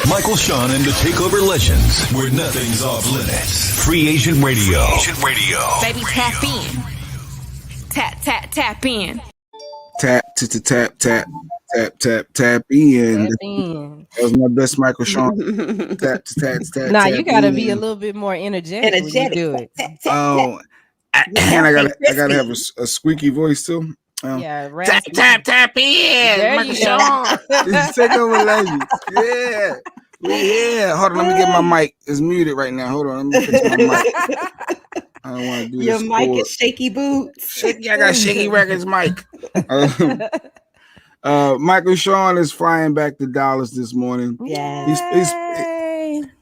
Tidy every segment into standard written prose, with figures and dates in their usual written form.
Michael, Shawn, and the Takeover Legends, where nothing's off limits. Free Agent Radio. Baby, tap in. Tap in. Tap in. That was my best Michael Shawn. tap. Nah, you gotta be a little bit more energetic when you do it. Oh, and I gotta have a squeaky voice too. Yeah, tap in. There Michael you go. Take over Legends. Yeah. Hold on, let me get my mic. It's muted right now. Hold on, let me fix my mic. I don't want to do your this. Your mic is shaky boots. I got Shaky Records mic. Michael Shawn is flying back to Dallas this morning. Yeah,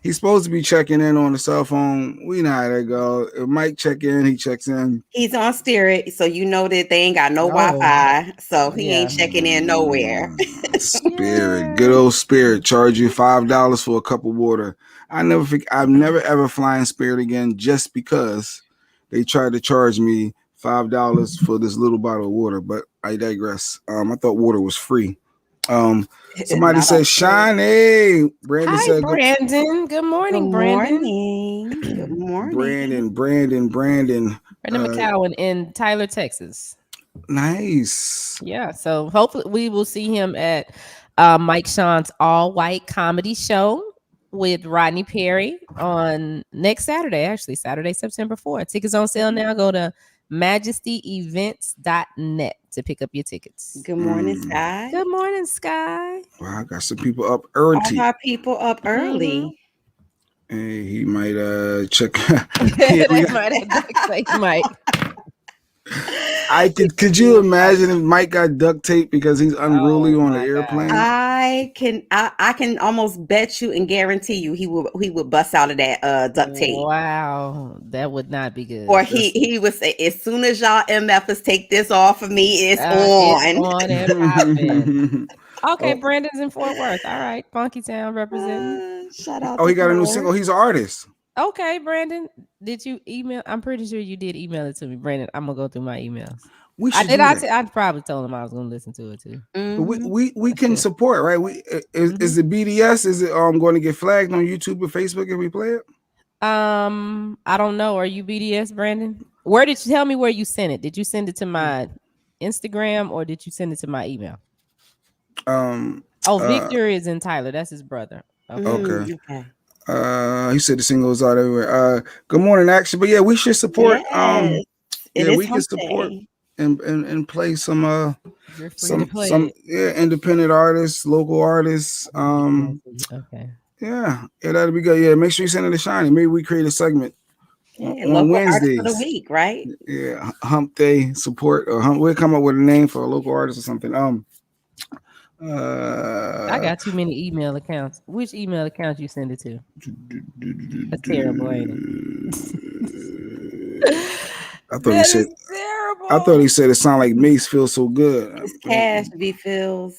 he's supposed to be checking in on the cell phone. We know how that go. If Mike check in, he checks in. He's on Spirit, so you know that they ain't got no Wi-Fi, so he ain't checking in nowhere. Spirit, good old Spirit, charge you $5 for a cup of water. I've never ever flying Spirit again, just because they tried to charge me $5 for this little bottle of water, but I digress. I thought water was free. Somebody said Shiny. Brandon said Brandon. Good morning, Brandon. Good morning. Brandon. Brandon McCowan in Tyler, Texas. Nice. Yeah, so hopefully we will see him at Mike Shawn's All White Comedy Show with Rodney Perry on next Saturday, actually Saturday, September 4th. Tickets on sale now. Go to majestyevents.net to pick up your tickets. Good morning, Sky. Good morning, Sky. Wow, I got some people up early. I got people up early. Hey, he might check. They might have Mike. Could you imagine if Mike got duct tape because he's unruly on the airplane? I can almost bet you and guarantee you he would bust out of that duct tape. Wow, that would not be good. Or he would say, as soon as y'all MFers take this off of me, it's on. It's on and popping. Okay, Brandon's in Fort Worth. All right, Funky Town representing. Shout out. Oh, he got a new single. He's an artist. Okay, Brandon, did you email? I'm pretty sure you did email it to me, Brandon. I'm gonna go through my emails. I probably told him I was gonna listen to it too. We can support, right? Is it BDS? Is it going to get flagged on YouTube or Facebook if we play it? I don't know. Are you BDS, Brandon? Where did you tell me where you sent it? Did you send it to my Instagram or did you send it to my email? Victor is in Tyler. That's his brother. Okay. He said the singles out everywhere. Good morning, actually, but yeah, we should support. We can support and play some independent artists, local artists. Okay. Yeah, that'll be good. Yeah, make sure you send it to Shiny. Maybe we create a segment on Wednesdays of the week, right? Yeah, Hump Day support or we'll come up with a name for a local artist or something. I got too many email accounts. Which email account you send it to? That's terrible, ain't it? I thought he said it sounded like Mace feels so good. It's Cash feels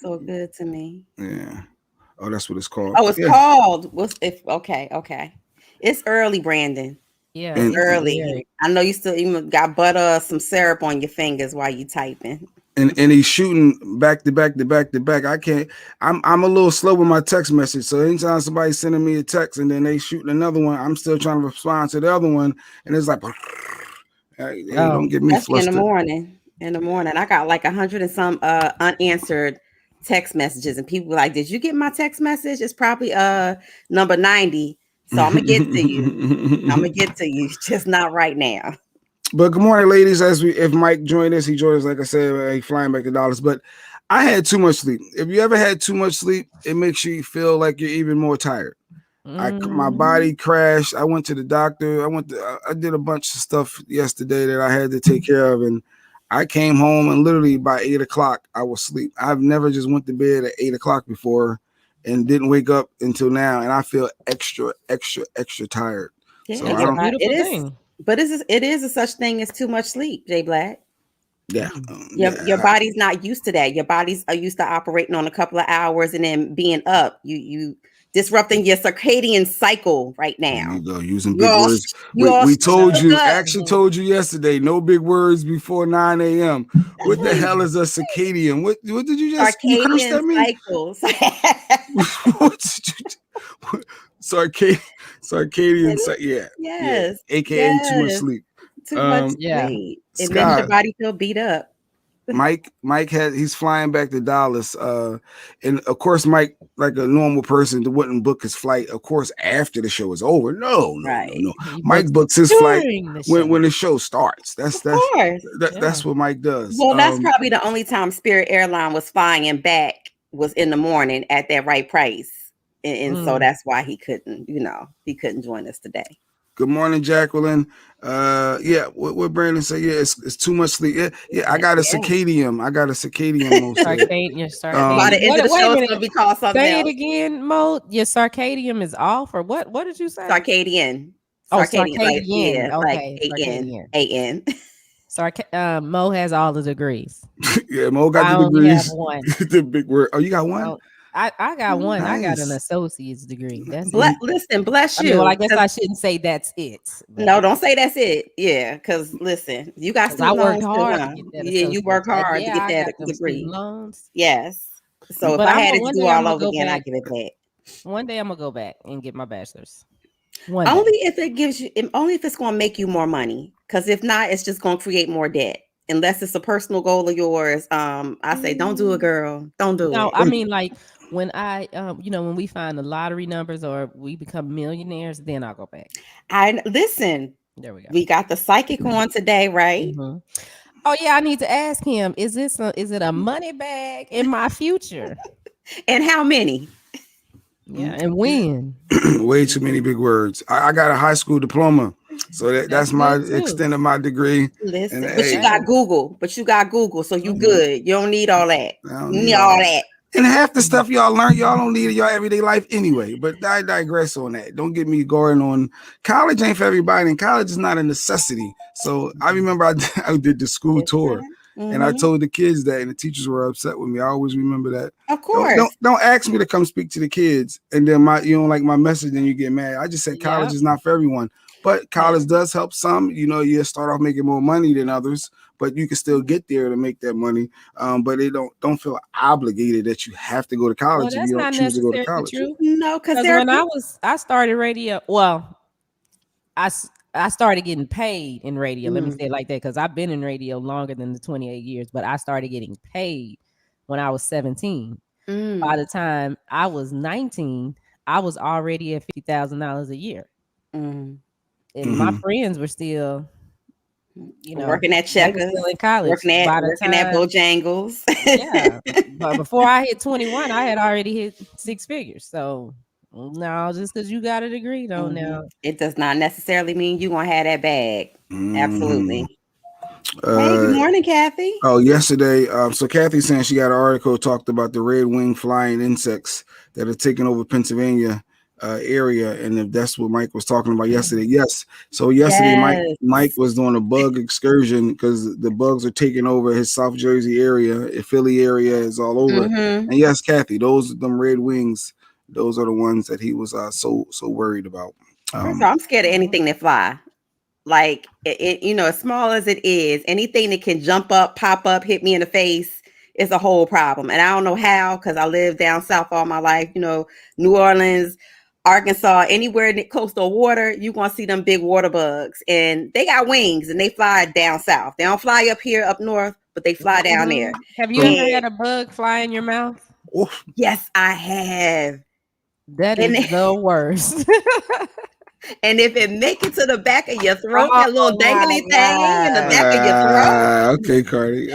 so good to me. Yeah. Oh, that's what it's called. Oh, it's called. Okay. It's early, Brandon. Yeah, it's early. I know you still even got butter, some syrup on your fingers while you typing. And he's shooting back to back. I can't. I'm a little slow with my text message. So anytime somebody's sending me a text and then they shooting another one, I'm still trying to respond to the other one, and it's like, don't get me flustered. In the morning, I got like 100 and some unanswered text messages, and people were like, "Did you get my text message?" It's probably number 90. So I'm gonna get to you. Just not right now. But good morning, ladies. If Mike joined us, he joined us, like I said, flying back to Dallas. But I had too much sleep. If you ever had too much sleep, it makes you feel like you're even more tired. My body crashed. I went to the doctor. I did a bunch of stuff yesterday that I had to take care of, and I came home and literally by 8 o'clock I was asleep. I've never just went to bed at 8 o'clock before and didn't wake up until now, and I feel extra tired. Yeah, so it's a beautiful thing. But it is a such thing as too much sleep, Jay Black. Yeah. Your body's not used to that. Your body's used to operating on a couple of hours and then being up. You disrupting your circadian cycle right There now. you go, using You big all, words. you all We told you, up. actually told you yesterday, no big words before 9 a.m. What the hell is a circadian? What did you just you cursed Circadian at me? cycles. What did you circadian, yeah, Yes. aka too much Yes. sleep. Too much Yeah. sleep. It makes Scott, your body feel beat up. Mike he's flying back to Dallas. And of course, Mike, like a normal person, wouldn't book his flight, of course, after the show is over. No. He Mike books his flight during the show. when the show starts. Of course. That's what Mike does. Well, that's probably the only time Spirit Airline was flying and back was in the morning at that right price. And so that's why he couldn't join us today. Good morning, Jacqueline. What Brandon said, it's too much sleep. Yeah, I got a circadian. I got a circadian. Mo said. Circadian. By the end of the show, it's gonna be called something Say else. it again, Mo. Your circadian is off, or what? What did you say? Circadian. Circadian. A-N. Mo has all the degrees. Yeah, Mo got I the only have degrees. one. The big word. Oh, you got one? I got one. Nice. I got an associate's degree. That's Listen, bless you. I guess I shouldn't say that's it. No, don't say that's it. Yeah, because listen, you got I worked hard. To get that you work hard to get that degree. Yes. So if I had it to do all over again, I'd give it back. One day I'm gonna go back and get my bachelor's. Only if it's going to make you more money. Because if not, it's just going to create more debt. Unless it's a personal goal of yours. I say, don't do it, girl. Don't do it. No, I mean, like when I, when we find the lottery numbers or we become millionaires, then I'll go back. Listen. There we go. We got the psychic on today, right? Mm-hmm. Oh yeah, I need to ask him. Is it a money bag in my future? And how many? Yeah, and when? Way too many big words. I got a high school diploma, so that's my extent of my degree. Listen, you got Google. So you good. You don't need all that. You need all that. And half the stuff y'all learn, y'all don't need in your everyday life anyway. But I digress on that. Don't get me going on college. Ain't for everybody, and college is not a necessity. So I remember I did the school tour. And I told the kids that, and the teachers were upset with me. I always remember that. Of course. Don't ask me to come speak to the kids, and then you don't like my message, then you get mad. I just said college is not for everyone, but college does help some. You start off making more money than others, but you can still get there to make that money. But they don't feel obligated that you have to go to college if you don't choose to go to college. True. No, because when I started radio. Well, I started getting paid in radio. Let me say it like that, because I've been in radio longer than the 28 years, but I started getting paid when I was 17. By the time I was 19, I was already at $50,000 a year. And my friends were still, working at Checkers, still in college, working at Bojangles. Yeah, but before I hit 21, I had already hit six figures. So no, just because you got a degree, now it does not necessarily mean you're gonna have that bag. Absolutely. Hey, good morning, Kathy. Oh, yesterday, so Kathy's saying she got an article talked about the red wing flying insects that are taking over Pennsylvania area, and if that's what Mike was talking about yesterday. Yes. So yesterday, Mike was doing a bug excursion because the bugs are taking over his South Jersey area, Philly area is all over. And yes, Kathy, them red wings. Those are the ones that he was so worried about. So I'm scared of anything that fly. Like as small as it is, anything that can jump up, pop up, hit me in the face is a whole problem. And I don't know how, because I lived down south all my life. New Orleans, Arkansas, anywhere coastal water, you're gonna see them big water bugs, and they got wings and they fly down south. They don't fly up here up north, but they fly down there. Have you ever had a bug fly in your mouth? Yes, I have. That is the worst. And if it make it to the back of your throat, that little dangly thing in the back of your throat. Okay, Cardi.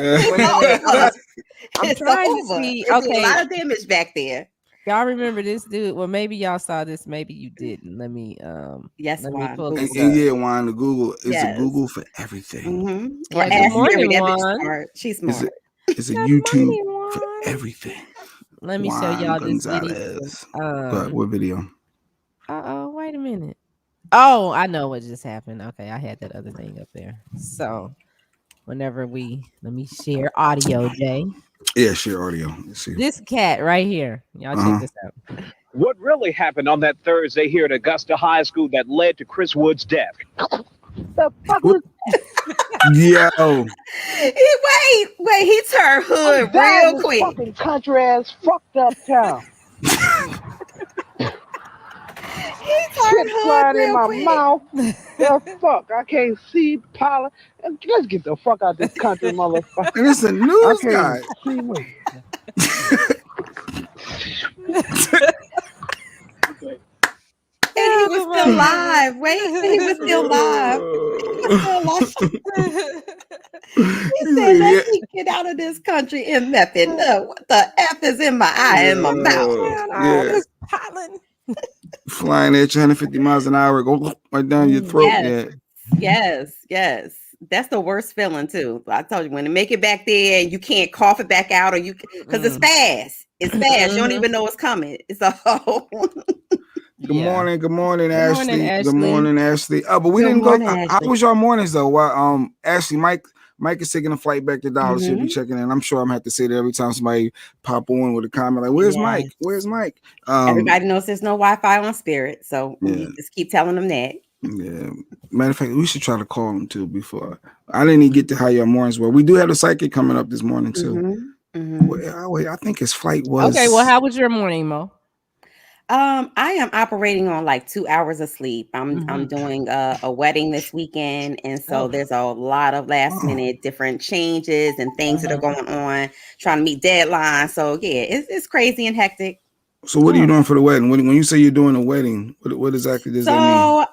I'm trying to see. Okay, a lot of damage back there. Y'all remember this dude? Well, maybe y'all saw this, maybe you didn't. Let me pull this up. Yeah, Juan, the Google is a Google for everything. Or ask Siri, smart. She's smart. It's a YouTube for everything. Let me show y'all this video. What video? Wait a minute. Oh, I know what just happened. Okay, I had that other thing up there. So whenever let me share audio, Jay. Yeah, share audio. Let's see. This cat right here. Y'all check this out. What really happened on that Thursday here at Augusta High School that led to Chris Wood's death? The fuck was Yo, Wait, he turned hood down real this quick. fucking country ass fucked up town. He turned Shit hood flying in real my quick. mouth. The fuck? I can't see pollen. Let's get the fuck out this country, motherfucker. and it's a I news can't guy. see me. And he was still live. Wait, he was still live. He said, "Let me get out of this country and meth it. No, what the F is in my eye and my mouth?" Yeah, Pollen. flying at 150 miles an hour, go right down your throat. Yes. That's the worst feeling too. I told you, when to make it back there, you can't cough it back out, or you because it's fast. It's fast. You don't even know it's coming. It's a whole. Good morning, Ashley. Ashley. Good morning, Ashley. But we Good didn't go. morning, How Ashley. was your mornings though? Well, Ashley, Mike is taking a flight back to Dallas. He'll be checking in. I'm sure I'm gonna have to say that every time somebody pop on with a comment like, "Where's Yes. Mike? Where's Mike?" Everybody knows there's no Wi-Fi on Spirit, so we just keep telling them that. Yeah. Matter of fact, we should try to call him too before. I didn't even get to how your mornings were. We do have the psychic coming up this morning too. Wait, I think his flight was Okay, well, how was your morning, Mo? I am operating on like 2 hours of sleep. I'm doing a wedding this weekend, and so there's a lot of last minute different changes and things that are going on, trying to meet deadlines. So yeah, it's crazy and hectic. So what are you doing for the wedding? When you say you're doing a wedding, what exactly does that mean?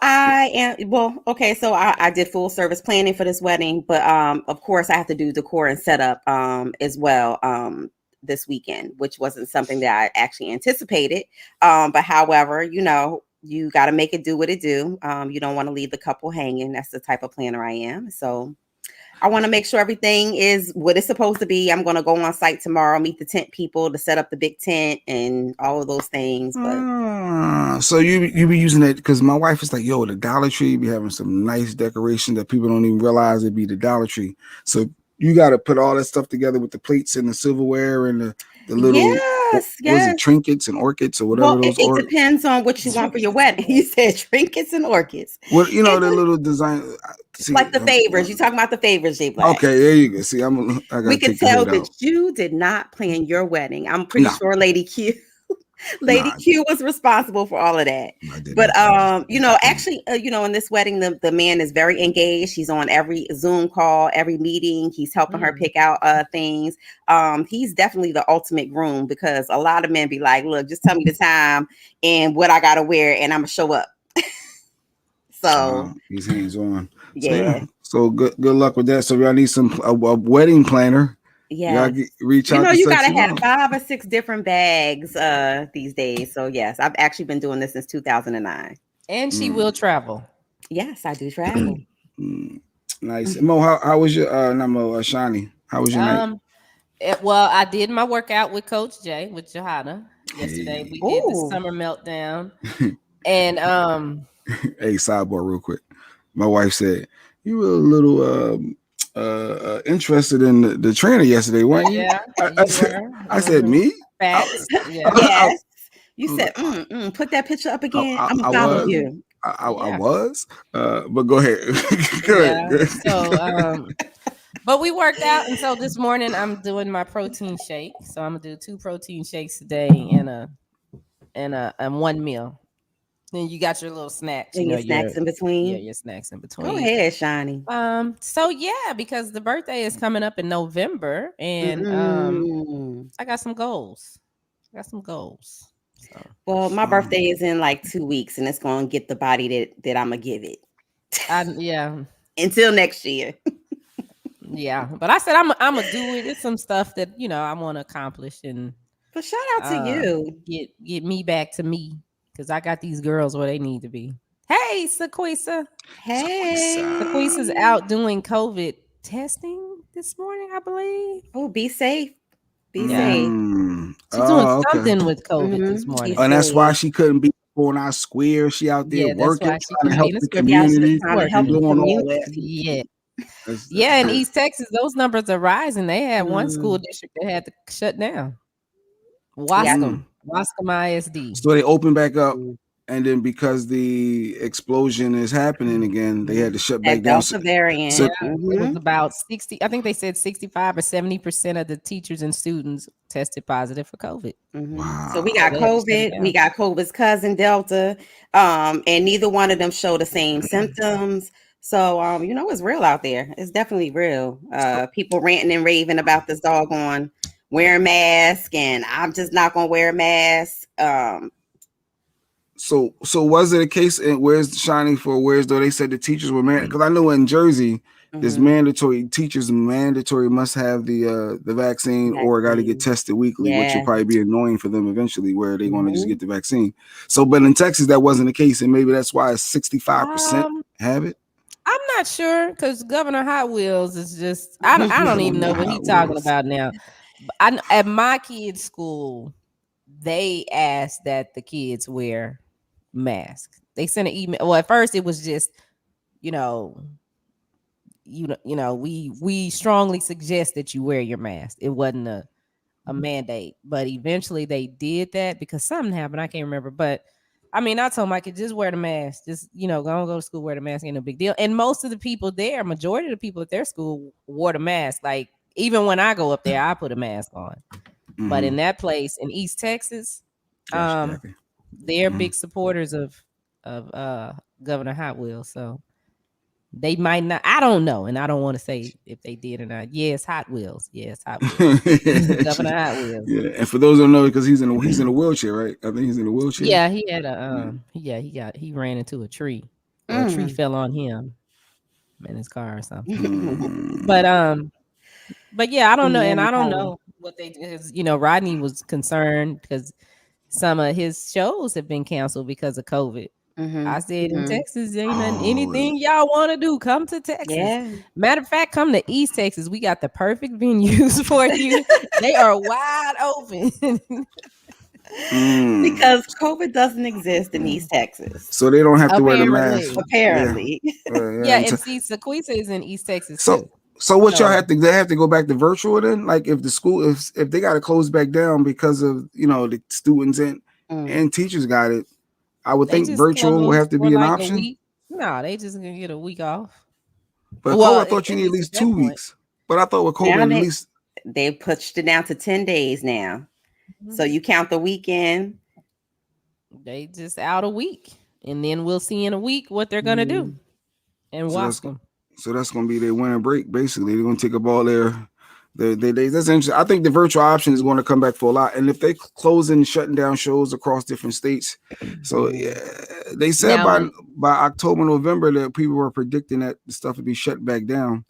So I did full service planning for this wedding, but of course I have to do decor and setup as well this weekend, which wasn't something that I actually anticipated. But however, you got to make it do what it do. You don't want to leave the couple hanging. That's the type of planner I am. So I want to make sure everything is what it's supposed to be. I'm going to go on site tomorrow, meet the tent people to set up the big tent and all of those things. But So you be using that because my wife is like, yo, the Dollar Tree be having some nice decoration that people don't even realize it be the Dollar Tree. So you got to put all that stuff together with the plates and the silverware and the little was it trinkets and orchids or whatever. Well, it depends on what you want for your wedding. You said trinkets and orchids. Well, the little design, like the favors. You talking about the favors, J Black? Okay, there you go. See, we can tell that you did not plan your wedding. I'm pretty sure Lady Q. Q was responsible for all of that. But actually, in this wedding, the man is very engaged. He's on every Zoom call, every meeting. He's helping her pick out things. He's definitely the ultimate groom, because a lot of men be like, look, just tell me the time and what I gotta wear and I'm gonna show up. So he's hands on. Yeah. So good luck with that. So y'all need a wedding planner. Yeah, reach out. You gotta have 5 or 6 different bags these days. So yes, I've actually been doing this since 2009. And she will travel. Yes, I do travel. Nice. Mo, how was your not Mo, Shani? How was your night? Well, I did my workout with Coach Jay with Johanna yesterday. We did the summer meltdown. And hey, sidebar real quick. My wife said you were a little interested in the trainer yesterday, weren't you? Yeah, I said me? Facts. Yes. You said, put that picture up again. I'm gonna follow you. I was, but go ahead. Go ahead. So, but we worked out, and so this morning I'm doing my protein shake. So I'm gonna do 2 protein shakes today and one meal. Then you got your little snacks. And your snacks in between. Yeah, your snacks in between. Go ahead, Shani. So yeah, because the birthday is coming up in November, and I got some goals. So. Well, my birthday is in like 2 weeks, and it's gonna get the body that I'm gonna give it. Until next year. Yeah, but I said I'm gonna do it. It's some stuff that I want to accomplish, and but shout out to you. Get me back to me. Because I got these girls where they need to be. Hey, Sequisa. Hey. Sequisa's out doing COVID testing this morning, I believe. Oh, be safe. Be safe. She's doing something with COVID this morning. And that's why she couldn't be on our square. She out there working, trying to help the community. Yeah, in East Texas, those numbers are rising. They had one school district that had to shut down. Wascom. Wascom ISD. So they open back up, and then because the explosion is happening again, they had to shut back That down. Delta variant. So, It was about 60. I think they said 65 or 70% of the teachers and students tested positive for COVID. wow. So we got So they had to shut it COVID. down. We got COVID's cousin Delta, and neither one of them show the same symptoms. So you know, it's real out there. It's definitely real. People ranting and raving about this doggone wearing mask, and I'm just not gonna wear a mask. So was it a case? And where's Shiny for? Where's though they said the teachers were mandatory? Because I know in Jersey, there's mandatory teachers mandatory must have the vaccine or got to get tested weekly, which will probably be annoying for them eventually, where they're going to just get the vaccine. So, but in Texas, that wasn't the case, and maybe that's why 65% have it. I'm not sure because Governor Hot Wheels is just I don't even know what he's talking about now. At my kids' school, they asked that the kids wear masks. They sent an email. Well, at first it was just, we strongly suggest that you wear your mask. It wasn't a mandate, but eventually they did that because something happened. I can't remember, but I mean, I told Mike, just wear the mask. Just, go to school, wear the mask. Ain't no big deal. And most of the people there, majority of the people at their school wore the mask. Like, even when I go up there, I put a mask on. But in that place in East Texas, they're big supporters of Governor Hot Wheels. So they might not. I don't know, and I don't want to say if they did or not. Yes, Hot Wheels. Yes, Hot Wheels. Governor Hot Wheels. Yeah, and for those who don't know, because he's in a wheelchair, right? I think he's in a wheelchair. Yeah, he had he ran into a tree. Or a tree fell on him in his car or something. But yeah, I don't know, and I don't know what they is. Rodney was concerned because some of his shows have been canceled because of COVID. I said in Texas, ain't anything y'all want to do, come to Texas. Yeah. Matter of fact, come to East Texas. We got the perfect venues for you. They are wide open. Because COVID doesn't exist in East Texas. So they don't have to wear the mask. Apparently. Yeah, and see, Sequisa is in East Texas too. So what y'all have to? They have to go back to virtual then. Like if the school, if they got to close back down because of the students and teachers got it, I would think virtual will have to be an option. No, they just gonna get a week off. But I thought you need at least 2 weeks. But I thought with COVID at least they pushed it down to 10 days now. So you count the weekend. They just out a week, and then we'll see in a week what they're gonna do and watch them. So that's going to be their winter break. Basically, they're going to take up all their days. That's interesting. I think the virtual option is going to come back for a lot. And if they closing and shutting down shows across different states, so yeah, they said by October, November that people were predicting that the stuff would be shut back down.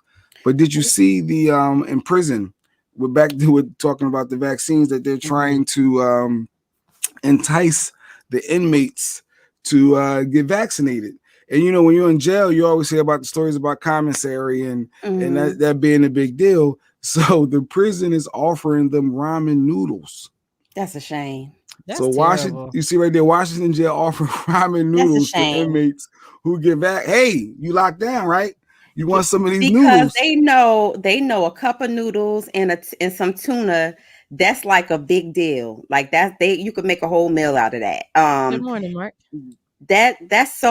But did you see the in prison? We're talking about the vaccines that they're trying to entice the inmates to get vaccinated. And when you're in jail, you always hear about the stories about commissary and that being a big deal. So the prison is offering them ramen noodles. That's a shame. That's so Washington, you see right there, Washington jail offering ramen noodles to inmates who get back. Hey, you locked down, right? You want some of these noodles? Because they know a cup of noodles and some tuna. That's like a big deal. Like you could make a whole meal out of that. Good morning, Mark. That's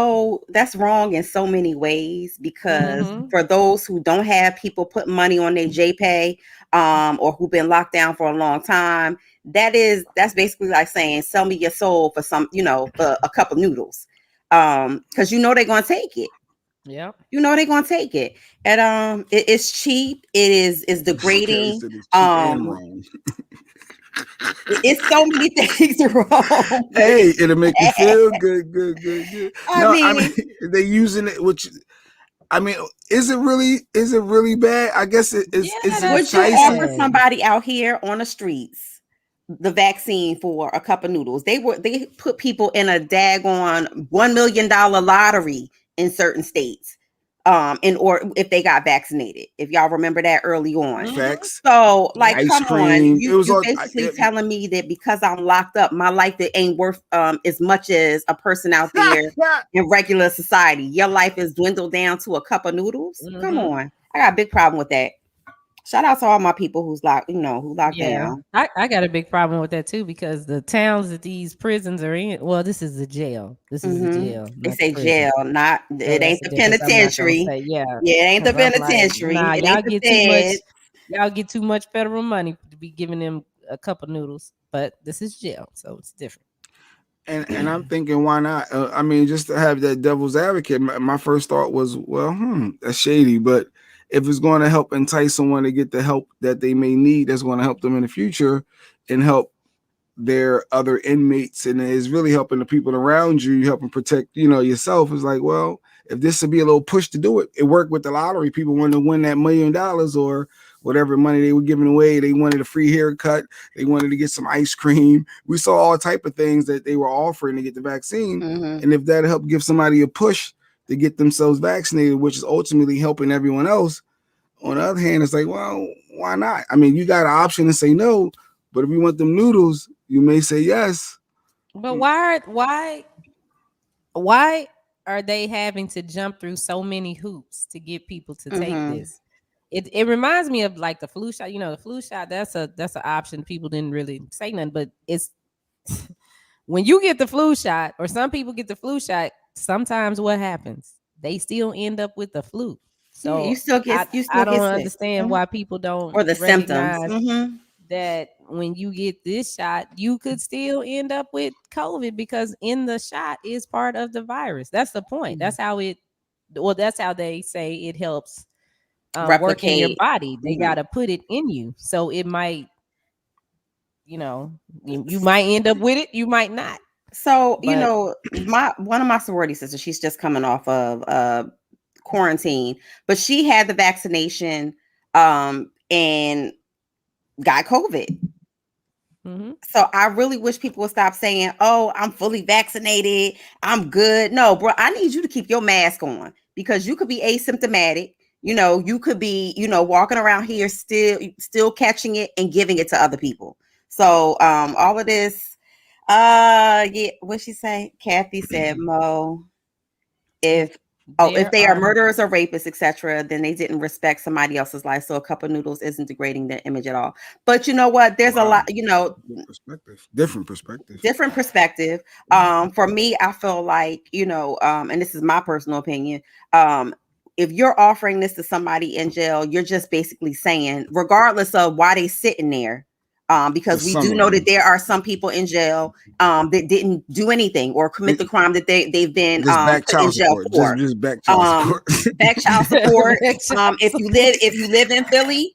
wrong in so many ways because for those who don't have people put money on their JPay or who've been locked down for a long time, that's basically like saying sell me your soul for some for a cup of noodles because they're gonna take it. Yeah, they're gonna take it, and it's cheap. It is degrading. It's so many things wrong. Hey, it'll make you feel good. I mean, they're using it, which is it really bad? I guess it's would you offer somebody out here on the streets the vaccine for a cup of noodles? They put people in a daggone $1 million lottery in certain states. If they got vaccinated, if y'all remember that early on. Facts. So come on, you're basically telling me that because I'm locked up, my life that ain't worth as much as a person out there in regular society. Your life is dwindled down to a cup of noodles. Come on, I got a big problem with that. Shout out to all my people who locked down. I got a big problem with that too, because the towns that these prisons are in, well, this is the jail. This is the jail. They Not say the prison. jail, not So it ain't that's the the difference. I'm not gonna penitentiary. say, yeah, Yeah, it ain't the because I'm like, penitentiary. nah, It y'all ain't the get too much. fed. Y'all get too much federal money to be giving them a cup of noodles. But this is jail, so it's different. And I'm thinking, why not? I mean, just to have that devil's advocate. My first thought was, well, that's shady. But if it's going to help entice someone to get the help that they may need, that's going to help them in the future and help their other inmates, and is really helping the people around you, helping protect, yourself. It's like, well, if this would be a little push to do it, it worked with the lottery. People wanted to win that $1 million or whatever money they were giving away. They wanted a free haircut. They wanted to get some ice cream. We saw all type of things that they were offering to get the vaccine. And if that helped give somebody a push to get themselves vaccinated, which is ultimately helping everyone else, on the other hand, it's like, well, why not? I mean, you got an option to say no, but if you want them noodles, you may say yes. But why are they having to jump through so many hoops to get people to take this? It reminds me of like the flu shot. The flu shot, that's an option. People didn't really say nothing, but it's when you get the flu shot, or some people get the flu shot, sometimes what happens? They still end up with the flu. So you still get I don't sick. understand why people don't Or the recognize symptoms. that when you get this shot, you could still end up with COVID, because in the shot is part of the virus. That's the point. That's how that's how they say it helps work in your body. They got to put it in you. So it might, you might end up with it, you might not. So, one of my sorority sisters, she's just coming off of quarantine, but she had the vaccination and got COVID. So I really wish people would stop saying, oh, I'm fully vaccinated, I'm good. No, bro, I need you to keep your mask on, because you could be asymptomatic. You could be, walking around here still catching it and giving it to other people. So all of this, what'd she say? Kathy said, Mo, if they are murderers or rapists, etc., then they didn't respect somebody else's life. So a cup of noodles isn't degrading their image at all. But you know what? There's a lot, different perspective. For me, I feel like, and this is my personal opinion, if you're offering this to somebody in jail, you're just basically saying, regardless of why they sitting there, because we do know that there are some people in jail that didn't do anything or commit the crime that they've been put in jail for. Just back child support. Back child support. If you live in Philly,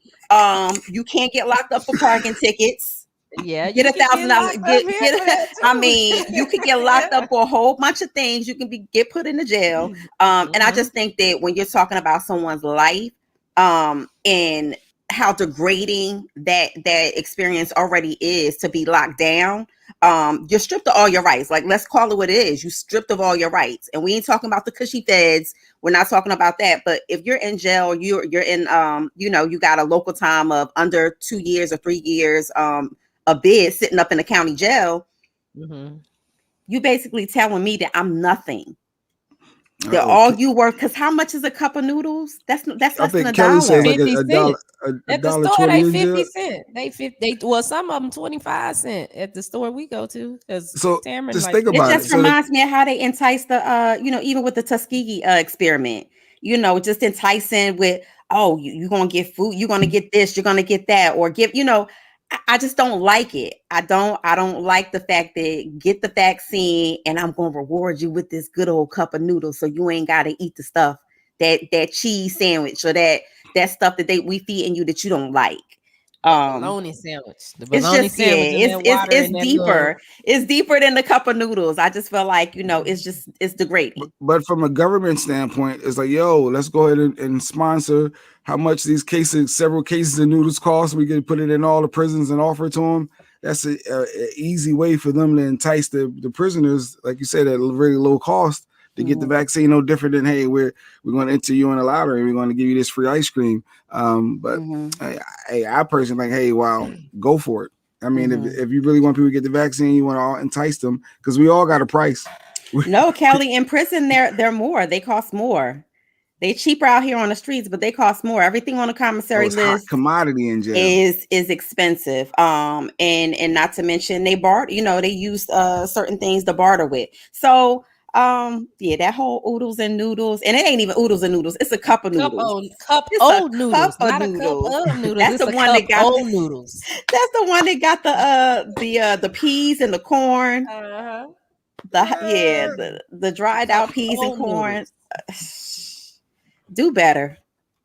you can't get locked up for parking tickets. Yeah, get $1,000. I mean, you could get locked up for a whole bunch of things. You can get put into jail. And I just think that when you're talking about someone's life, and how degrading that experience already is to be locked down, you're stripped of all your rights. Like, let's call it what it is. You stripped of all your rights. And we ain't talking about the cushy feds. We're not talking about that. But if you're in jail, you're in you got a local time of under 2 years or 3 years, a bid sitting up in the county jail, you basically telling me that I'm nothing. That all you worth, because how much is a cup of noodles? That's less than $1. Says like $1. At the store, they 50 cents. Well, some of them 25 cents at the store we go to. So just think about it. Just reminds me of how they entice the even with the Tuskegee experiment. Just enticing with, oh, you're gonna get food, you're gonna get this, you're gonna get that, or give, I just don't like it. I don't like the fact that get the vaccine and I'm going to reward you with this good old cup of noodles, so you ain't got to eat the stuff, that cheese sandwich or that stuff that we feeding you that you don't like. Bologna sandwich. The bologna sandwich. It's deeper. It's deeper than the cup of noodles. I just feel like, it's degrading. But from a government standpoint, it's like, yo, let's go ahead and sponsor how much these several cases of noodles cost. We can put it in all the prisons and offer it to them. That's a easy way for them to entice the prisoners, like you said, at a very low cost, to get the vaccine. No different than, hey, we're going to enter you in a lottery. We're going to give you this free ice cream. But I personally think, hey, wow, go for it. I mean, if you really want people to get the vaccine, you want to entice them, because we all got a price. No, Kelly, in prison, they're more. They cost more. They cheaper out here on the streets, but they cost more. Everything on the commissary it's hot list commodity in jail. is expensive. And not to mention they barter, they use certain things to barter with. So yeah, that whole oodles and noodles, and it ain't even oodles and noodles, it's a cup of noodles. It's a cup of noodles. That's the one that got noodles. That's the one that got the peas and the corn. The dried out peas and corn. Do better.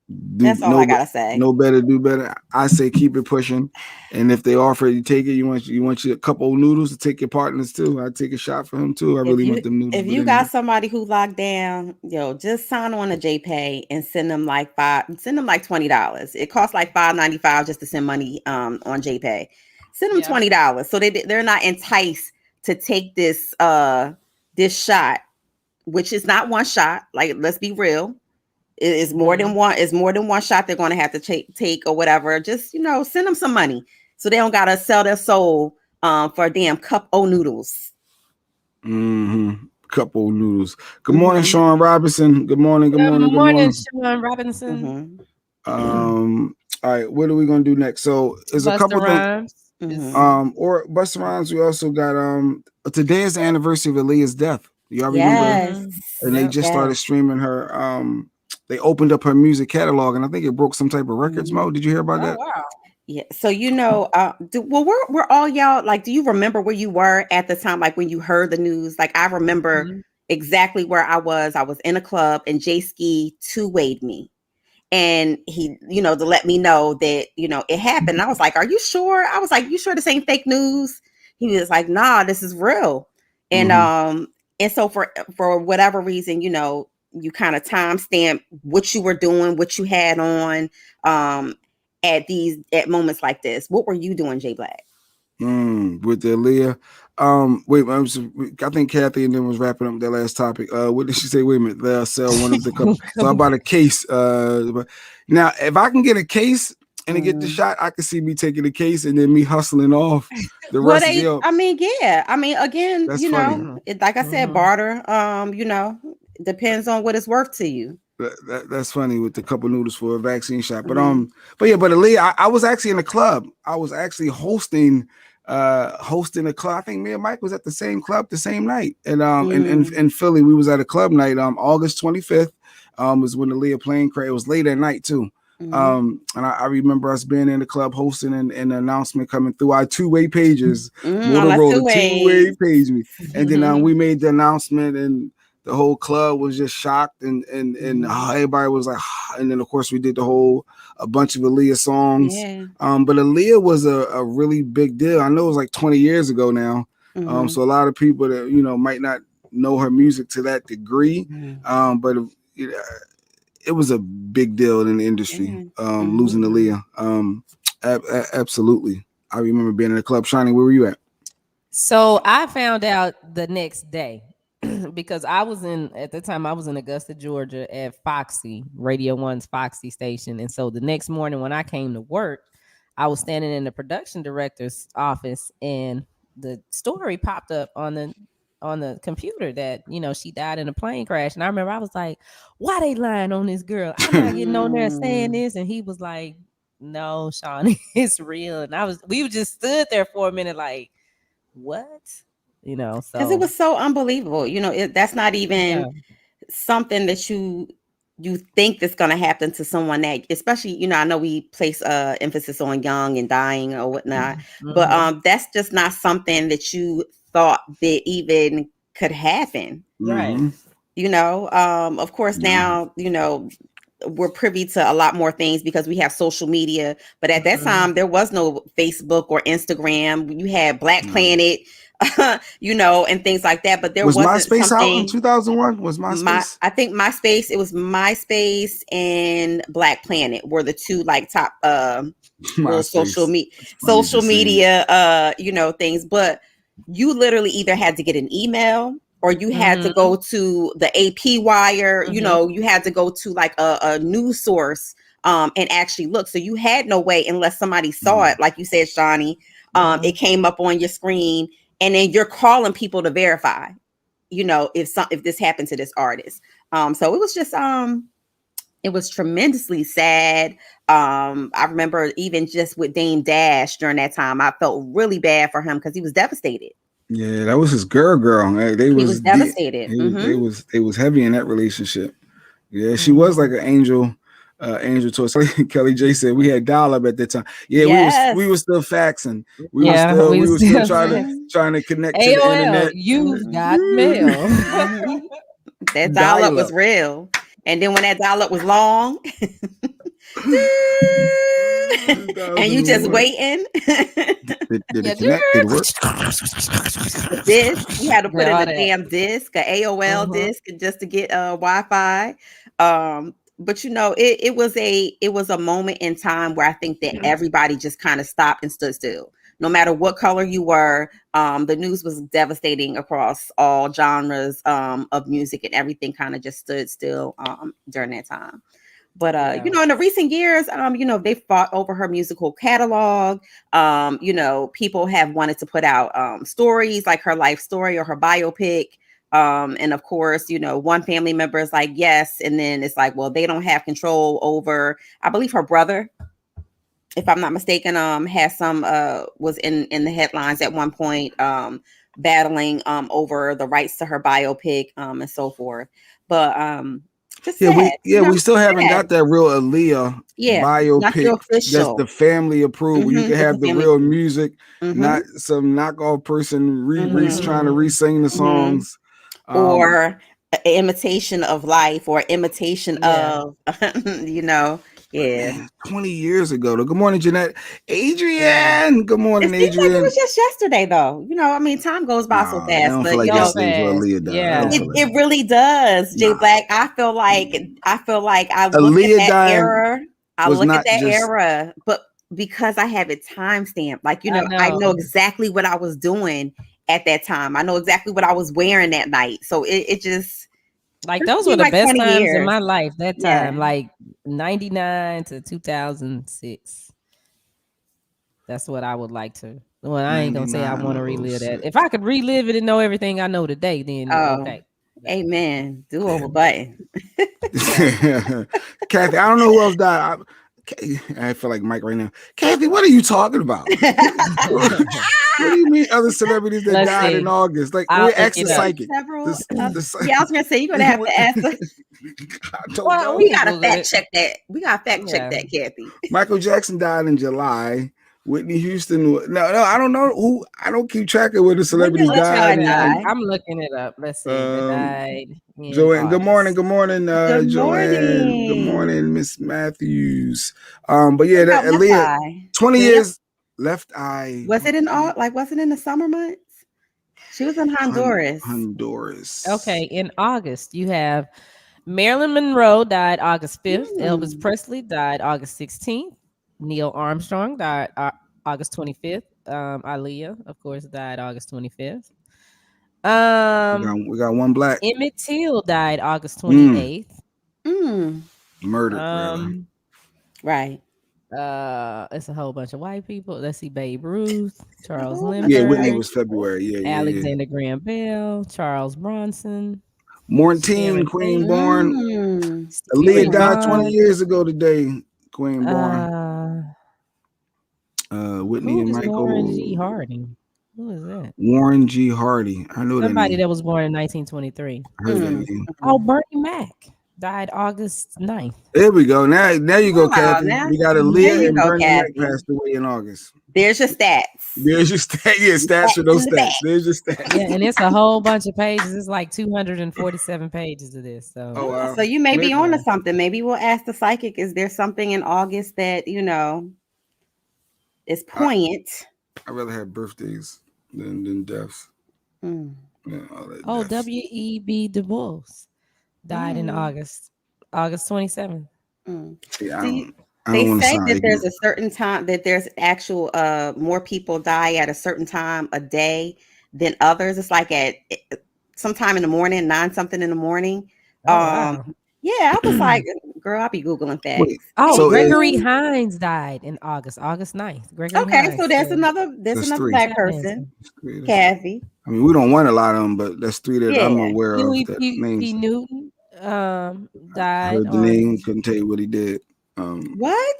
That's all I gotta say. No better, do better. I say keep it pushing, and if they offer you take it, you want a couple of noodles to take your partners too. I'd take a shot for him too. I really want them noodles. If you got somebody who locked down, just sign on to JPay and send them like $20. It costs like $5.95 just to send money on JPay. Send them $20 so they're not enticed to take this shot, which is not one shot. Like, let's be real. It's more than one. It's more than one shot they're going to have to take or whatever. Just send them some money so they don't gotta sell their soul for a damn cup of noodles. Cup of noodles. Good morning, Shawn Robinson. Good morning. Good morning, Shawn Robinson. All right, what are we gonna do next? So there's a couple things. Or Busta Rhymes. We also got today is the anniversary of Aaliyah's death. Y'all remember? And they just started streaming her. They opened up her music catalog, and I think it broke some type of records. Mo, did you hear about that? Wow. Yeah. So we're all y'all. Like, do you remember where you were at the time? Like when you heard the news? Like I remember exactly where I was. I was in a club, and Jay Ski two-wayed me, and he, to let me know that it happened. And I was like, "Are you sure?" I was like, "You sure this ain't fake news?" He was like, "Nah, this is real." And and so for whatever reason, you kind of timestamp what you were doing, what you had on at moments like this. What were you doing, Jay Black? With the Aaliyah. Wait, I think Kathy and then was wrapping up that last topic. What did she say? Wait a minute, they'll sell one of the cups. So I bought a case. Now, if I can get a case and get the shot, I can see me taking the case and then me hustling off the rest of the. Again, that's funny. Like I said, barter. Depends on what it's worth to you. That's funny with the couple noodles for a vaccine shot. But Aaliyah, I was actually in a club. I was actually hosting a club. I think me and Mike was at the same club the same night. And in Philly, we was at a club night. August 25th was when Aaliyah plane crash. It was late at night too. And I remember us being in the club hosting and an announcement coming through our two-way pages. Motorola two-way page me. And then we made the announcement, and the whole club was just shocked, and everybody was like, and then of course we did a bunch of Aaliyah songs. But Aaliyah was a really big deal. I know it was like 20 years ago now. So a lot of people that might not know her music to that degree. But it was a big deal in the industry. Losing Aaliyah. Absolutely. I remember being in the club. Shani, where were you at? So I found out the next day. Because at the time I was in Augusta, Georgia at Foxy, Radio 1's Foxy station. And so the next morning when I came to work, I was standing in the production director's office, and the story popped up on the computer that, she died in a plane crash. And I remember I was like, why they lying on this girl? I'm not getting on there saying this. And he was like, no, Shawn, it's real. And we just stood there for a minute like, what? So because it was so unbelievable. That's not even something that you think that's going to happen to someone that, especially, I know we place emphasis on young and dying or whatnot, but that's just not something that you thought that even could happen. Right. Of course now, we're privy to a lot more things because we have social media, but at that time there was no Facebook or Instagram. You had Black Planet, and things like that. But there was wasn't MySpace out in 2001. Was MySpace? I think MySpace. It was MySpace and Black Planet were the two top social media things. But you literally either had to get an email or you had to go to the AP wire. You had to go to like a news source and actually look. So you had no way unless somebody saw it, like you said, Shani. It came up on your screen. And then you're calling people to verify, if this happened to this artist. So it was just It was tremendously sad. I remember even just with Dame Dash during that time, I felt really bad for him because he was devastated. Yeah, that was his girl. He was devastated. They was heavy in that relationship. Yeah, she was like an angel. Angel to us. Kelly J said we had dial-up at that time. Yeah, Yes. we were still faxing. We Yeah, were we still still trying to connect to the AOL, internet. you've got mail. That dial-up was real. And then when that dial-up was long, and you just waiting. Did it connect? Did it work? Disc, you had to put in a damn disc, a AOL disc, just to get Wi-Fi. But you know, it was a moment in time where I think that everybody just kind of stopped and stood still. No matter what color you were, the news was devastating across all genres of music, and everything kind of just stood still during that time. But you know, in the recent years, you know, they fought over her musical catalog. You know, people have wanted to put out stories like her life story or her biopic. And of course, you know, one family member is like, yes, and then it's like, well, they don't have control over, I believe her brother, if I'm not mistaken, has some was in the headlines at one point, battling over the rights to her biopic, and so forth. But we still haven't got that real Aaliyah biopic that's the family approval. You can have the real music, not some knockoff person trying to re-sing the songs. Or an imitation of life or imitation of, you know, 20 years ago. Good morning, Jeanette. Adrian. Good morning, Adrian. Like it was just yesterday, though. You know, I mean, time goes by so fast. I don't feel like yesterday for Aaliyah died. Yeah. It really does, J Black. I feel like I look Aaliyah at that era. I look at that just... era, but because I have it timestamped, like, you know, I know exactly what I was doing at that time. I know exactly what I was wearing that night. So it just like those were the best times in my life. That time, like 99 to 2006. That's what I would like to. Well, I ain't gonna say I want to relive that. If I could relive it and know everything I know today, then okay. Amen. Do over button. Kathy, I don't know who else died. I feel like Mike right now. Kathy, what are you talking about? What do you mean other celebrities that died in August? Like, we're asking Psychic. Yeah, I was gonna say, you're gonna have to ask us. Well, we gotta fact check that. We gotta fact check that, Kathy. Michael Jackson died in July. Whitney Houston. No, I don't know who. I don't keep track of where the celebrities died. I'm looking it up. Let's see. Died Joanne. Good morning, Joanne. Good morning, Miss Matthews. But yeah, that Aaliyah. 20 years. Left Eye. Was it in the summer months? She was in Honduras. Okay, in August you have Marilyn Monroe died August 5th. Elvis Presley died August 16th. Neil Armstrong died August 25th. Aaliyah, of course, died August 25th. We got one black. Emmett Till died August 28th. Murdered. Right. It's a whole bunch of white people. Let's see, Babe Ruth, Charles Lindbergh. Yeah, Whitney was February. Yeah, Alexander Graham Bell, Charles Bronson. Queen born. Aaliyah died 20 years ago today. Queen born. Whitney and Michael. Warren G. Harding. Who is that? Warren G. Hardy. I know somebody that was born in 1923. I heard that name. Oh, Bernie Mac died August 9th. There we go. Now you go, Kathy. We got Aaliyah and Bernie Mac passed away in August. There's your stats. Yeah, stats for those stats. There's your stats. Yeah, and it's a whole bunch of pages. It's like 247 pages of this. So, wow. So you may be on to something. Maybe we'll ask the psychic. Is there something in August that is poignant? I rather have birthdays than deaths. Yeah, W.E.B. Du Bois died in August 27th. Yeah, they say that there's a certain time that there's actual more people die at a certain time a day than others. It's like at sometime in the morning, 9 something in the morning. Wow. Yeah, I was like, girl, I'll be Googling facts. Gregory Hines died in August 9th. Gregory Hines. So there's another black person. Kathy. I mean, we don't want a lot of them, but that's 3 that I'm aware of. Huey P. Newton I died heard the on. name, couldn't tell you what he did. What?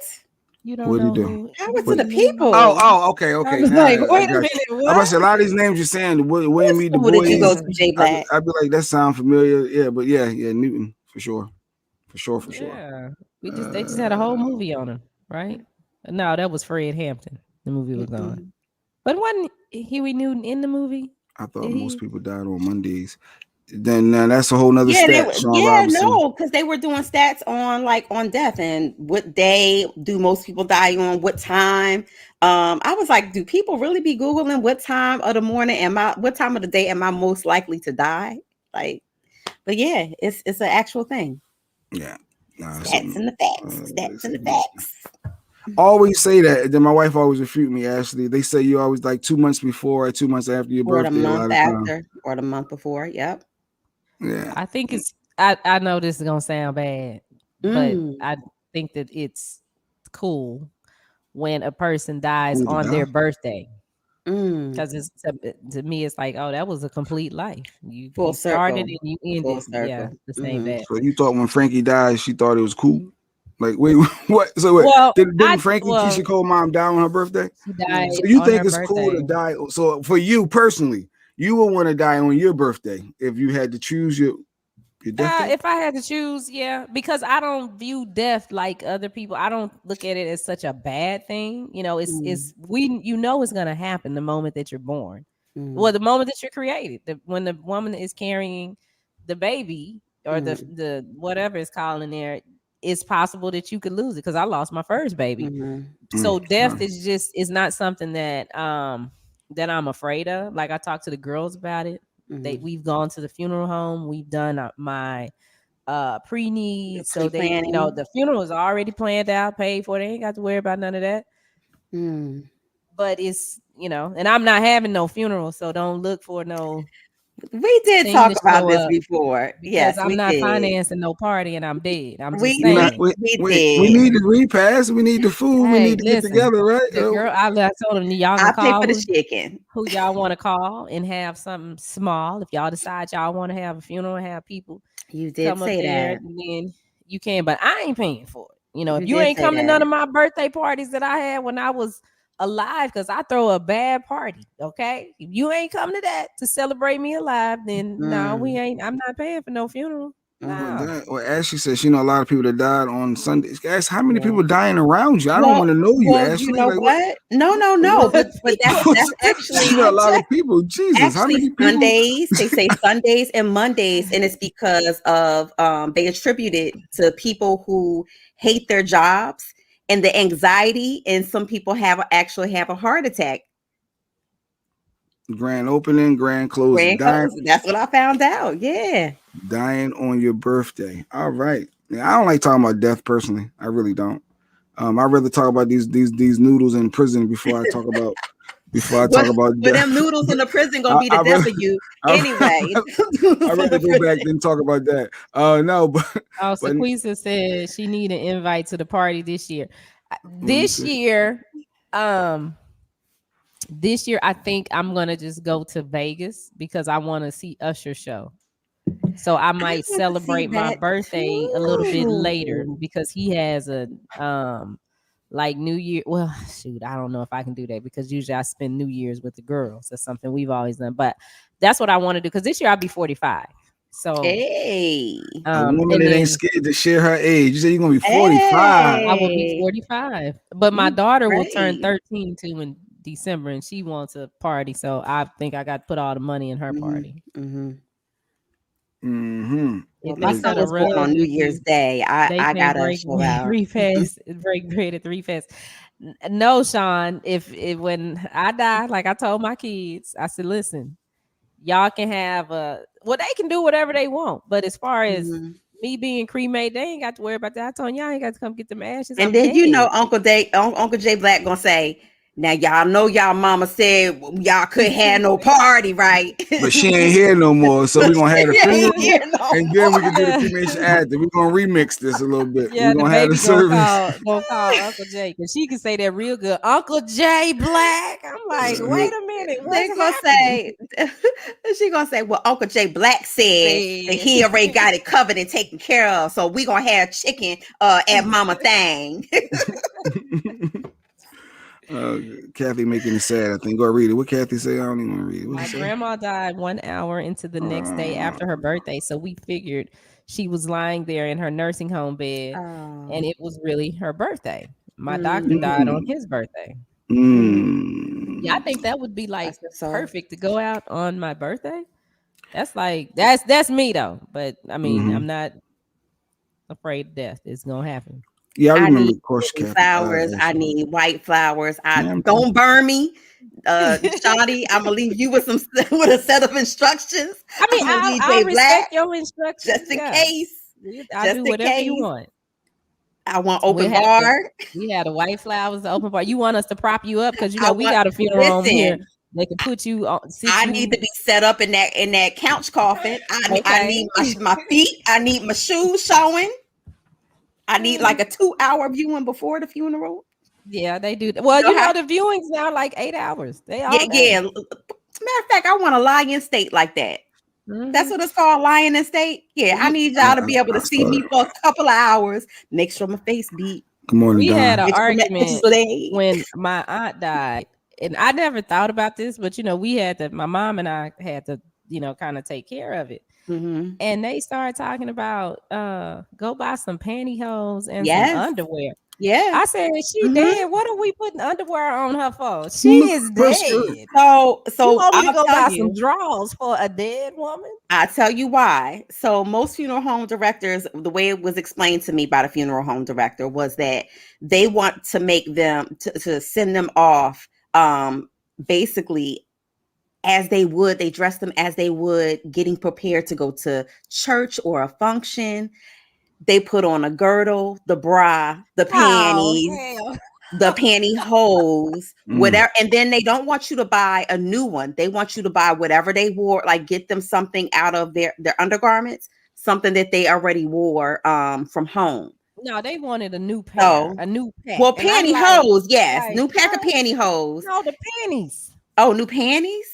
You don't What'd he know do? who? Power to What? the people. Okay. I was Now like, I wait a got minute, you. what? I'm about to say a lot of these names you're saying, William What E. Du school did you go Bois. to, J Black? I'd be like, that sound familiar. Yeah, but yeah, Newton for sure. Yeah, they just had a whole movie on him, right? No, that was Fred Hampton. The movie was on, but wasn't Huey Newton in the movie? I thought Did most he? people died on Mondays. Then now that's a whole nother Yeah, stat, Sean Robinson. because they were doing stats on death and what day do most people die on, what time. I was like, do people really be Googling what time of the morning what time of the day am I most likely to die? Like, but yeah, it's an actual thing. Yeah. Stats and the facts. Always say that. Then my wife always refute me, Ashley. They say you always like 2 months before or 2 months after your Or birthday. the A month lot of after, time. or the month before. Yep. Yeah. I think it's. I know this is gonna sound bad, but I think that it's cool when a person dies Who to on die? their birthday. Because it's to me, it's like, oh, that was a complete life. You started and you ended, yeah, the same day. So you thought when Frankie died, she thought it was cool? Like, wait, what? So wait, Well, didn't Frankie Keisha Cole mom die on her birthday? She died. So you on think her it's cool to birthday. die? So for you personally, you would want to die on your birthday if you had to choose your death day? If I had to choose, yeah, because I don't view death like other people. I don't look at it as such a bad thing. You know, it's it's gonna happen the moment that you're born. Well, the moment that you're created, when the woman is carrying the baby or the whatever it's called in there, it's possible that you could lose it. Because I lost my first baby, so death is not something that that I'm afraid of. Like I talked to the girls about it. We've gone to the funeral home. We've done my pre-need, so they, the funeral is already planned out, paid for. They ain't got to worry about none of that. But it's and I'm not having no funeral, so don't look for no. We did talk about this before. Yes, I'm not financing no party, and I'm dead. I'm just we saying. we we need the repass. We need the food. We need to get together, right? The girl, I told them y'all I'll can pay call for the chicken. Who y'all want to call and have something small. If y'all decide y'all want to have a funeral and have people come up there, then you can. But I ain't paying for it. If you ain't come to none of my birthday parties that I had when I was alive, because I throw a bad party. Okay, if you ain't come to that to celebrate me alive, then no, we ain't. I'm not paying for no funeral. No. Well, Ashley says she know a lot of people that died on Sundays. Guys, how many people dying around you? I don't want to know you, Ashley. You know like, what? No. But that's actually you know a lot of people. Jesus, how many people? Sundays, they say Sundays and Mondays, and it's because of they attribute it to people who hate their jobs and the anxiety, and some people actually have a heart attack. Grand opening, grand closing. That's what I found out. Yeah. Dying on your birthday. All right. Yeah, I don't like talking about death personally. I really don't. I'd rather talk about these noodles in prison before I talk about talk about death. But them noodles in the prison gonna be the death of you anyway. I'd rather go back than talk about that. No, but Sequisa said she need an invite to the party this year. This year, I think I'm gonna just go to Vegas because I want to see Usher's show. So I might celebrate my birthday a little bit later because he has a like New Year. Well, shoot, I don't know if I can do that because usually I spend New Year's with the girls. That's something we've always done. But that's what I want to do because this year I'll be 45. So a woman that ain't scared to share her age. You say you're gonna be 45. I will be 45. But my daughter will turn 13 too in December, and she wants a party. So I think I got to put all the money in her party. Well, my son was born on New Year's Day. I got to show out. Break bread at 3 fast. No, Shawn, if when I die, like I told my kids, I said, listen, y'all can have they can do whatever they want. But as far as me being cremated, they ain't got to worry about that. I told y'all ain't got to come get them ashes. And then Uncle J Black gonna say, Now y'all know y'all mama said y'all couldn't have no party, right? But she ain't here no more, so we're gonna have the She ain't funeral, here no and then we can do the more. cremation after. We're gonna remix this a little bit. Yeah, We're the gonna have the baby service. gonna call Uncle Jay because she can say that real good. Uncle Jay Black. I'm like, wait a minute, They what's gonna happening? say she gonna say, well, Uncle Jay Black said that he already got it covered and taken care of, so we gonna have chicken at Mama Thang. Kathy making it sad. I think. Go read it. What Kathy say? I don't even want to read it. What My she say? grandma died 1 hour into the next day after her birthday, so we figured she was lying there in her nursing home bed, and it was really her birthday. My doctor died on his birthday. Yeah, I think that would be like perfect to go out on my birthday. That's like that's me though. But I mean, I'm not afraid of death. It's gonna happen. Yeah, I I remember. need Of course, Kathy. flowers. I need white flowers. Yeah, Don't burn me. Shawty, I'm gonna leave you with with a set of instructions. I mean, I'm gonna leave I'll Jay Black respect your instructions. just in case. I'll Just do in whatever you case. want. I want open bar. We had the white flowers, the open bar. You want us to prop you up because you I know we want- got a funeral home here. listen. They can put you on. I need to be set up in that couch coffin. I need my feet. I need my shoes showing. I need like a 2-hour viewing before the funeral. Yeah, they do. Well, you know the viewings now like 8 hours. They all yeah. Matter of fact, I want a lion state like that. That's what it's called, lion and state. Yeah, I need y'all to be able to see me for a couple of hours. Make sure my face beat. Good morning, we Don. had an argument when my aunt died, and I never thought about this, but you know, my mom and I had to, you know, kind of take care of it. And they started talking about go buy some pantyhose and some underwear. Yeah, I said she dead. What are we putting underwear on her for? She is dead. So you want me to go buy some drawers for a dead woman? I'll tell you why. So most funeral home directors, the way it was explained to me by the funeral home director was that they want to make them to send them off basically as they dress them as they would getting prepared to go to church or a function. They put on a girdle, the bra, the panties, the pantyhose, whatever. And then they don't want you to buy a new one. They want you to buy whatever they wore, like get them something out of their undergarments, something that they already wore from home. No, they wanted a new pair, a new pack. Well, pantyhose, yes. New pack of pantyhose. No, the panties. Oh, new panties?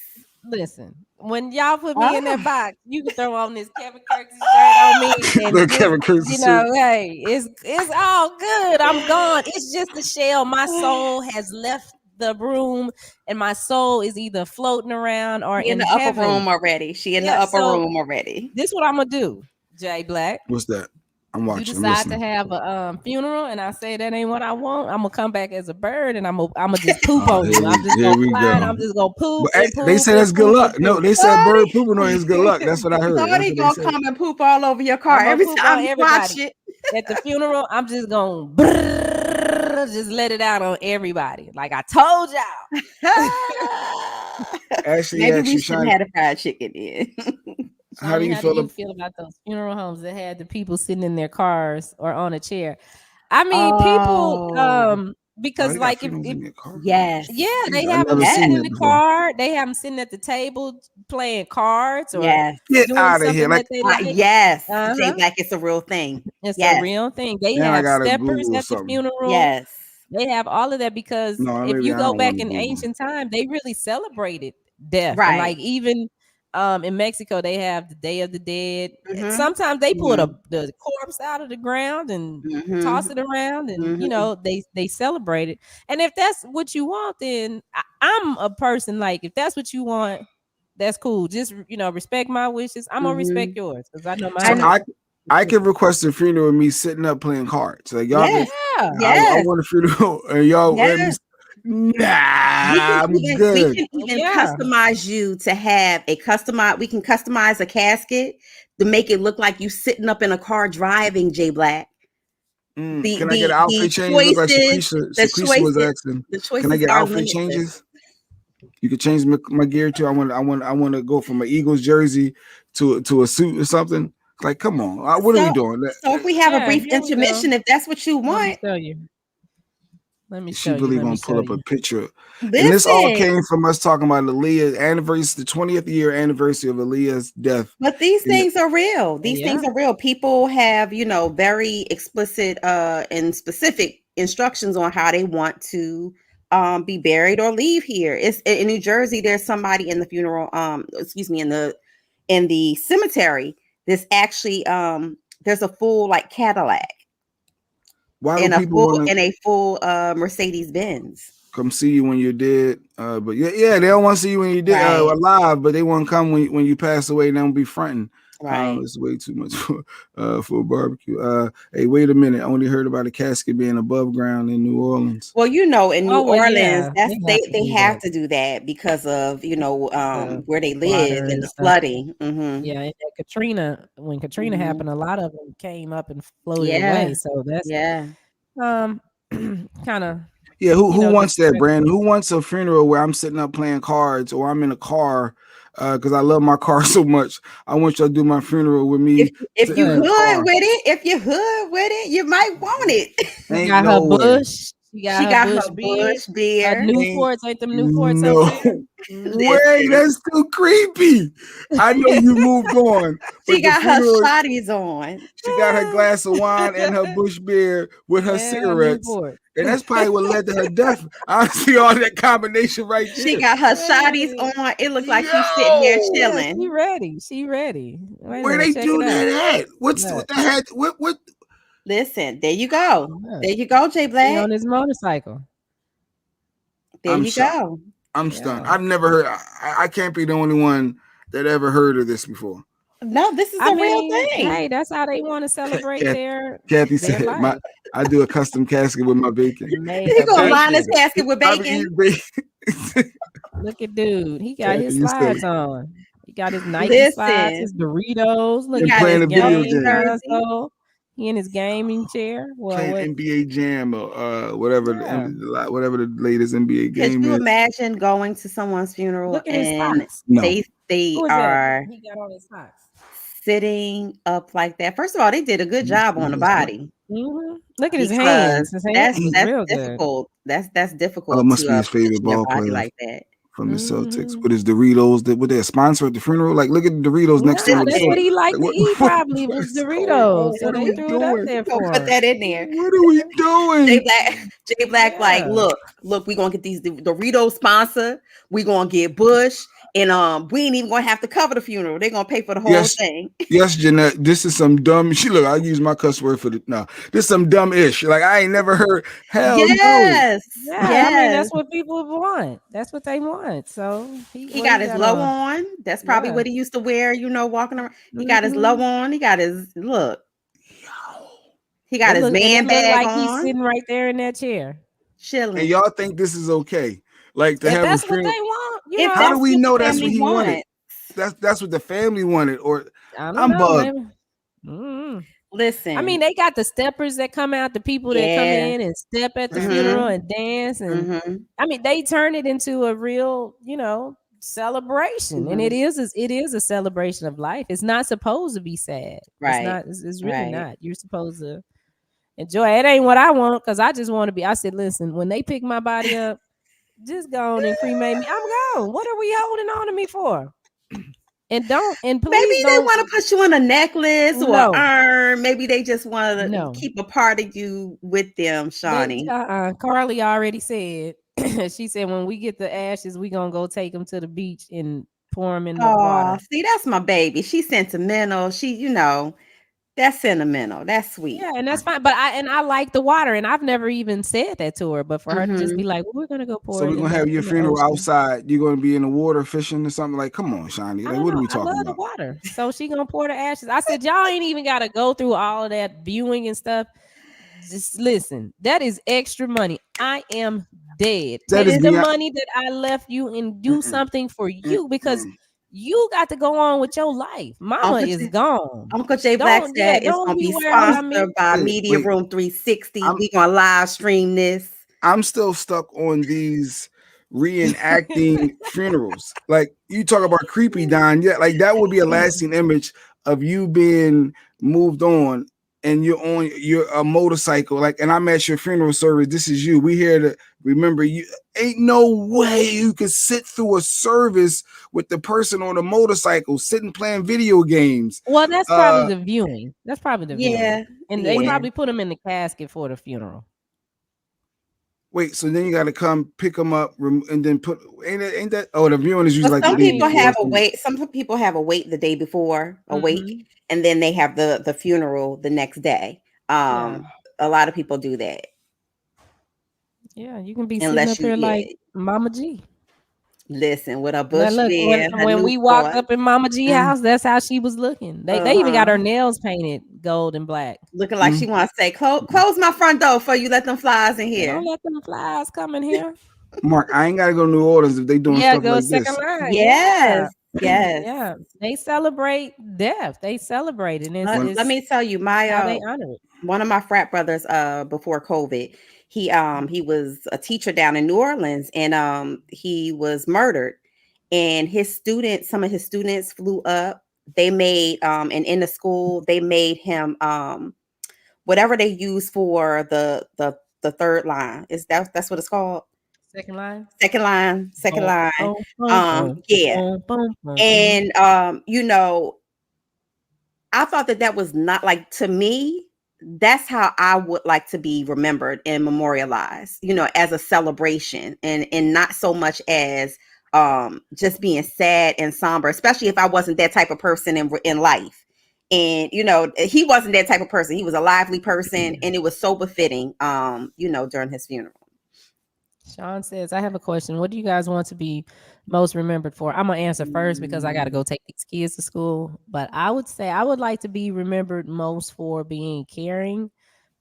Listen, when y'all put me in that box, you can throw on this Kevin Kirksey shirt on me. And Kevin Kirksey you know, hey, it's all good. I'm gone. It's just a shell. My soul has left the room, and my soul is either floating around or in the upper room already. She in the upper room already. This is what I'm gonna do, Jay Black. What's that? I'm watching. You decide to have a funeral, and I say that ain't what I want. I'm gonna come back as a bird, and I'm gonna just poop on you. I'm just gonna fly, and I'm just gonna poop. They said that's good luck. No, they said bird pooping on is good luck. That's what I heard. Somebody gonna come and poop all over your car every time you watch it. At the funeral, I'm just gonna just let it out on everybody. Like I told y'all. Actually, maybe we should have had a fried chicken in. How do you feel about those funeral homes that had the people sitting in their cars or on a chair? I mean, people, because like if yes, they have them sitting in the car, they have them sitting at the table playing cards or get out of here. Yes, Jay Black, it's a real thing. It's a real thing. They have steppers at the funeral. Yes, they have all of that because if you go back in ancient time, they really celebrated death. Right. And like even in Mexico, they have the Day of the Dead. Sometimes they pull the corpse out of the ground and toss it around, and you know they celebrate it. And if that's what you want, then I'm a person like if that's what you want, that's cool. Just respect my wishes. I'm gonna respect yours because I know my. I can request a funeral with me sitting up playing cards. Like y'all, I want a funeral and y'all. Nah, I'm good. We can even customize you to have a customized. We can customize a casket to make it look like you sitting up in a car driving. Jay Black. Can I get an outfit change? Look like Shaquisha was asking. Can I get outfit changes? You could change my gear too. I want to go from an Eagles jersey to a suit or something. Like, come on, what are we doing? So if we have a brief intermission, if that's what you want. Tell you. Let me She show really you. gonna pull up a picture. And Listen, this all came from us talking about Aaliyah's anniversary, the 20th year anniversary of Aaliyah's death. but these things are real. These Yeah. things are real. People have, very explicit and specific instructions on how they want to be buried or leave here. It's in New Jersey. There's somebody in the funeral, in the cemetery. There's actually there's a full like Cadillac Why do and a people want to full Mercedes Benz. come see you when you're dead? But yeah, they don't want to see you when you're dead Right. alive, but they want to come when you pass away and they don't be fronting. Right. It's way too much for a barbecue. Hey, wait a minute. I only heard about a casket being above ground in New Orleans. Well, in New Orleans, yeah. they have to do that because of where they live and the flooding. Mm-hmm. Yeah, and then Katrina, when Katrina Mhm. happened, a lot of them came up and floated Yeah. away. So that's Yeah. kind of Yeah, who wants that, distressing. Brandon? Who wants a funeral where I'm sitting up playing cards or I'm in a car because I love my car so much? I want y'all to do my funeral with me. If you in the car. hood with it, you might want it. She got her bush. She got her bush beer. Newports, ain't them Newports up there? Wait, that's too creepy. I know you moved on. She got her shotties on. She got her glass of wine and her bush beer with her cigarettes. And that's probably what led to her death. I see all that combination right there. She got her shotties on. It looks like she's sitting there chilling. She ready. Where they do that at? What the heck? What? Listen, there you go. There you go, Jay Black. On his motorcycle. There you go. I'm stunned. I've never heard. I can't be the only one that ever heard of this before. No, this is a real thing. Hey, that's how they want to celebrate Kathy said, I do a custom casket with my bacon. He gonna line his casket with bacon. Look at dude. He got his slides on. He got his Nike slides, his Doritos. Look at his game console. He in his gaming chair. Playing NBA Jam or whatever the latest NBA game is. Could you imagine going to someone's funeral? Look at his socks. They are he got on his socks. Sitting up like that. First of all, they did a good job on the body. Mm-hmm. Look at his hands. That's real difficult. Good. That's difficult. Oh, it must be his favorite ball player like that. From the Celtics with his Doritos. Were they a sponsor at the funeral? Like, look at the Doritos next to him. That's what he liked to eat. Probably was Doritos. So they threw it up there for him. Put that in there. What are we doing? Jay Black, like, look, we gonna get these Doritos sponsor. We gonna get Bush. And we ain't even gonna have to cover the funeral. They're gonna pay for the whole thing. Yes, Jeanette. This is some dumb. I use my cuss word for this is some dumb ish. Like I ain't never heard. Hell no. Yes. I mean, that's what people want. That's what they want. So he got his low on. That's probably what he used to wear. Walking around. He got his low on. He got his look. He got his man bag on. He's sitting right there in that chair, chilling. And y'all think this is okay? Like to have that's a funeral. what they want. How do we know that's what he wanted? That's what the family wanted, or I'm bugged. Listen, I mean, they got the steppers that come out, the people that come in and step at the funeral and dance, and I mean, they turn it into a real, celebration, and it is a celebration of life. It's not supposed to be sad, right? It's really not. You're supposed to enjoy it. It ain't what I want because I just want to be. I said, listen, when they pick my body up. Just go on and cremate me. I'm gone. What are we holding on to me for? And please maybe they want to put you on a necklace or an urn. Maybe they just want to keep a part of you with them, Shawnee. Carly already said. She said when we get the ashes, we gonna go take them to the beach and pour them in the water. See, that's my baby. She's sentimental. She, that's sentimental. That's sweet. Yeah, and that's fine. But I like the water, and I've never even said that to her. But for her to just be like, well, "We're gonna go pour." So we're gonna have your funeral outside. You're gonna be in the water fishing or something. Like, come on, Shawnee. Like, what are we talking about? I love the water. So she gonna pour the ashes. I said, y'all ain't even gotta go through all of that viewing and stuff. Just listen. That is extra money. I am dead. That is the money that I left you and do something for you because. You got to go on with your life. Mama is gone. Uncle Jay Black said it's going to be sponsored by Media Room 360. We're going to live stream this. I'm still stuck on these reenacting funerals. Like you talk about creepy, Don. Yeah, like that would be a lasting image of you being moved on and you're on a motorcycle, like, and I'm at your funeral service. This is you. We here to remember you. Ain't no way you could sit through a service with the person on a motorcycle sitting playing video games. Well, that's probably the viewing. That's probably the Yeah, viewing. And they probably put him in the casket for the funeral. Wait, so then you got to come pick them up and then put. Ain't that? Oh, the viewing is usually some like people have a wait. Some people have a wait the day before, a wake, and then they have the funeral the next day. A lot of people do that. Yeah, you can be sitting up here like Mama G. Listen, with a bush when we walked up in Mama G house, that's how she was looking. They even got her nails painted gold and black, looking like she wants to say, "Close my front door before you let them flies in here. Don't let them flies come in here." Mark, I ain't gotta go to New Orleans if they doing stuff like this. Line. Yes. They celebrate death. They celebrate it. Let me tell you, they honor it. One of my frat brothers, before COVID, he was a teacher down in New Orleans, and he was murdered. And some of his students flew up. They made and in the school they made him whatever they use for the third line. That's what it's called? Second line. And I thought that was not, like, to me, that's how I would like to be remembered and memorialized, as a celebration, and not so much as just being sad and somber, especially if I wasn't that type of person in life. And he wasn't that type of person. He was a lively person, and it was so befitting during his funeral. Shawn says, I have a question. What do you guys want to be most remembered for? I'm going to answer first because I got to go take these kids to school. But I would say I would like to be remembered most for being caring,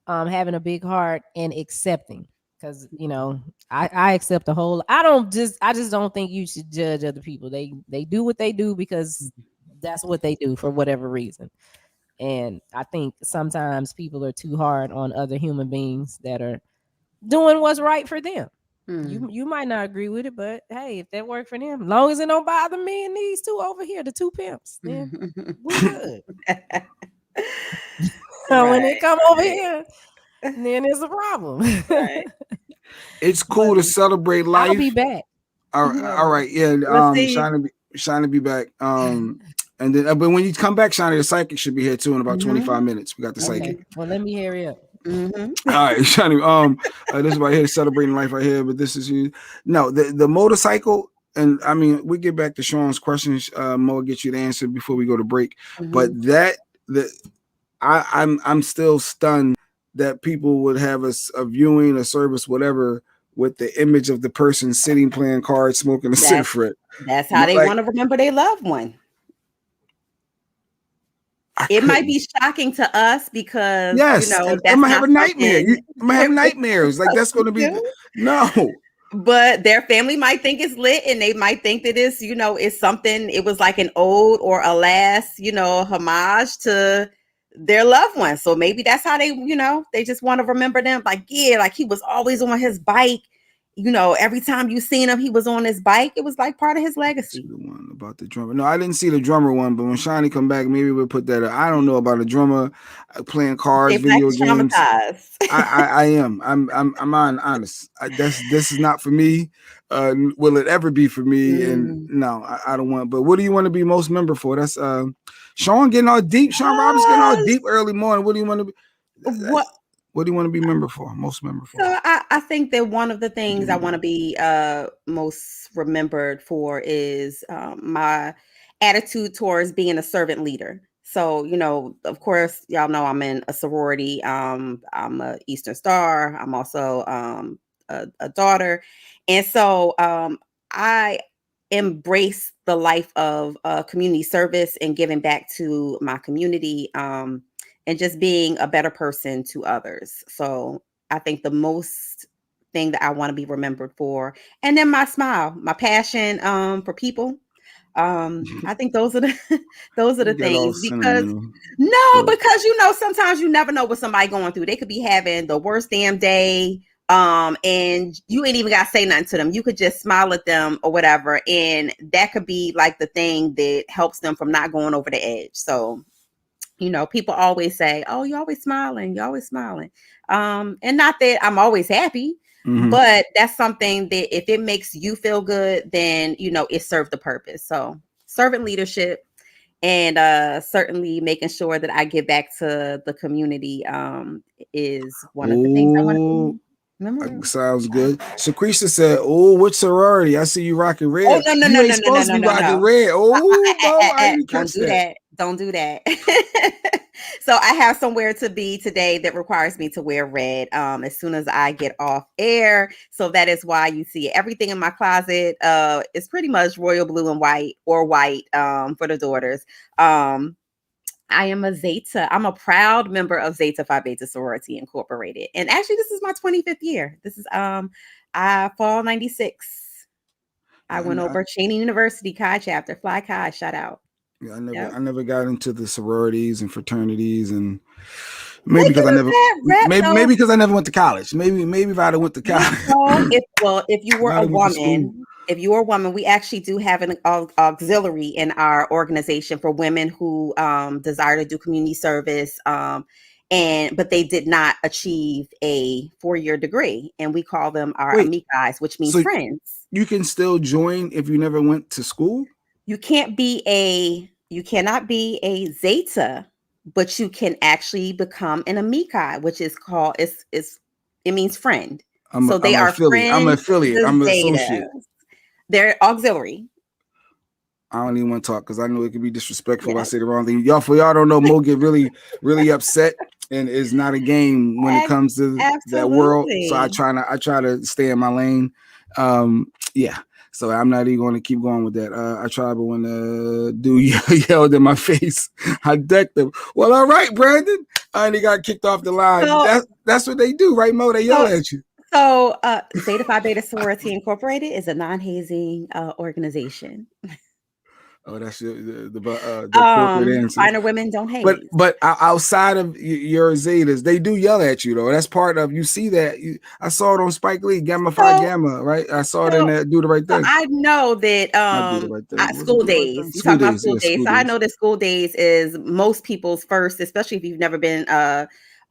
having a big heart, and accepting. Because, I accept the whole. I just don't think you should judge other people. They do what they do because that's what they do for whatever reason. And I think sometimes people are too hard on other human beings that are doing what's right for them. You might not agree with it, but hey, if that worked for them, as long as it don't bother me and these two over here, the two pimps, then we're good. So when they come over here, then it's a problem. Right. It's cool to celebrate life. I'll be back. All right. Yeah. Shawn to be back. And then, but when you come back, Shawn, the psychic should be here too in about 25 minutes. We got the psychic. Well, let me hurry up. All right, Shawn. This is right here, celebrating life right here. But this is you. No, the motorcycle, and I mean, we get back to Shawn's questions. Mo, get you the answer before we go to break. But I'm still stunned that people would have a viewing, a service, whatever, with the image of the person sitting playing cards, smoking a cigarette. That's how they want to remember their loved one. It might be shocking to us because I might have a nightmare. You might have nightmares. Like that's going to be no. But their family might think it's lit, and they might think that it's something. It was like an ode or a last, homage to their loved one. So maybe that's how they, they just want to remember them. Like he was always on his bike. Every time you seen him, he was on his bike. It was like part of his legacy. The one about the drummer. No, I didn't see the drummer one, but when Shawnee come back, maybe we'll put that. I don't know about a drummer playing cards, video games. I am. I'm honest. This is not for me. Will it ever be for me? And no, I don't want. But what do you want to be most remembered for? That's Shawn getting all deep. Shawn Roberts getting all deep early morning. What do you want to be? What do you want to be most remembered for? So I think that one of the things I want to be most remembered for is my attitude towards being a servant leader. So, of course, y'all know I'm in a sorority. I'm a Eastern Star. I'm also a daughter. And so I embrace the life of community service and giving back to my community. And just being a better person to others. So I think the most thing that I want to be remembered for, and then my smile, my passion for people. I think those are the things because sometimes you never know what somebody going through. They could be having the worst damn day. And you ain't even got to say nothing to them. You could just smile at them or whatever. And that could be like the thing that helps them from not going over the edge. So You know, people always say, "Oh, you're always smiling. You're always smiling." And not that I'm always happy, but that's something that if it makes you feel good, then you know it served the purpose. So servant leadership and certainly making sure that I give back to the community is one of the things I want to do. Remember? Sounds good. Secretia said, "Oh, what sorority? I see you rocking red. Oh, no, You ain't supposed to be rocking red. Oh, Bo, I didn't catch that. Don't do that. So I have somewhere to be today that requires me to wear red as soon as I get off air. So that is why you see everything in my closet is pretty much royal blue and white or white for the daughters. I am a Zeta. I'm a proud member of Zeta Phi Beta Sorority Incorporated. And actually, this is my 25th year. This is fall 96. I went over Cheney University Chi chapter, Fly Chi, shout out. Yeah, I never got into the sororities and fraternities, and maybe because I never maybe because I never went to college. Maybe if I'd have went to college. If you were a woman, we actually do have an auxiliary in our organization for women who desire to do community service, but they did not achieve a 4-year degree, and we call them our amicais, which means friends. You can still join if you never went to school. You cannot be a Zeta, but you can actually become an amici, which is called it means friend. They are friends. I'm an affiliate. I'm an associate. They're auxiliary. I don't even want to talk because I know it could be disrespectful if I say the wrong thing. For y'all don't know, Mo get really, really upset, and it's not a game when it comes to that world. So I try to stay in my lane. So I'm not even going to keep going with that. I tried, but when the dude yelled in my face, I decked him. Well, all right, Brandon. And he got kicked off the line. That's what they do, right, Mo? They yell at you. So Zeta Phi Beta Sorority Incorporated is a non-hazing organization. Oh, that's the corporate answer. Finer women don't hate. But outside of your Zetas, they do yell at you though. That's part of you see that. I saw it on Spike Lee, Gamma Phi Gamma, right? I saw it in that Do the Right Thing. I know that school days. You talk about school days. So I know that school days is most people's first, especially if you've never been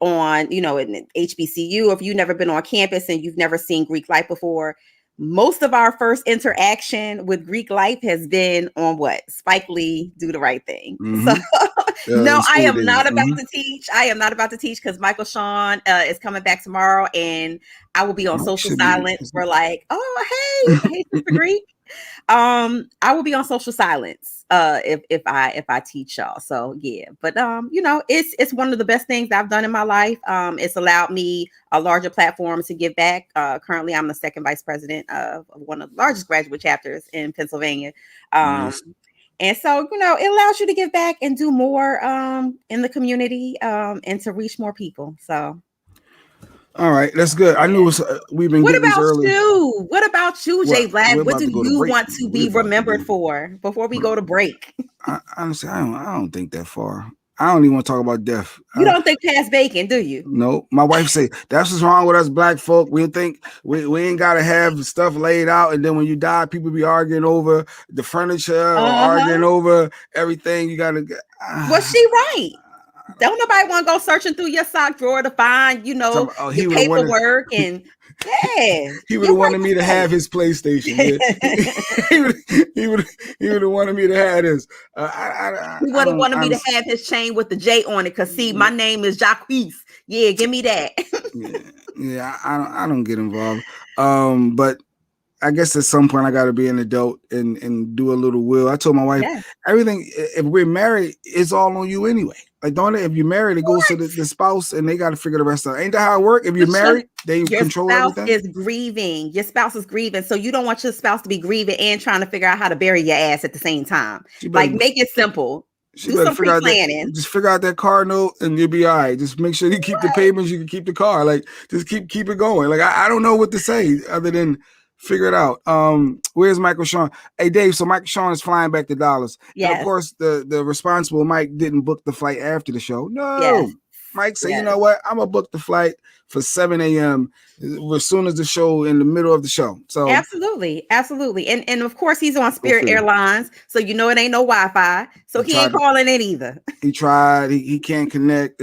on, in HBCU, or if you've never been on campus and you've never seen Greek life before. Most of our first interaction with Greek life has been on Spike Lee, Do the Right Thing. So no, I am not about to teach. I am not about to teach because Michael Shawn is coming back tomorrow, and I will be on social silence for hey, Sister Greek. I will be on social silence if I teach y'all. So yeah, but it's one of the best things I've done in my life. It's allowed me a larger platform to give back. Currently I'm the second vice president of one of the largest graduate chapters in Pennsylvania. Nice. And so, it allows you to give back and do more in the community and to reach more people. So all right, that's good. I knew we've been. What about you? What about you, Jay Vlad? What do you want to be remembered for before we go to break? Honestly, I don't think that far. I don't even want to talk about death. You don't think past bacon, do you? No. My wife say that's what's wrong with us black folk. We think we ain't gotta have stuff laid out, and then when you die, people be arguing over the furniture or arguing over everything. You gotta. Was she right? Don't nobody want to go searching through your sock drawer to find, your paperwork and he would have wanted me to have his PlayStation. He would have wanted me to have this. He would have wanted me to have his chain with the J on it. Cause see, my name is Jacques. Yeah, give me that. I don't get involved. But I guess at some point I got to be an adult and do a little will. I told my wife, everything, if we're married, it's all on you anyway. Like, don't it? If you're married, it goes to the spouse and they got to figure the rest out. Ain't that how it works? If you're married, they control everything. Your spouse is grieving. Your spouse is grieving. So you don't want your spouse to be grieving and trying to figure out how to bury your ass at the same time. Make it simple. Do some pre-planning. Just figure out that car note and you'll be all right. Just make sure you keep the payments. You can keep the car. Like, just keep it going. Like, I don't know what to say other than figure it out. Where's Michael Shawn? Hey Dave, so Michael Shawn is flying back to Dallas. Yeah. Of course, the responsible Mike didn't book the flight after the show. No. Yes. Mike said, you know what? I'm gonna book the flight for 7 a.m. as soon as the show in the middle of the show. So absolutely. And of course he's on Spirit Airlines, so you know it ain't no Wi-Fi. So he ain't calling it either. He tried, he can't connect.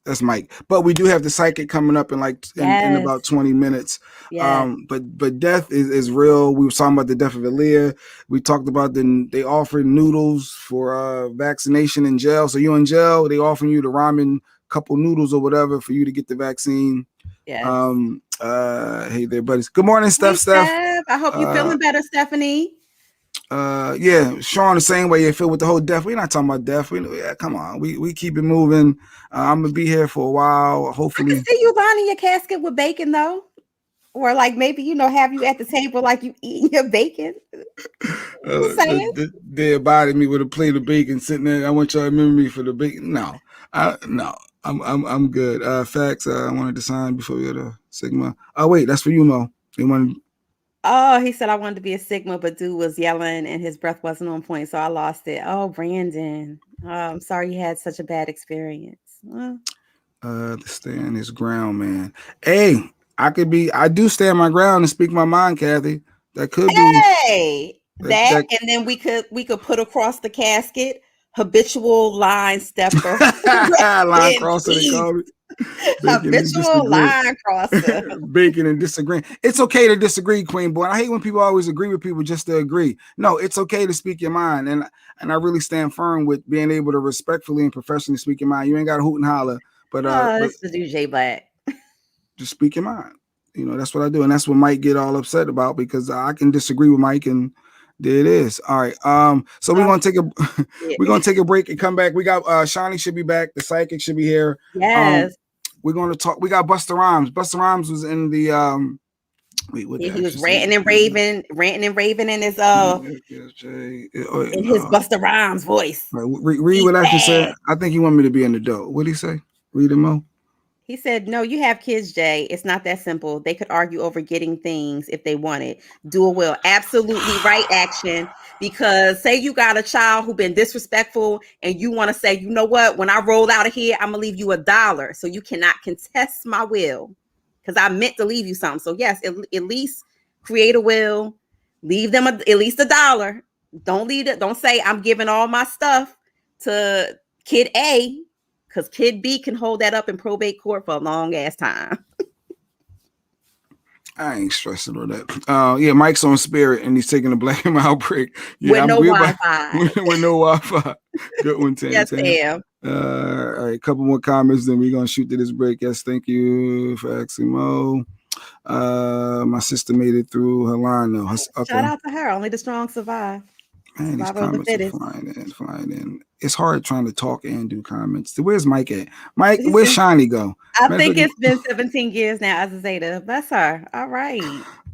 That's Mike. But we do have the Psychic coming up in in about 20 minutes. Yes. But death is real. We were talking about the death of Aaliyah. We talked about they offered noodles for vaccination in jail. So you're in jail, they offering you the ramen couple noodles or whatever for you to get the vaccine. Yes. Hey there, buddies. Good morning, Steph. I hope you're feeling better, Stephanie. Yeah, Shawn the same way you feel with the whole death. We're not talking about death. Come on, we keep it moving. I'm gonna be here for a while. Hopefully, I can see you lining your casket with bacon though, or like maybe have you at the table like you eating your bacon. They abided me with a plate of bacon sitting there. I want y'all to remember me for the bacon. No, I'm good. Facts. I wanted to sign before we had a Sigma. Oh wait, that's for you, Mo. You want? Oh, he said I wanted to be a Sigma, but dude was yelling and his breath wasn't on point, so I lost it. Oh, Brandon. I'm sorry you had such a bad experience. To stand his ground, man. Hey, I do stand my ground and speak my mind, Kathy. That could be that, and then we could put across the casket habitual line stepper. Line crosser, they call it. Habitual line crosser. Bacon and disagreeing. It's okay to disagree, Queen Boy. I hate when people always agree with people just to agree. No, it's okay to speak your mind. And I really stand firm with being able to respectfully and professionally speak your mind. You ain't got to hoot and holler. But this is J Black. Just speak your mind. That's what I do. And that's what Mike get all upset about, because I can disagree with Mike, and there it is. All right. So we're gonna take a break and come back. We got Shawnee should be back. The Psychic should be here. Yes. We're gonna talk. We got Busta Rhymes. Busta Rhymes was in the he was ranting and raving in his Busta Rhymes voice. Right, read what I said. I think he wanted me to be an adult. What did he say? Read it, Mo. He said, no, you have kids, Jay. It's not that simple. They could argue over getting things if they wanted. Do it well. Absolutely right, Action. Because say you got a child who been disrespectful and you want to say, you know what? When I roll out of here, I'm going to leave you $1. So you cannot contest my will, because I meant to leave you something. So yes, at least create a will. Leave them at least $1. Don't leave it. Don't say I'm giving all my stuff to kid A, because kid B can hold that up in probate court for a long ass time. I ain't stressing on that. Yeah, Mike's on Spirit and he's taking a Black and Mild break. Yeah, with no Wi-Fi. With no Wi-Fi. Good one, Tam. Yes, Tam. All right, a couple more comments, then we're gonna shoot to this break. Yes, thank you for asking, Mo. My sister made it through her line though. Okay. Shout out to her. Only the strong survive. Man, these comments are flying in. It's hard trying to talk and do comments. Where's Mike at? Mike, where's Shiny go? I think it's been 17 years now, Azazeta. That's her. All right.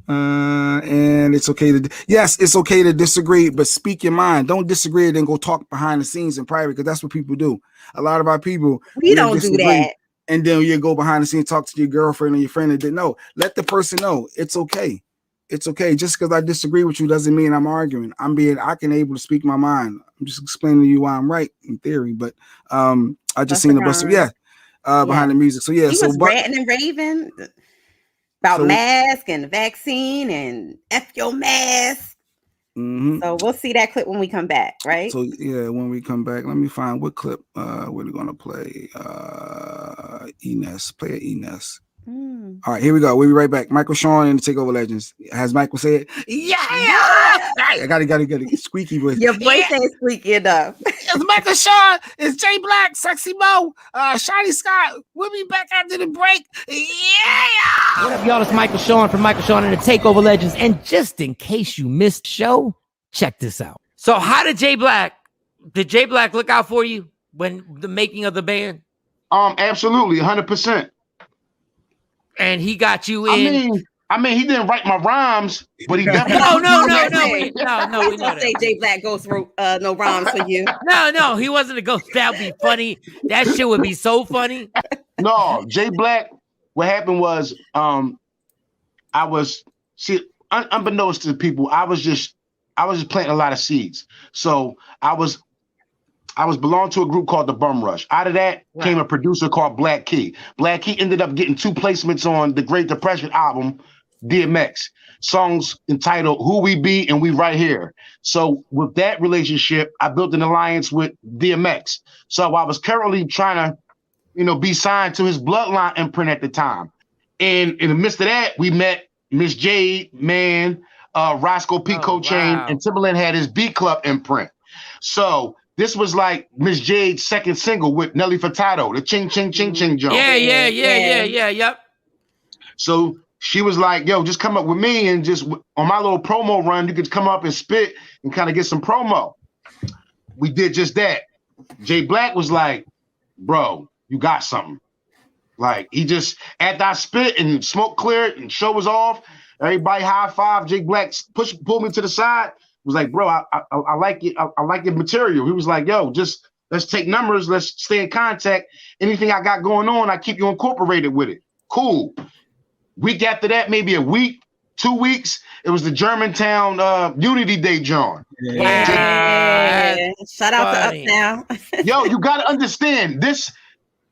And it's okay it's okay to disagree, but speak your mind. Don't disagree and then go talk behind the scenes in private, because that's what people do. A lot of our people, we don't do that. And then you go behind the scenes, talk to your girlfriend or your friend and didn't know. Let the person know it's okay. It's okay. Just because I disagree with you doesn't mean I'm arguing. I can able to speak my mind. I'm just explaining to you why I'm right in theory. But I just seen the Buster, behind the music. So yeah, he was ranting and raving about mask and vaccine and F your mask. Mm-hmm. So we'll see that clip when we come back, right? So yeah, when we come back, let me find what clip we're gonna play. Enes, play Enes. All right, here we go. We'll be right back. Michael Shawn and the Takeover Legends. Has Michael said, yeah. I got it. Squeaky voice. Your voice ain't squeaky enough. It's Michael Shawn. It's Jay Black, Sexy Mo, Shiny Scott. We'll be back after the break. Yeah. What up, y'all? It's Michael Shawn from Michael Shawn and the Takeover Legends. And just in case you missed the show, check this out. So how did Jay Black look out for you when the making of the band? Absolutely, 100%. And he got you in. I mean, he didn't write my rhymes, but he definitely. No. We don't say Jay Black goes through no rhymes for you. No, he wasn't a ghost. That would be funny. That shit would be so funny. No, Jay Black. What happened was, unbeknownst to people, I was just planting a lot of seeds. So I was I was belonged to a group called the Bum Rush. Out of that came a producer called Black Key. Black Key ended up getting 2 placements on the Great Depression album, DMX. Songs entitled Who We Be and We Right Here. So with that relationship, I built an alliance with DMX. So I was currently trying to, be signed to his Bloodline imprint at the time. And in the midst of that, we met Miss Jade, Roscoe Pico Chain, and Timberland had his B Club imprint. So this was like Miss Jade's second single with Nelly Furtado, the Ching Ching Ching Ching joke. Yep. So she was like, yo, just come up with me and just on my little promo run, you could come up and spit and kind of get some promo. We did just that. Jay Black was like, bro, you got something. Like he just, after I spit and smoke cleared and show was off, everybody high five. Jay Black pulled me to the side. Was like, bro, I like it. I like your material. He was like, yo, just let's take numbers. Let's stay in contact. Anything I got going on, I keep you incorporated with it. Cool. Week after that, maybe a week, 2 weeks, it was the Germantown Unity Day, John. Yeah. Shout out to Uptown. Yo, you got to understand this.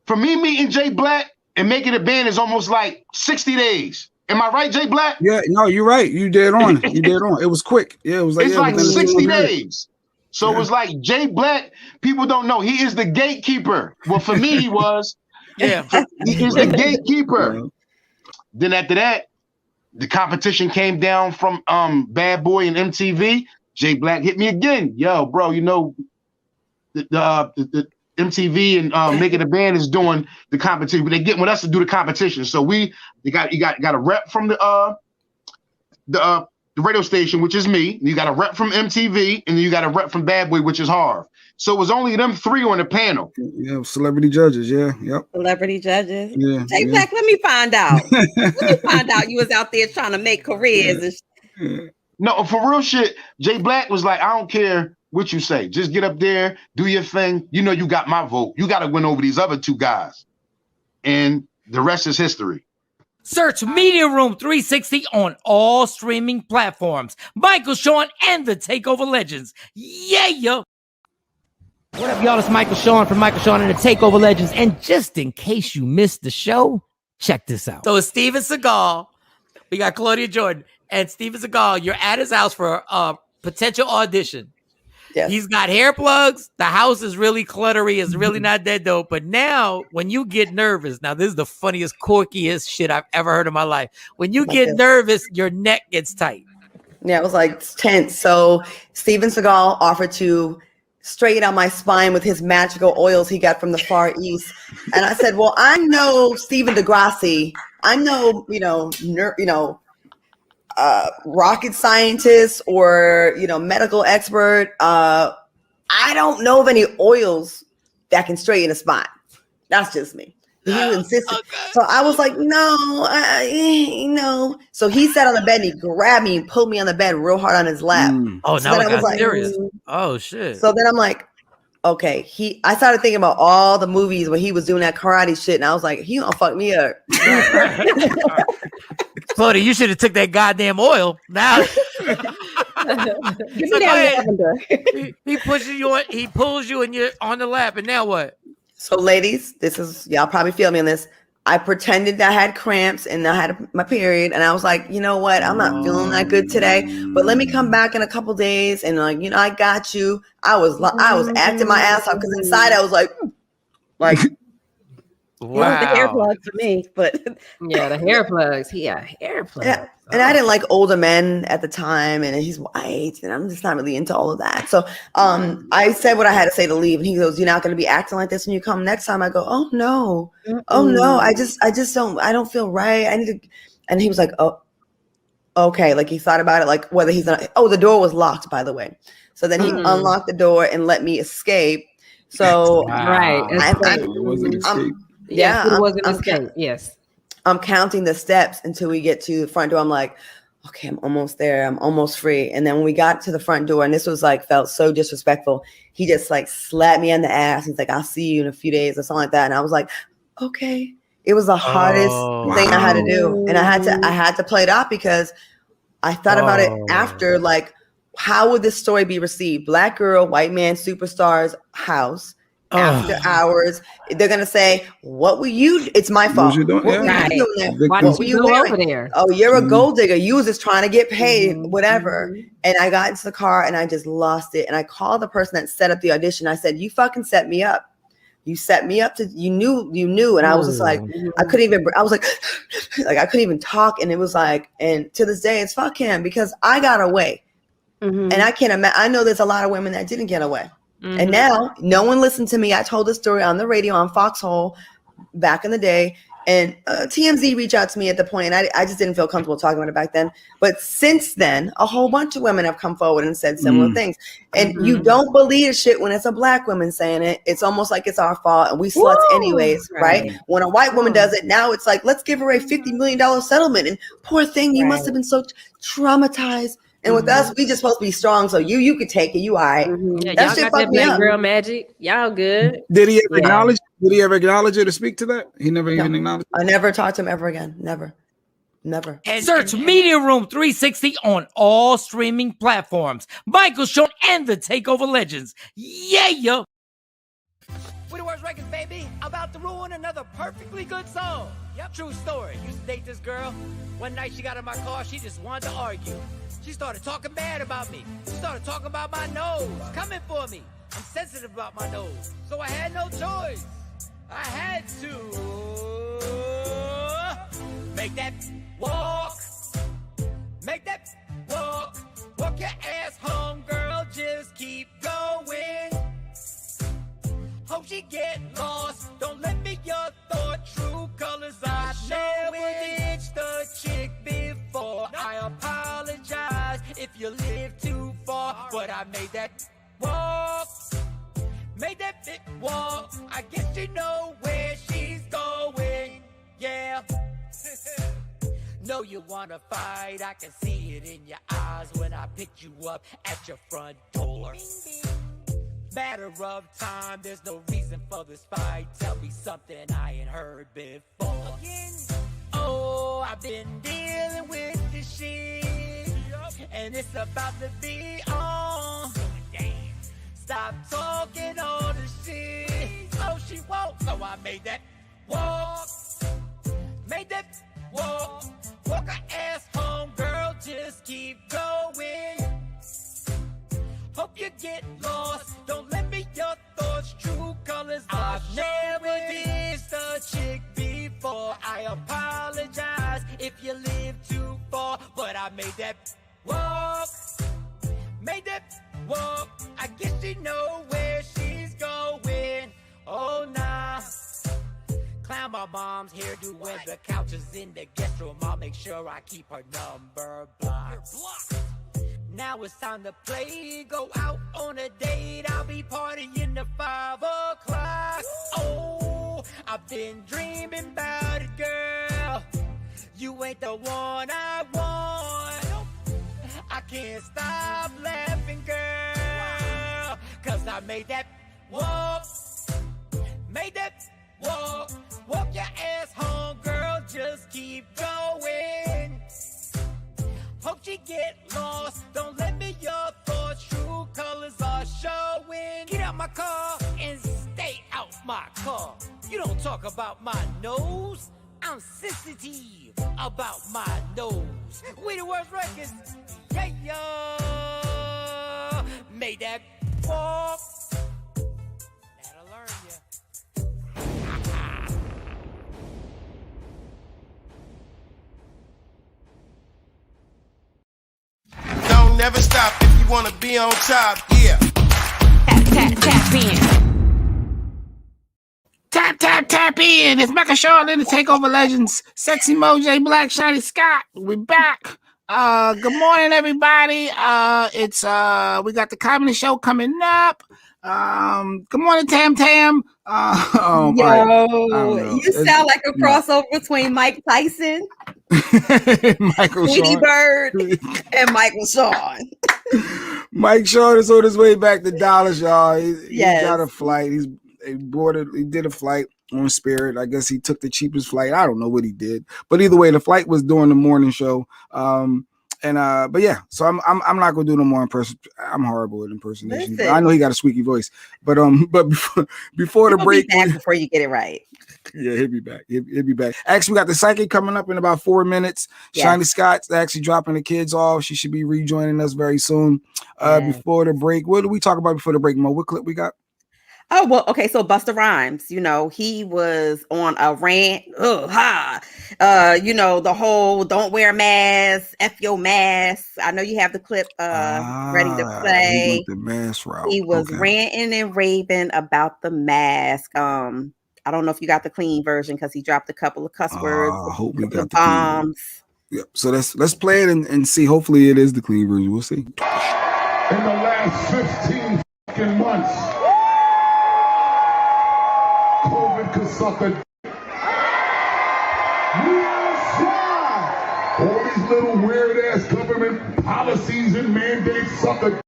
For me meeting Jay Black and making a band is almost like 60 days. Am I right, Jay Black? Yeah, no, you're right. You dead on. You dead on. It was quick. Yeah, it was like it's like 60 days. So it was like Jay Black. People don't know he is the gatekeeper. Well, for me, he was. Yeah, he is the gatekeeper. Yeah. Then after that, the competition came down from Bad Boy and MTV. Jay Black hit me again. Yo, bro, the MTV and Making a Band is doing the competition, but they get with us to do the competition. So you got a rep from the radio station, which is me. You got a rep from MTV, and then you got a rep from Bad Boy, which is Harv. So it was only them 3 on the panel. Yeah, celebrity judges. Yeah, yep. Celebrity judges. Yeah, Jay Black, let me find out. You was out there trying to make careers. No, for real shit. Jay Black was like, I don't care what you say. Just get up there, do your thing. You got my vote. You got to win over these other 2 guys. And the rest is history. Search Media Room 360 on all streaming platforms. Michael, Shawn, and the Takeover Legends. Yeah. What up, y'all? It's Michael Shawn from Michael Shawn and the Takeover Legends. And just in case you missed the show, check this out. So it's Steven Seagal. We got Claudia Jordan. And Steven Seagal, you're at his house for a potential audition. Yes. He's got hair plugs. The house is really cluttery. It's really not that dope. But now, when you get nervous, now this is the funniest, quirkiest shit I've ever heard in my life. When you get nervous, your neck gets tight. Yeah, it was like tense. So Steven Seagal offered to straighten out my spine with his magical oils he got from the Far East. And I said, well, I know Stephen DeGrassi. I know, rocket scientist or medical expert. I don't know of any oils that can straighten a spine. That's just me. He insisted. Okay. So I was like, no. So he sat on the bed and he grabbed me and pulled me on the bed real hard on his lap. Oh, now it got serious. Oh shit. So then I'm like, okay. I started thinking about all the movies where he was doing that karate shit, and I was like, he gonna fuck me up. Claudia, you should have took that goddamn oil. Now give me that lavender. He pushes you on, he pulls you and you're on the lap, and now what? So ladies, y'all probably feel me on this. I pretended that I had cramps and I had my period, and I was like, you know what? I'm not feeling that good today, but let me come back in a couple days and I got you. I was acting my ass off because inside I was like. Wow. The hair plugs for me, but yeah, the hair plugs. He got hair plugs. Yeah. And I didn't like older men at the time, and he's white, and I'm just not really into all of that. So I said what I had to say to leave, and he goes, "You're not going to be acting like this when you come next time." I go, "Oh no, I just don't feel right. I need to." And he was like, "Oh, okay." Like he thought about it, like whether he's not. Oh, the door was locked, by the way. So then he unlocked the door and let me escape. So right, it was an escape. Yeah, it was an escape. Yes. I'm counting the steps until we get to the front door. I'm like, okay, I'm almost there. I'm almost free. And then when we got to the front door, and this was felt so disrespectful, he just slapped me on the ass. He's like, I'll see you in a few days or something like that. And I was like, okay. It was the hardest thing I had to do. And I had to play it out because I thought about it after, how would this story be received? Black girl, white man, superstars house. After hours, they're gonna say, "What were you? It's my fault. What were you doing there? Why What did were you you go wearing? over there? Oh, you're a gold digger. You was just trying to get paid, whatever." And I got into the car and I just lost it. And I called the person that set up the audition. I said, "You fucking set me up. You set me up to. You knew." And I was just like, I couldn't even. I was like, like I couldn't even talk. And it was like, and to this day, it's fuck him because I got away. And I can't imagine. I know there's a lot of women that didn't get away. And now no one listened to me. I told the story on the radio on Foxhole back in the day. And TMZ reached out to me at the point. I just didn't feel comfortable talking about it back then. But since then, a whole bunch of women have come forward and said similar things. And you don't believe shit when it's a black woman saying it. It's almost like it's our fault and we sluts anyways, right? When a white woman does it, now it's like, let's give her a $50 million settlement. And poor thing, you must have been so traumatized. And with us, we just supposed to be strong. So you could take it. You all right. Yeah, that y'all shit got fucked that me black up. girl magic. Y'all good. Did he ever acknowledge? Did he ever acknowledge her to speak to that? He never even acknowledged. I never talked to him ever again. Never. Search Media Room 360 on all streaming platforms. Michael Shawn and the Takeover Legends. Yeah. With the worst records, baby. About to ruin another perfectly good song. Yep, true story. Used to date this girl. One night she got in my car. She just wanted to argue. She started talking bad about me. She started talking about my nose. Coming for me. I'm sensitive about my nose. So I had no choice. I had to make that walk. Make that walk. Walk your ass home, girl. Just keep going. Hope she get lost. Don't let me your thought. True colors I never ditched the chick before. I apologize if you live too far, but I made that walk. Made that big walk. I guess you know where she's going. Yeah. Know you wanna fight. I can see it in your eyes when I picked you up at your front door. Matter of time, there's no reason for this fight. Tell me something I ain't heard before. Oh, I've been dealing with this shit, and it's about to be on. Stop talking all the shit. Oh, she won't, so I made that walk. Made that walk. Walk her ass home, girl, just keep going. Hope you get lost. Don't let me your thoughts. True colors. I've never dissed a chick before. I apologize if you live too far, but I made that walk. Made that walk. I guess you know where she's going. Oh nah. Clown my mom's hairdo when the couch is in the guest room. I'll make sure I keep her number blocked. Now it's time to play. Go out on a date. I'll be partying to 5 o'clock. Oh, I've been dreaming about it, girl. You ain't the one I want. I can't stop laughing, girl. Cause I made that walk. Made that walk. Walk your ass home, girl. Just keep going. Hope you get lost. Don't let me your thoughts. True colors are showing. Get out my car and stay out my car. You don't talk about my nose. I'm sensitive about my nose. We the worst records. Yeah, yo. Made that walk. That'll learn ya. Don't never stop if you wanna be on top. Yeah. Tap in. Tap in. It's Michael Shawn and the Takeover Legends. Sexy Moj, Black, Shiny Scott. We're back. Good morning, everybody. It's we got the comedy show coming up. Good morning, Tam Tam. You sound like a crossover between Mike Tyson, Michael Tweety Shawn. Bird, and Michael Shawn. Mike Shawn is on his way back to Dallas, y'all. He Yes. got a flight. He did a flight on Spirit. I guess he took the cheapest flight. I don't know what he did, but either way, the flight was during the morning show. but yeah, so I'm not gonna do no more impression. I'm horrible at impersonations. Listen. I know he got a squeaky voice, but before the break, before you get it right. Yeah, he'll be back. He'll be back. Actually, we got the Psychic coming up in about 4 minutes. Yes. Shiny Scott's actually dropping the kids off. She should be rejoining us very soon. Before the break, what do we talk about before the break, Mo? What clip we got? Oh, well, okay. So Busta Rhymes, you know, he was on a rant. You know, the whole don't wear a mask, F your mask. I know you have the clip ready to play. He went the mask route. He was ranting and raving about the mask. I don't know if you got the clean version because he dropped a couple of cuss words. I hope we got the bombs. Yep. So let's play it and see. Hopefully it is the clean version. We'll see. In the last 15 fucking months, COVID could suck a dick. We outside. All these little weird ass government policies and mandates suck a dick.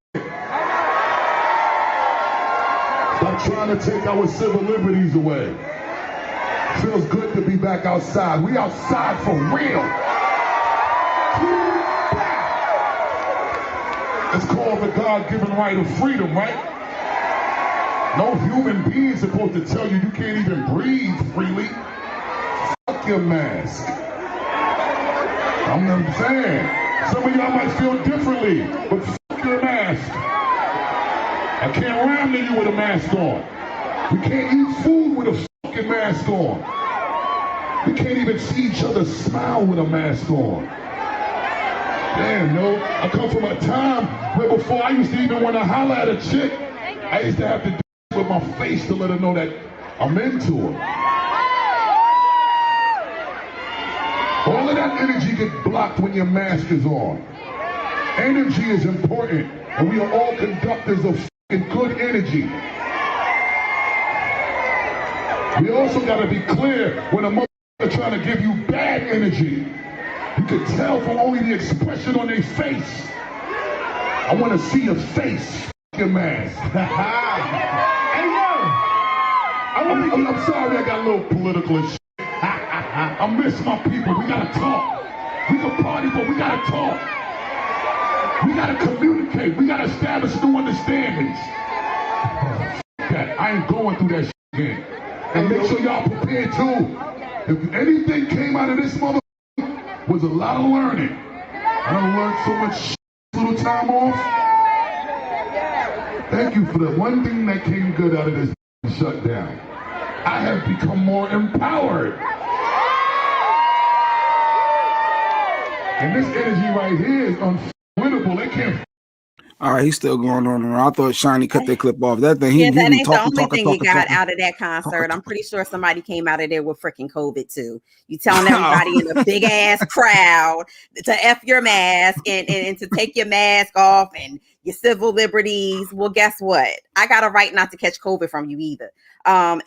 Stop trying to take our civil liberties away. Feels good to be back outside. We outside for real. It's called the God-given right of freedom, right? No human being is supposed to tell you can't even breathe freely. Fuck your mask. I'm saying. Some of y'all might feel differently, but fuck your mask. I can't rhyme to you with a mask on. We can't eat food with a fucking mask on. We can't even see each other smile with a mask on. Damn, no. I come from a time where before I used to even want to holler at a chick, I used to have to do with my face to let her know that I'm into her. All of that energy gets blocked when your mask is on. Energy is important, and we are all conductors of good energy. We also got to be clear when a motherfucker trying to give you bad energy. You can tell from only the expression on their face. I want to see your face. Your mask. Hey yo, I'm sorry I got a little political and shit. I miss my people. We gotta talk. We can party, but we gotta talk. We gotta communicate. We gotta establish new understandings. That I ain't going through that shit again. And make sure y'all prepared too. If anything came out of this mother was a lot of learning. I done learned so much shit, little time off. Thank you for the one thing that came good out of this shutdown. I have become more empowered. And this energy right here is unwinnable. They can't. All right, he's still going on and on. I thought Shiny cut that clip off. That thing, Yeah, that ain't the only thing he got out of that concert. I'm pretty sure somebody came out of there with freaking COVID too. You telling everybody in a big ass crowd to F your mask and to take your mask off and your civil liberties. Well, guess what? I got a right not to catch COVID from you either. I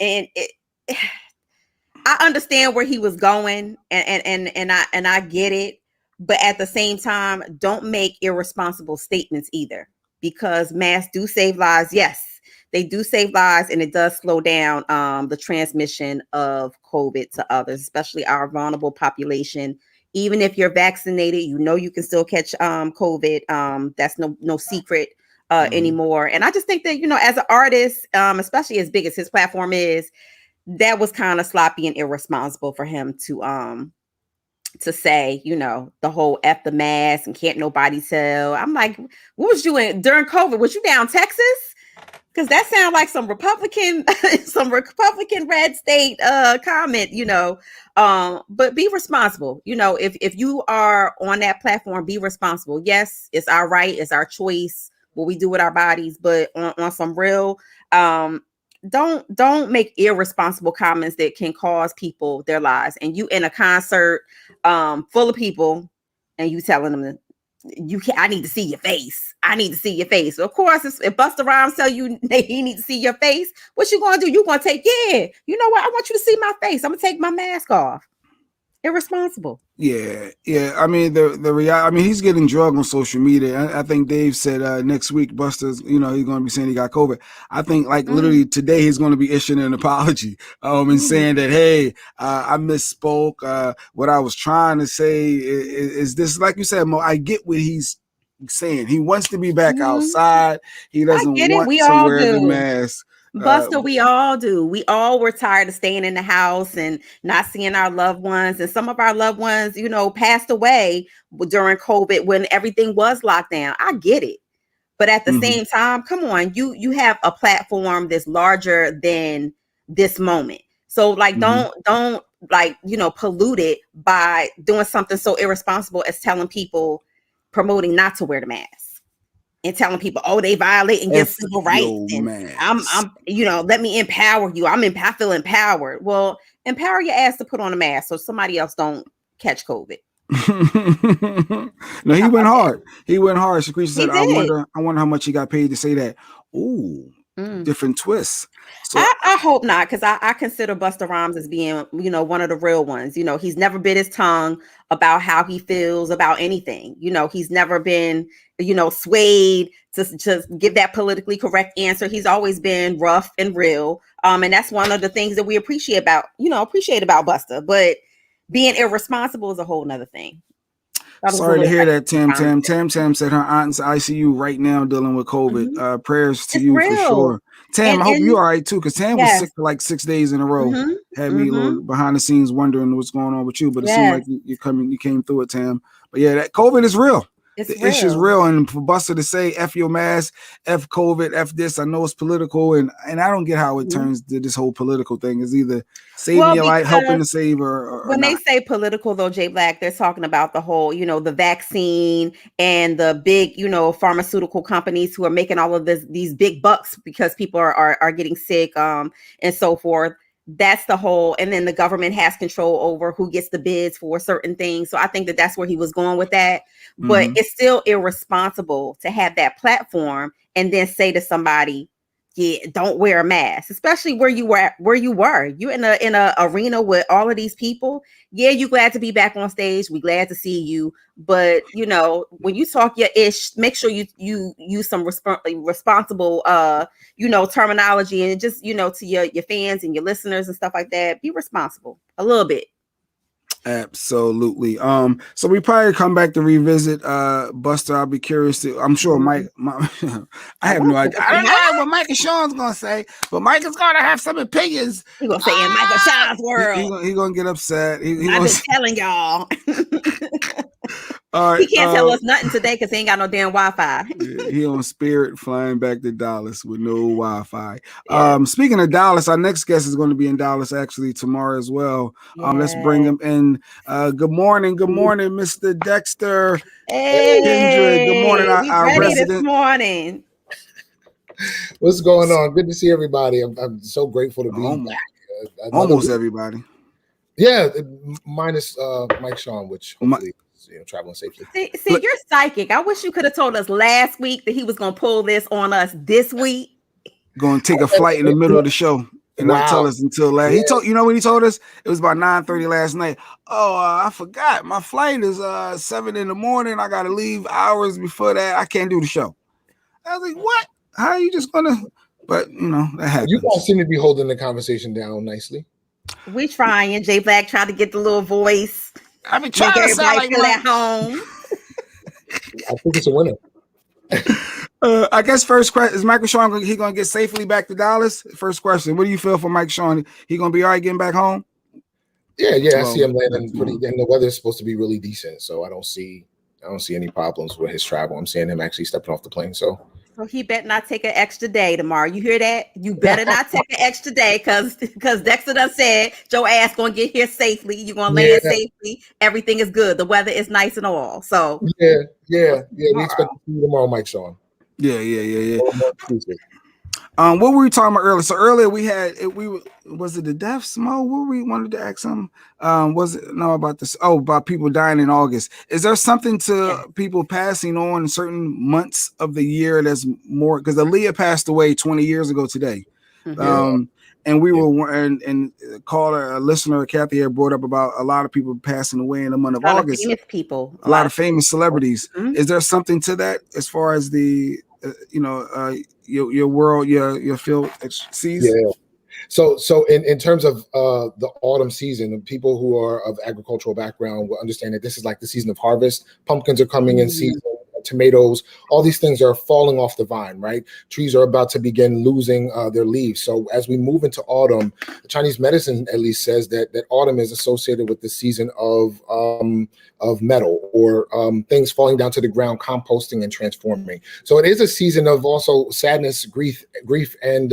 understand where he was going and I get it. But at the same time, don't make irresponsible statements either, because masks do save lives. Yes, they do save lives, and it does slow down the transmission of COVID to others, especially our vulnerable population. Even if you're vaccinated, you know you can still catch COVID. That's no secret anymore. And I just think that, you know, as an artist, especially as big as his platform is, that was kind of sloppy and irresponsible for him to say, you know, the whole F the mask and can't nobody tell. I'm like, what was you in during COVID? Was you down Texas? Because that sounds like some Republican red state comment, you know. But be responsible. You know, if you are on that platform, be responsible. Yes, it's our right, it's our choice what we do with our bodies, but on some real don't make irresponsible comments that can cause people their lives. And you in a concert full of people and you telling them I need to see your face. I need to see your face. So of course, if Busta Rhymes tell you he need to see your face, what you gonna do? You gonna take, yeah, you know what? I want you to see my face. I'm gonna take my mask off. Irresponsible. Yeah. I mean, the reality. I mean, he's getting drugged on social media. I think Dave said next week, Buster's, he's going to be saying he got COVID. I think literally today he's going to be issuing an apology, and saying that, hey, I misspoke. What I was trying to say is this, like you said, Mo. I get what he's saying. He wants to be back outside. He doesn't want to wear the mask. Buster, we all do. We all were tired of staying in the house and not seeing our loved ones. And some of our loved ones, passed away during COVID when everything was locked down. I get it. But at the same time, come on, you have a platform that's larger than this moment. So don't pollute it by doing something so irresponsible as telling people, promoting not to wear the mask. And telling people, oh, they violate and get civil rights. And I'm let me empower you. I feel empowered. Well, empower your ass to put on a mask so somebody else don't catch COVID. No, he went hard. He went hard. Shakrisha said, I wonder how much he got paid to say that. Ooh, different twists. So I hope not, because I consider Busta Rhymes as being, one of the real ones. He's never bit his tongue about how he feels about anything. He's never been, swayed to just give that politically correct answer. He's always been rough and real. And that's one of the things that we appreciate about Busta. But being irresponsible is a whole nother thing. Sorry to hear that, Tam. Tam said her aunt's ICU right now dealing with COVID. Prayers to you for sure. Tam, I hope you're all right too, because Tam was sick for like 6 days in a row. Had me a little behind the scenes wondering what's going on with you, but it seemed like you came through it, Tam. But yeah, that COVID is real. The issue's real, and for Buster to say F your mask, F COVID, F this, I know it's political, and I don't get how it turns to this whole political thing. Is either saving your life, helping to save, or when not. They say political, though, Jay Black, they're talking about the whole, the vaccine and the big, pharmaceutical companies who are making all of these big bucks because people are getting sick, and so forth. That's the whole, and then the government has control over who gets the bids for certain things. So I think that's where he was going with that. But it's still irresponsible to have that platform and then say to somebody, yeah, don't wear a mask, especially where you were. You're in a arena with all of these people. Yeah, you glad to be back on stage. We glad to see you. But when you talk your ish, make sure you use some responsible terminology, and just to your fans and your listeners and stuff like that. Be responsible a little bit. Absolutely. So we probably come back to revisit Buster. I'll be curious to. I'm sure Mike. I have no idea. I don't know what Mike and Sean's gonna say, but Mike is gonna have some opinions. He's gonna say in Michael Sean's world. He's gonna get upset. I've been telling y'all. All right, he can't tell us nothing today because he ain't got no damn Wi-Fi. He on Spirit flying back to Dallas with no Wi-Fi. Yeah. Speaking of Dallas, our next guest is going to be in Dallas actually tomorrow as well. Let's bring him in. Good morning, Mr. Dexter. Hey, good morning, our resident. This morning. What's going on? Good to see everybody. I'm so grateful to be back. Almost everybody. Yeah, minus Mike Sean, which hopefully traveling safely. See, you're psychic. I wish you could have told us last week that he was going to pull this on us this week. Going to take a flight in the middle of the show and not tell us until last. He told when he told us it was about 9:30 last night. Oh, I forgot my flight is 7 in the morning. I got to leave hours before that. I can't do the show. I was like, what? How are you just gonna? But that happens. You guys seem to be holding the conversation down nicely. We trying. Jay Black trying to get the little voice. I've been trying to sound like feel at home. I think it's a winner. I guess first question is Michael Sean. He gonna get safely back to Dallas? First question. What do you feel for Mike Sean? He gonna be all right getting back home? Yeah. I see him landing pretty. And the weather is supposed to be really decent, so I don't see any problems with his travel. I'm seeing him actually stepping off the plane. So he better not take an extra day tomorrow. You hear that? You better not take an extra day because Dexter done said your ass gonna get here safely. You're gonna land safely. Everything is good. The weather is nice and all. So yeah. We expect to see you tomorrow, Mike Sean. Yeah. What were we talking about earlier? So earlier was it the deaths, Mo? What we wanted to ask him? Was it about this? Oh, about people dying in August. Is there something to people passing on in certain months of the year that's more? Because Aaliyah passed away 20 years ago today. And we were and called a listener, Kathy, had brought up about a lot of people passing away in the month of August. Famous people, a lot of famous celebrities. Mm-hmm. Is there something to that as far as the your world, your field sees? Yeah. So in terms of the autumn season, people who are of agricultural background will understand that this is like the season of harvest. Pumpkins are coming in season. Tomatoes, all these things are falling off the vine, right? Trees are about to begin losing their leaves. So as we move into autumn, Chinese medicine at least says that autumn is associated with the season of metal or things falling down to the ground, composting and transforming. So it is a season of also sadness, grief, and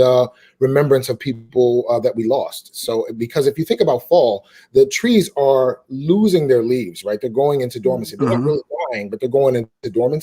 remembrance of people that we lost. So because if you think about fall, the trees are losing their leaves, right? They're going into dormancy. They're not really dying, but they're going into dormancy.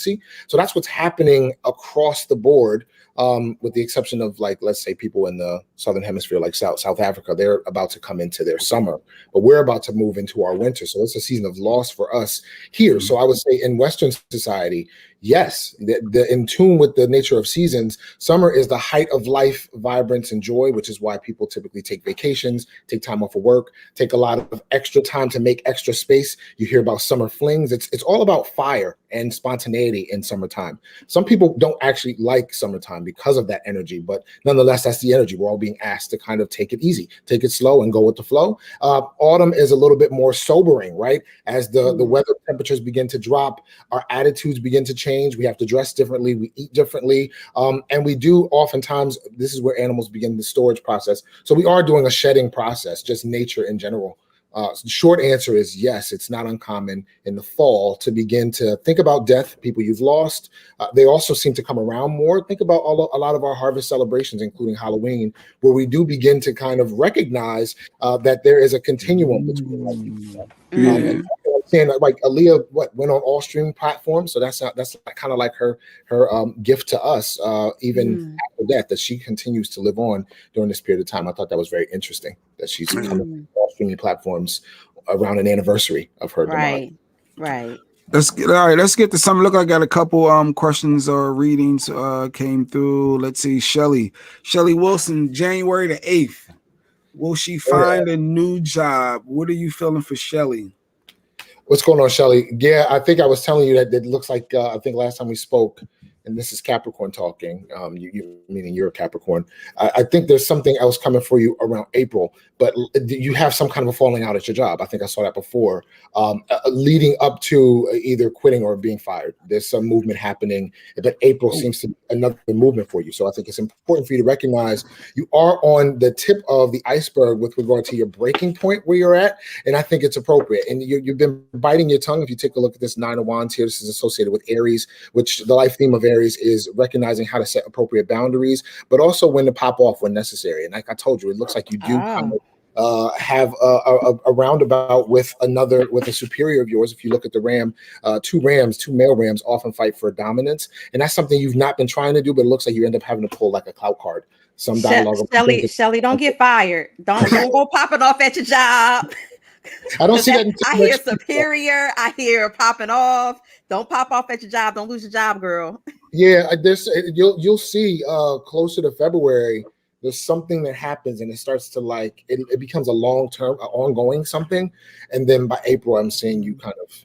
So that's what's happening across the board, with the exception of, like, let's say people in the Southern Hemisphere, like South Africa, they're about to come into their summer, but we're about to move into our winter. So it's a season of loss for us here. So I would say in Western society, yes, the in tune with the nature of seasons, summer is the height of life, vibrance, and joy, which is why people typically take vacations, take time off of work, take a lot of extra time to make extra space. You hear about summer flings. It's all about fire and spontaneity in summertime. Some people don't actually like summertime because of that energy, but nonetheless, that's the energy. We're all being asked to kind of take it easy, take it slow, and go with the flow. Autumn is a little bit more sobering, right? As the weather temperatures begin to drop, our attitudes begin to change. We have to dress differently. We eat differently. And we do oftentimes, this is where animals begin the storage process. So we are doing a shedding process, just nature in general. The short answer is yes, it's not uncommon in the fall to begin to think about death, people you've lost. They also seem to come around more. Think about a lot of our harvest celebrations, including Halloween, where we do begin to kind of recognize that there is a continuum between and saying that, like, Aaliyah went on all streaming platforms, so that's kind of like her gift to us, even after death, that she continues to live on during this period of time. I thought that was very interesting that she's coming on all streaming platforms around an anniversary of her demise. Right. Let's get to some. Look, I got a couple questions or readings came through. Let's see. Shelly Wilson, January the 8th. Will she find a new job? What are you feeling for Shelly? What's going on, Shelly? Yeah, I think I was telling you that it looks like, I think last time we spoke, and this is Capricorn talking, you meaning you're a Capricorn. I think there's something else coming for you around April, but you have some kind of a falling out at your job. I think I saw that before, leading up to either quitting or being fired. There's some movement happening, but April seems to be another movement for you. So I think it's important for you to recognize you are on the tip of the iceberg with regard to your breaking point where you're at, and I think it's appropriate. And you've been biting your tongue. If you take a look at this 9 of Wands here, this is associated with Aries, which the life theme of Aries is recognizing how to set appropriate boundaries, but also when to pop off when necessary. And like I told you, it looks like you do kind of have a roundabout with a superior of yours. If you look at the ram, two male rams often fight for dominance, and that's something you've not been trying to do, but it looks like you end up having to pull like a clout card. Some dialogue. Shelly, don't get fired. Don't go popping off at your job. I don't see that. I hear superior. I hear popping off. Don't pop off at your job. Don't lose your job, girl. Yeah, you'll see closer to February. There's something that happens and it starts to it becomes a long-term, ongoing something, and then by April, I'm seeing you kind of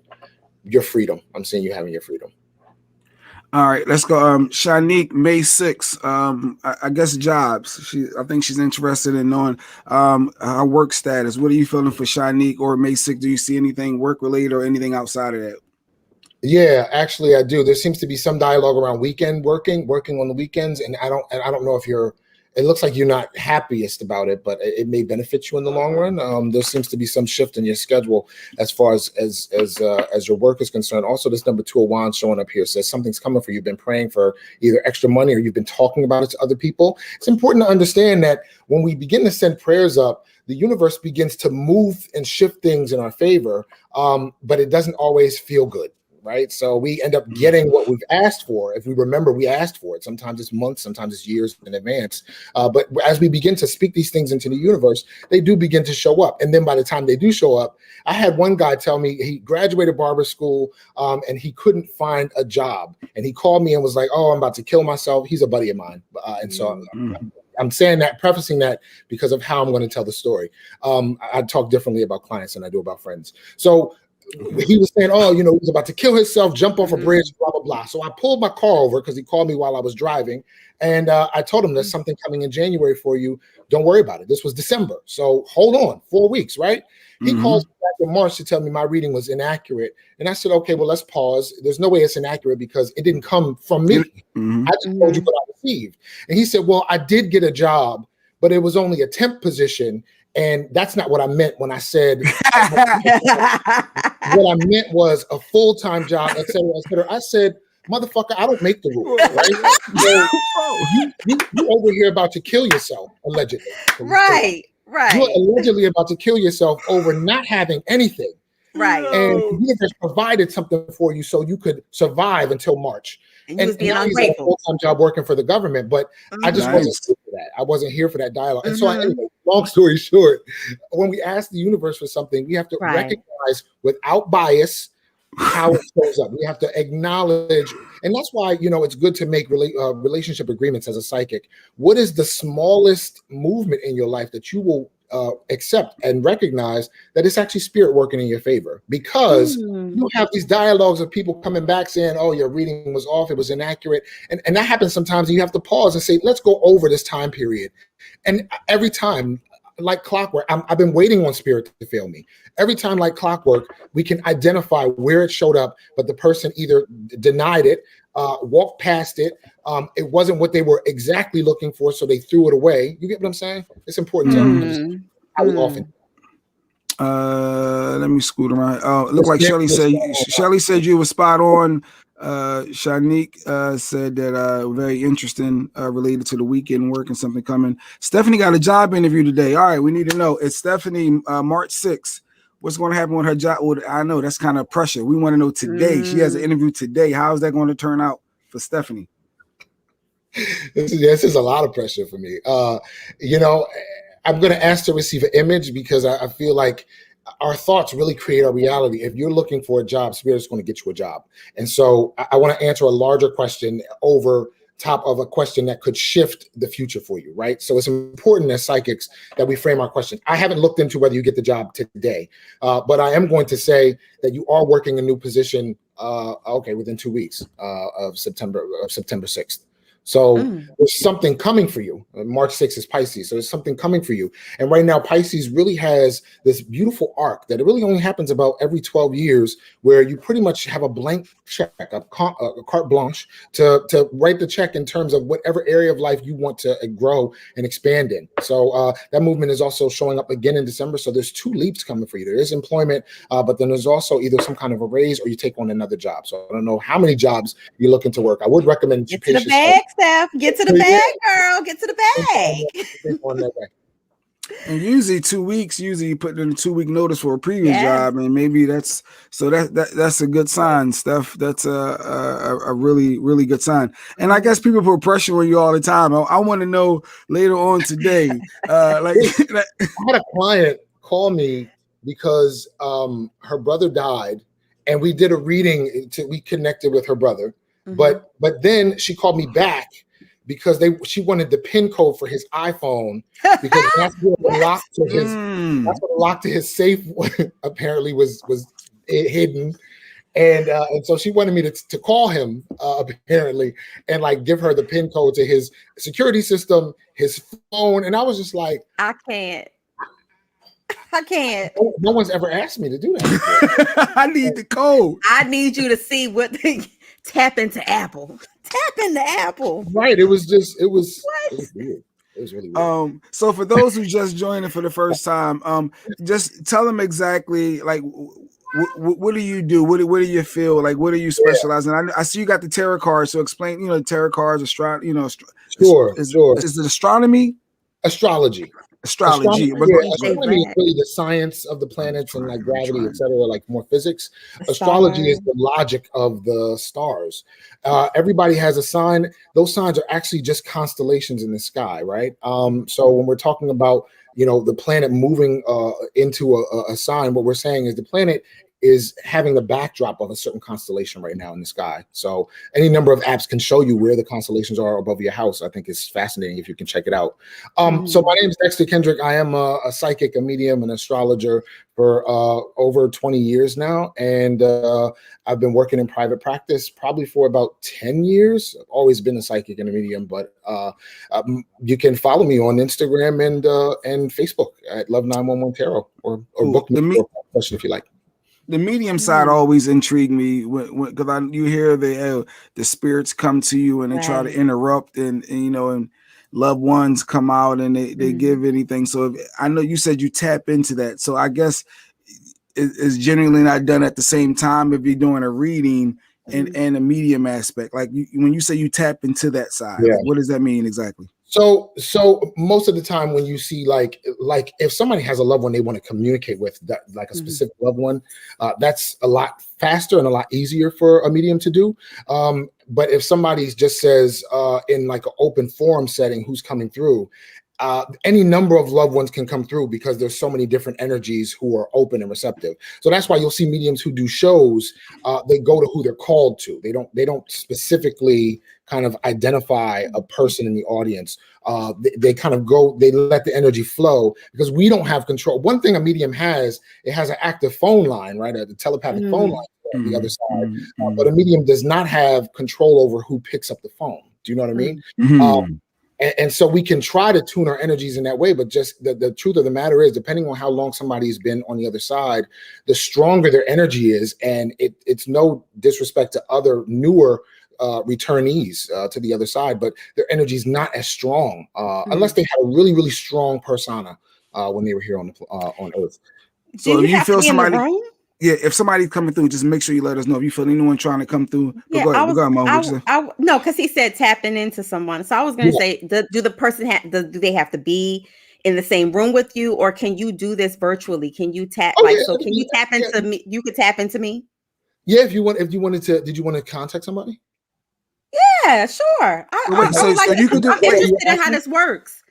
your freedom. I'm seeing you having your freedom. All right, let's go. Shanique, May 6th. I guess jobs. I think she's interested in knowing her work status. What are you feeling for Shanique or May 6th? Do you see anything work related or anything outside of that? Yeah, actually, I do. There seems to be some dialogue around weekend working on the weekends, and I don't know if you're. It looks like you're not happiest about it, but it may benefit you in the long run. There seems to be some shift in your schedule as far as your work is concerned. Also, this number 2 of Wands showing up here says something's coming for you. You've been praying for either extra money or you've been talking about it to other people. It's important to understand that when we begin to send prayers up, the universe begins to move and shift things in our favor, but it doesn't always feel good. Right. So we end up getting what we've asked for. If we remember, we asked for it. Sometimes it's months, sometimes it's years in advance. But as we begin to speak these things into the universe, they do begin to show up. And then by the time they do show up, I had one guy tell me he graduated barber school and he couldn't find a job. And he called me and was like, oh, I'm about to kill myself. He's a buddy of mine. And so I'm saying that, prefacing that because of how I'm going to tell the story. I talk differently about clients than I do about friends. So he was saying, oh, he was about to kill himself, jump off a bridge, blah, blah, blah. So I pulled my car over because he called me while I was driving. And I told him there's something coming in January for you. Don't worry about it. This was December. So hold on, 4 weeks, right? He calls me back in March to tell me my reading was inaccurate. And I said, okay, well, let's pause. There's no way it's inaccurate because it didn't come from me. I just told you what I received. And he said, well, I did get a job, but it was only a temp position. And that's not what I meant when I said what I meant was a full-time job, et cetera, et cetera. I said, motherfucker, I don't make the rules, right? So you over here about to kill yourself, allegedly. Right. You're allegedly about to kill yourself over not having anything. Right. And the universe provided something for you so you could survive until March. And you was being now ungrateful. he's at a full-time job working for the government, but I just wasn't here for that. I wasn't here for that dialogue. And so anyway, long story short, when we ask the universe for something, we have to recognize without bias how it shows up. We have to acknowledge, and that's why it's good to make relationship agreements as a psychic. What is the smallest movement in your life that you will accept and recognize that it's actually spirit working in your favor? Because you have these dialogues of people coming back saying, oh, your reading was off, it was inaccurate, and that happens sometimes, and you have to pause and say, let's go over this time period. And every time, like clockwork, I've been waiting on spirit to fail me. Every time, like clockwork, we can identify where it showed up, but the person either denied it, walked past it. It wasn't what they were exactly looking for, so they threw it away. You get what I'm saying? It's important to understand how we often. Let me scoot around. It looked like Shelly said. Shelly said you were spot on. Shanique said that very interesting, related to the weekend work and something coming. Stephanie got a job interview today. All right, we need to know. It's Stephanie, March 6th. What's going to happen with her job? Well, I know that's kind of pressure. We want to know today. She has an interview today. How is that going to turn out for Stephanie? This is a lot of pressure for me. I'm going to ask to receive an image because I feel like our thoughts really create our reality. If you're looking for a job, Spirit is going to get you a job. And so I want to answer a larger question over top of a question that could shift the future for you, right? So it's important as psychics that we frame our question. I haven't looked into whether you get the job today, but I am going to say that you are working a new position, within 2 weeks of September 6th. So there's something coming for you. March 6th is Pisces. So there's something coming for you. And right now, Pisces really has this beautiful arc that it really only happens about every 12 years where you pretty much have a blank check, a carte blanche to write the check in terms of whatever area of life you want to grow and expand in. So that movement is also showing up again in December. So there's 2 leaps coming for you. There is employment, but then there's also either some kind of a raise or you take on another job. So I don't know how many jobs you're looking to work. I would recommend you pace yourself. Steph, get to the bag, girl. Get to the bag. And usually 2 weeks. Usually you put in a 2-week notice for a previous job, and maybe that's a good sign, Steph. That's a really, really good sign. And I guess people put pressure on you all the time. I want to know later on today. I had a client call me because her brother died, and we did a reading. We connected with her brother. But then she called me back because she wanted the PIN code for his iPhone because that's what the lock to his safe apparently was hidden, and so she wanted me to call him apparently and like give her the PIN code to his security system, his phone, and I was just like, I can't. No one's ever asked me to do that. I need the code. I need you to see what they tap into Apple. Tap into Apple. Right. It was weird. It was really weird. So for those who just joined for the first time, just tell them exactly like what do you do? What do you feel like? What do you specialize in? I see you got the tarot cards. So explain, tarot cards, Sure. Is it astronomy? Astrology. Astrology. Astronomy is really the science of the planets and like gravity, etc., like more physics. Astrology is the logic of the stars. Everybody has a sign. Those signs are actually just constellations in the sky, right? So when we're talking about the planet moving into a sign, what we're saying is the planet is having the backdrop of a certain constellation right now in the sky. So any number of apps can show you where the constellations are above your house. I think it's fascinating if you can check it out. So my name is Dexter Kendrick. I am a psychic, a medium, an astrologer for over 20 years now. And I've been working in private practice probably for about 10 years. I've always been a psychic and a medium, but you can follow me on Instagram and Facebook at Love 911 Tarot or book me for a question if you like. The medium side always intrigued me because you hear the spirits come to you and they try to interrupt and loved ones come out and they give anything. So I know you said you tap into that. So I guess it's generally not done at the same time if you're doing a reading and a medium aspect. Like when you say you tap into that side, like, what does that mean exactly? So most of the time when you see like if somebody has a loved one they want to communicate with, that like a specific loved one, that's a lot faster and a lot easier for a medium to do. But if somebody just says in like an open forum setting who's coming through, any number of loved ones can come through because there's so many different energies who are open and receptive. So that's why you'll see mediums who do shows, they go to who they're called to. They don't specifically kind of identify a person in the audience. They kind of go, they let the energy flow because we don't have control. One thing a medium has, it has an active phone line, right? A telepathic phone line on the other side. But a medium does not have control over who picks up the phone. Do you know what I mean? And so we can try to tune our energies in that way, but just the truth of the matter is, depending on how long somebody's been on the other side, the stronger their energy is. And it's no disrespect to other newer returnees to the other side, but their energy is not as strong unless they had a really, really strong persona when they were here on Earth. So if you feel somebody, if somebody's coming through, just make sure you let us know. If you feel anyone trying to come through, yeah, go ahead, Mo. No, because he said tapping into someone. So I was going to say, do the person do they have to be in the same room with you, or can you do this virtually? Can you tap can you tap into me? You could tap into me. Yeah, if you wanted to, did you want to contact somebody? Yeah, sure. I'm interested in how this works.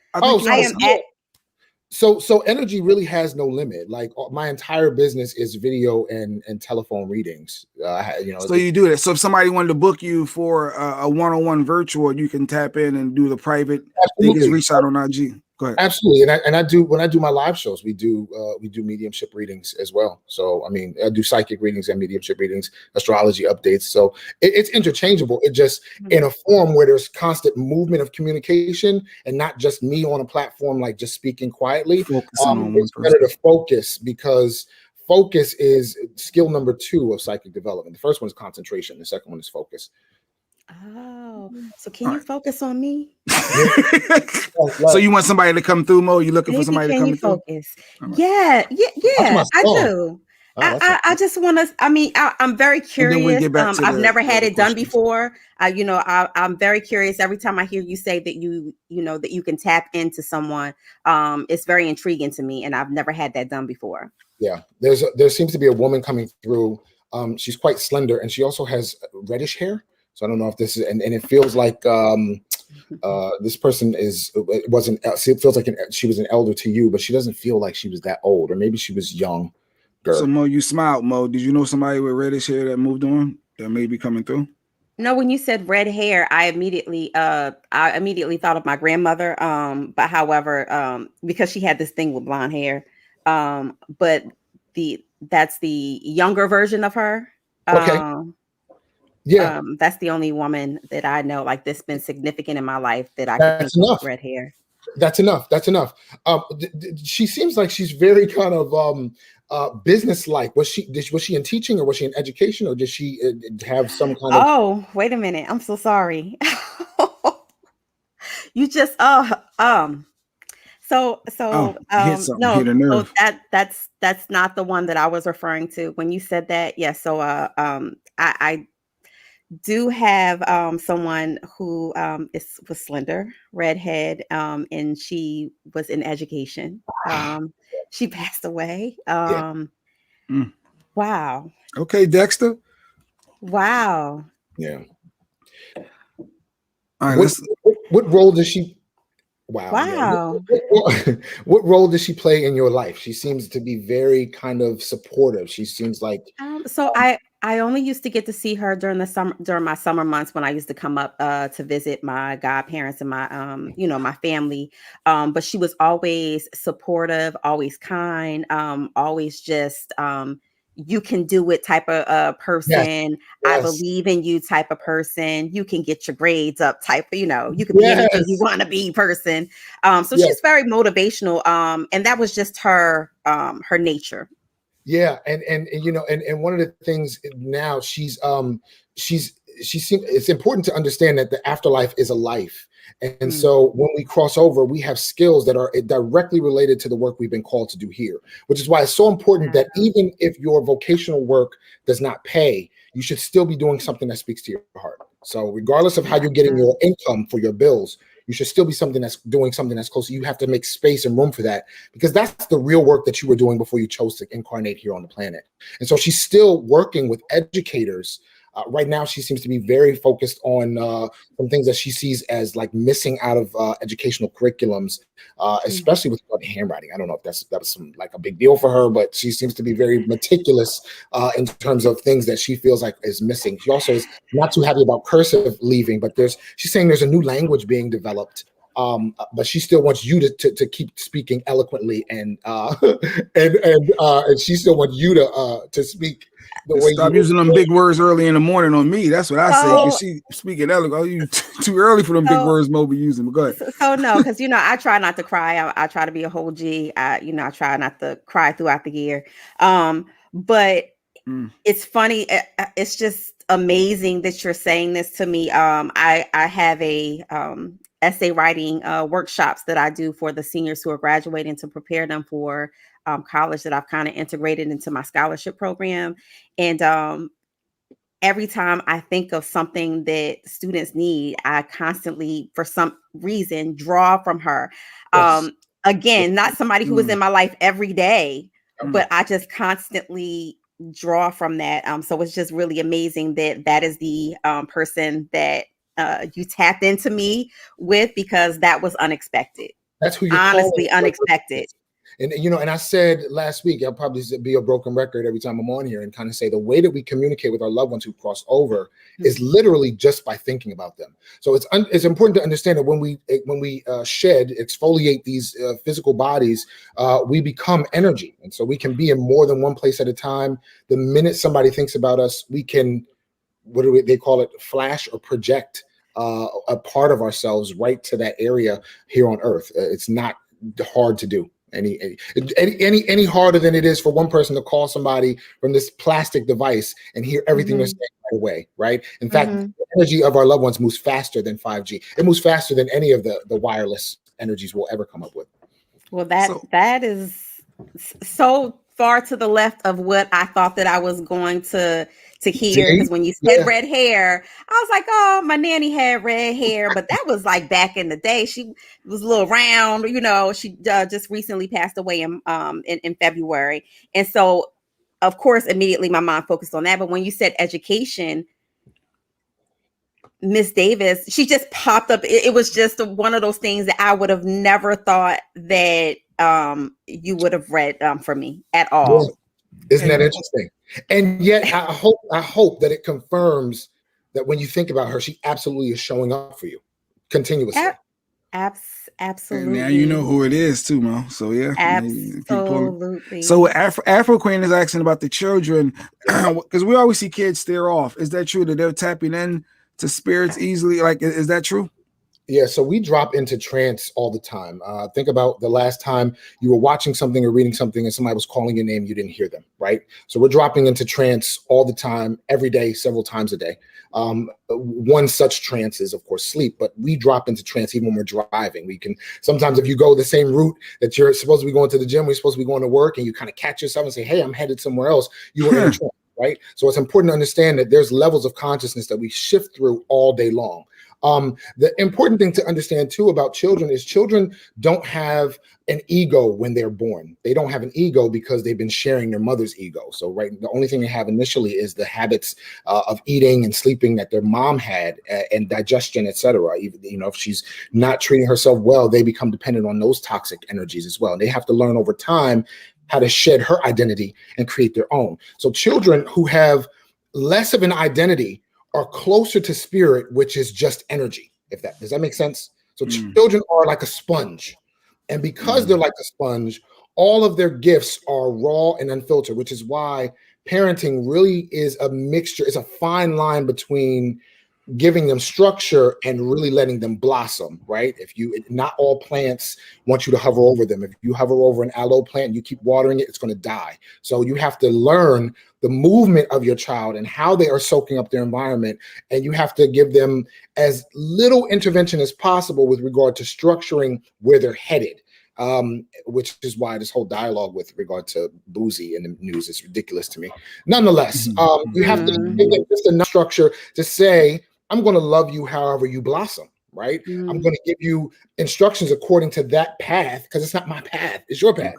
So energy really has no limit. Like my entire business is video and telephone readings. So you do that. So if somebody wanted to book you for a one-on-one virtual, you can tap in and do the private. They can reach out on IG. Go ahead. Absolutely, and I do when I do my live shows, we do mediumship readings as well. So I mean, I do psychic readings and mediumship readings, astrology updates. So it's interchangeable. It just in a form where there's constant movement of communication and not just me on a platform like just speaking quietly. It's better to focus because focus is skill number 2 of psychic development. The first one is concentration. The second one is focus. Oh, so can you focus on me? So you want somebody to come through, Mo? You looking for somebody to come through? Focus? Yeah, I do. I just want to. I mean, I'm very curious. I've never had it done before. I'm very curious. Every time I hear you say that that you can tap into someone, it's very intriguing to me, and I've never had that done before. Yeah, there seems to be a woman coming through. She's quite slender, and she also has reddish hair. So I don't know if this is, and it feels like this person it feels like she was an elder to you, but she doesn't feel like she was that old, or maybe she was young. So Mo, you smiled, Mo. Did you know somebody with reddish hair that moved on that may be coming through? No, when you said red hair, I immediately thought of my grandmother. But however, because she had this thing with blonde hair, but that's the younger version of her. Okay. Yeah, that's the only woman that I know like that's been significant in my life that I can think of red hair. That's enough. She seems like she's very kind of business-like. Was she in teaching, or was she in education, or did she have some kind of? Oh, wait a minute. I'm so sorry. You just no, so that's not the one that I was referring to when you said that. Yeah, so I do have someone who was slender, redhead, and she was in education. She passed away. Wow. Okay, Dexter. Wow. Yeah. All right. What role does she? Wow. Wow. Yeah. What role does she play in your life? She seems to be very kind of supportive. She seems like So I only used to get to see her during my summer months when I used to come up to visit my godparents and my my family. But she was always supportive, always kind, always just you can do it type of person. I Yes. believe in you type of person. You can get your grades up type of, you can be Yes. anything you want to be person. So Yes. she's very motivational. And that was just her nature. Yeah, and one of the things now she's it's important to understand that the afterlife is a life. And so when we cross over, we have skills that are directly related to the work we've been called to do here, which is why it's so important that even if your vocational work does not pay, you should still be doing something that speaks to your heart. So regardless of how you're getting your income for your bills, you should still be doing something that's close. You have to make space and room for that, because that's the real work that you were doing before you chose to incarnate here on the planet. And so she's still working with educators. Right now, she seems to be very focused on some things that she sees as like missing out of educational curriculums, especially with handwriting. I don't know if that was like a big deal for her, but she seems to be very meticulous in terms of things that she feels like is missing. She also is not too happy about cursive leaving, but she's saying there's a new language being developed. But she still wants you to keep speaking eloquently, and she still wants you to speak the way. Stop using them big words early in the morning on me. That's what I say. Cause she speaking eloquent. Oh, you too early for them big words Mo be using. But go ahead. So no, because I try not to cry. I try to be a whole G. I try not to cry throughout the year. But it's funny. It's just amazing that you're saying this to me. I have a essay writing workshops that I do for the seniors who are graduating to prepare them for college, that I've kind of integrated into my scholarship program. And every time I think of something that students need, I constantly, for some reason, draw from her. Yes. Again, not somebody who is in my life every day, but I just constantly draw from that. So it's just really amazing that is the person that you tapped into me with, because that was unexpected. That's who you're honestly calling. Unexpected. And and I said last week, I'll probably be a broken record every time I'm on here and kind of say the way that we communicate with our loved ones who crossed over is literally just by thinking about them. So it's important to understand that when we exfoliate these physical bodies, we become energy, and so we can be in more than one place at a time. The minute somebody thinks about us, we can, they call it, flash or project a part of ourselves right to that area here on Earth. It's not hard to do. Any harder than it is for one person to call somebody from this plastic device and hear everything they're saying right away, right? In fact, the energy of our loved ones moves faster than 5G. It moves faster than any of the wireless energies we'll ever come up with. Well, that is so far to the left of what I thought that I was going to hear, because when you said red hair, I was like, oh, my nanny had red hair, but that was like back in the day. She was a little round, she just recently passed away in February. And so, of course, immediately my mind focused on that. But when you said education, Miss Davis, she just popped up. It was just one of those things that I would have never thought that you would have read for me at all. Yeah. Isn't that interesting? And yet I hope that it confirms that when you think about her, she absolutely is showing up for you continuously. Absolutely. And now you know who it is too, Mo. So yeah, absolutely. So Afro Queen is asking about the children, because we always see kids stare off. Is that true that they're tapping in to spirits easily? Like, is that true? Yeah, so we drop into trance all the time. Think about the last time you were watching something or reading something and somebody was calling your name, you didn't hear them, right? So we're dropping into trance all the time, every day, several times a day. One such trance is, of course, sleep, but we drop into trance even when we're driving. We can sometimes, if you go the same route that you're supposed to be going to the gym, we're supposed to be going to work, and you kind of catch yourself and say, hey, I'm headed somewhere else. You were in a trance, right? So it's important to understand that there's levels of consciousness that we shift through all day long. The important thing to understand too about children is children don't have an ego when they're born. They don't have an ego because they've been sharing their mother's ego. So the only thing they have initially is the habits of eating and sleeping that their mom had, and digestion, etc. If she's not treating herself well, they become dependent on those toxic energies as well. And they have to learn over time how to shed her identity and create their own. So children who have less of an identity are closer to spirit, which is just energy. Does that make sense? So children are like a sponge. And because they're like a sponge, all of their gifts are raw and unfiltered, which is why parenting really is a mixture. It's a fine line between giving them structure and really letting them blossom, right? Not all plants want you to hover over them. If you hover over an aloe plant and you keep watering it, it's going to die. So you have to learn the movement of your child and how they are soaking up their environment. And you have to give them as little intervention as possible with regard to structuring where they're headed. Which is why this whole dialogue with regard to Boozy in the news is ridiculous to me. Nonetheless, you have to give them just enough structure to say, I'm going to love you however you blossom, right? I'm going to give you instructions according to that path, because it's not my path, it's your path.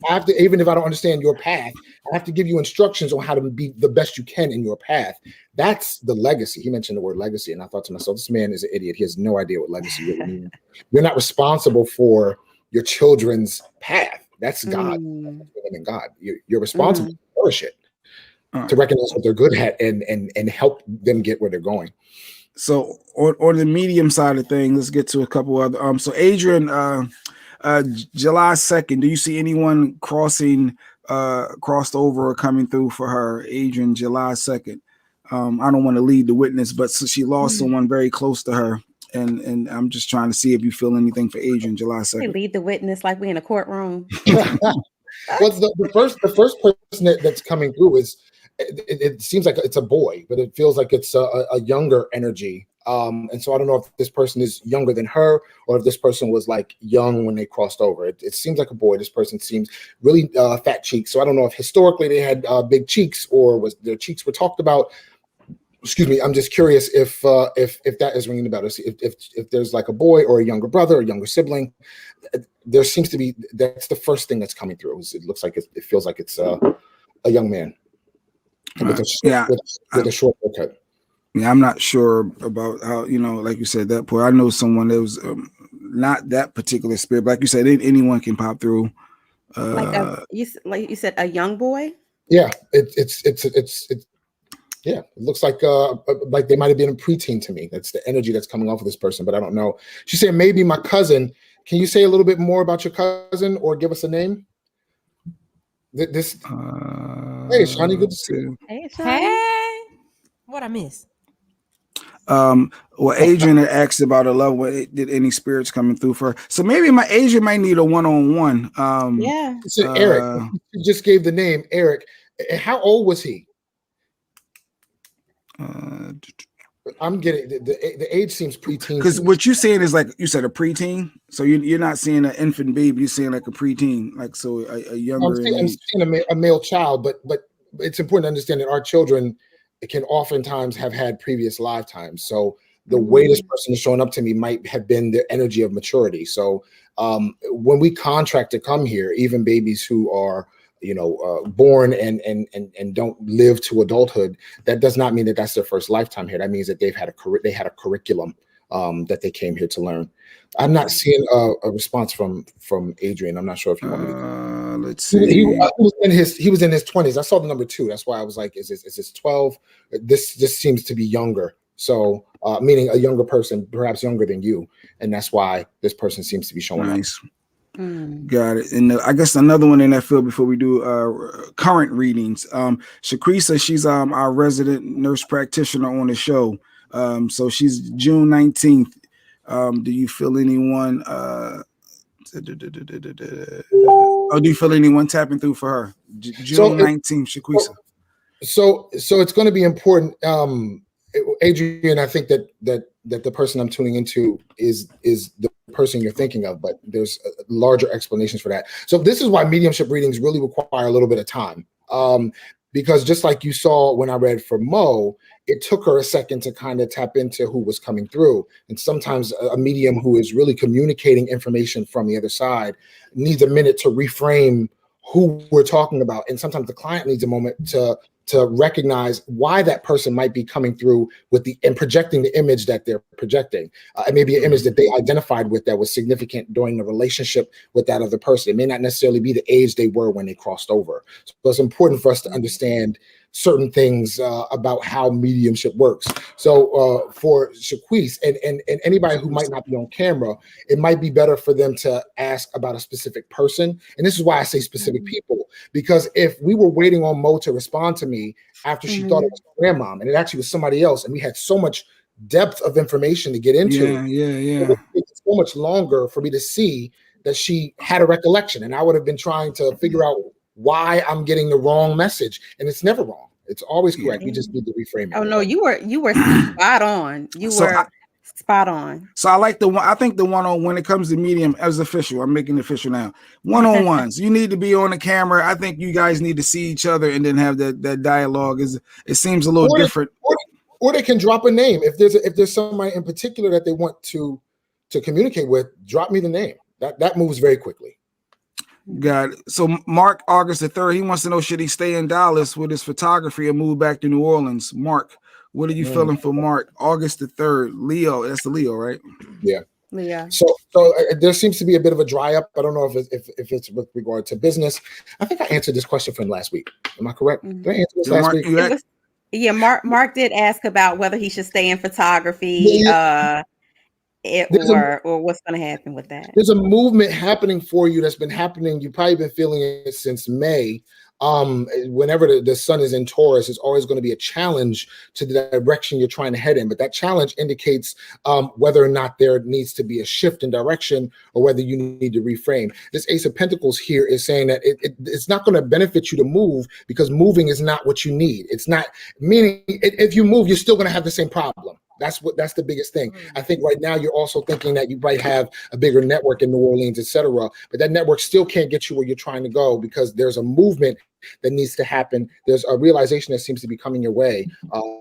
I have to, even if I don't understand your path, I have to give you instructions on how to be the best you can in your path. That's the legacy. He mentioned the word legacy, and I thought to myself, this man is an idiot. He has no idea what legacy really means. You're not responsible for your children's path. That's God. And God. You're responsible to nourish it, to recognize what they're good at and help them get where they're going. So on the medium side of things, let's get to a couple other. So Adrian, July 2nd, do you see anyone crossed over or coming through for her? Adrian, July 2nd. I don't want to lead the witness, but so she lost someone very close to her. And I'm just trying to see if you feel anything for Adrian, July 2nd. They lead the witness like we in a courtroom. Well, the first person that's coming through is, it seems like it's a boy, but it feels like it's a younger energy. And so I don't know if this person is younger than her or if this person was like young when they crossed over. It seems like a boy. This person seems really fat cheeks. So I don't know if historically they had big cheeks or was their cheeks were talked about. Excuse me. I'm just curious if that is ringing about us. If there's like a boy or a younger brother or younger sibling, there seems to be, that's the first thing that's coming through. It looks like it feels like it's a young man. With a short haircut. Yeah, I'm not sure about how, like you said, that point. I know someone that was not that particular spirit, but like you said, anyone can pop through. Like you said, a young boy. Yeah, it's yeah. It looks like they might have been a preteen to me. That's the energy that's coming off of this person, but I don't know. She said maybe my cousin. Can you say a little bit more about your cousin or give us a name? Hey, Shawnee, good to see you. Hey, what I miss? Well, Adrian had asked about a love. Did any spirits coming through for her? So maybe my Adrian might need a one-on-one. Yeah. So Eric, you just gave the name Eric. How old was he? I'm getting the age seems preteen. Because what you're saying is like you said a preteen, so you're not seeing an infant baby, you're seeing like a preteen, like so a younger. I'm seeing a male child, but it's important to understand that our children can oftentimes have had previous lifetimes. So the way this person is showing up to me might have been the energy of maturity. So when we contract to come here, even babies who are born and don't live to adulthood, that does not mean that that's their first lifetime here. That means that they had a curriculum that they came here to learn. I'm not seeing a response from Adrian. I'm not sure if you want me to. Let's see. He was in his 20s. I saw the number 2. That's why I was like, is this 12? This just seems to be younger. So meaning a younger person, perhaps younger than you, and that's why this person seems to be showing up. Got it. And I guess another one in that field before we do current readings. Shaquisa, she's our resident nurse practitioner on the show. So she's June 19th. Do you feel anyone? Do you feel anyone tapping through for her? June 19th, Shaquisa. So it's going to be important. Adrian, I think that the person I'm tuning into is the person you're thinking of, but there's larger explanations for that. So this is why mediumship readings really require a little bit of time. because just like you saw when I read for Mo, it took her a second to kind of tap into who was coming through. And sometimes a medium who is really communicating information from the other side needs a minute to reframe who we're talking about. And sometimes the client needs a moment to recognize why that person might be coming through and projecting the image that they're projecting. It may be an image that they identified with that was significant during the relationship with that other person. It may not necessarily be the age they were when they crossed over. So it's important for us to understand certain things about how mediumship works. So for Shaquise and anybody who might not be on camera, it might be better for them to ask about a specific person. And this is why I say specific people, because if we were waiting on Mo to respond to me after she thought it was her grandmom, and it actually was somebody else, and we had so much depth of information to get into, it would take so much longer for me to see that she had a recollection, and I would have been trying to figure out why I'm getting the wrong message, and it's never wrong. It's always correct. We just need to reframe it. Oh no, you were spot on. Spot on. So I like the one. I think the one on when it comes to medium as official. I'm making it official now. One-on-ones. You need to be on the camera. I think you guys need to see each other and then have that dialogue. It seems a little different. Or they can drop a name if there's somebody in particular that they want to communicate with. Drop me the name. That moves very quickly. Got it. So Mark, August the 3rd, he wants to know, should he stay in Dallas with his photography or move back to New Orleans? Mark, what are you feeling for Mark? August the 3rd, Leo. That's the Leo, right? Yeah. Yeah. So there seems to be a bit of a dry up. I don't know if it's with regard to business. I think I answered this question for him last week. Am I correct? Did I answer this last week? Mark did ask about whether he should stay in photography. Or what's going to happen with that? There's a movement happening for you that's been happening. You've probably been feeling it since May. Whenever the sun is in Taurus, it's always going to be a challenge to the direction you're trying to head in. But that challenge indicates whether or not there needs to be a shift in direction or whether you need to reframe. This Ace of Pentacles here is saying that it's not going to benefit you to move because moving is not what you need. It's not, meaning if you move, you're still going to have the same problem. That's the biggest thing. I think right now you're also thinking that you might have a bigger network in New Orleans, etc. But that network still can't get you where you're trying to go because there's a movement that needs to happen. There's a realization that seems to be coming your way.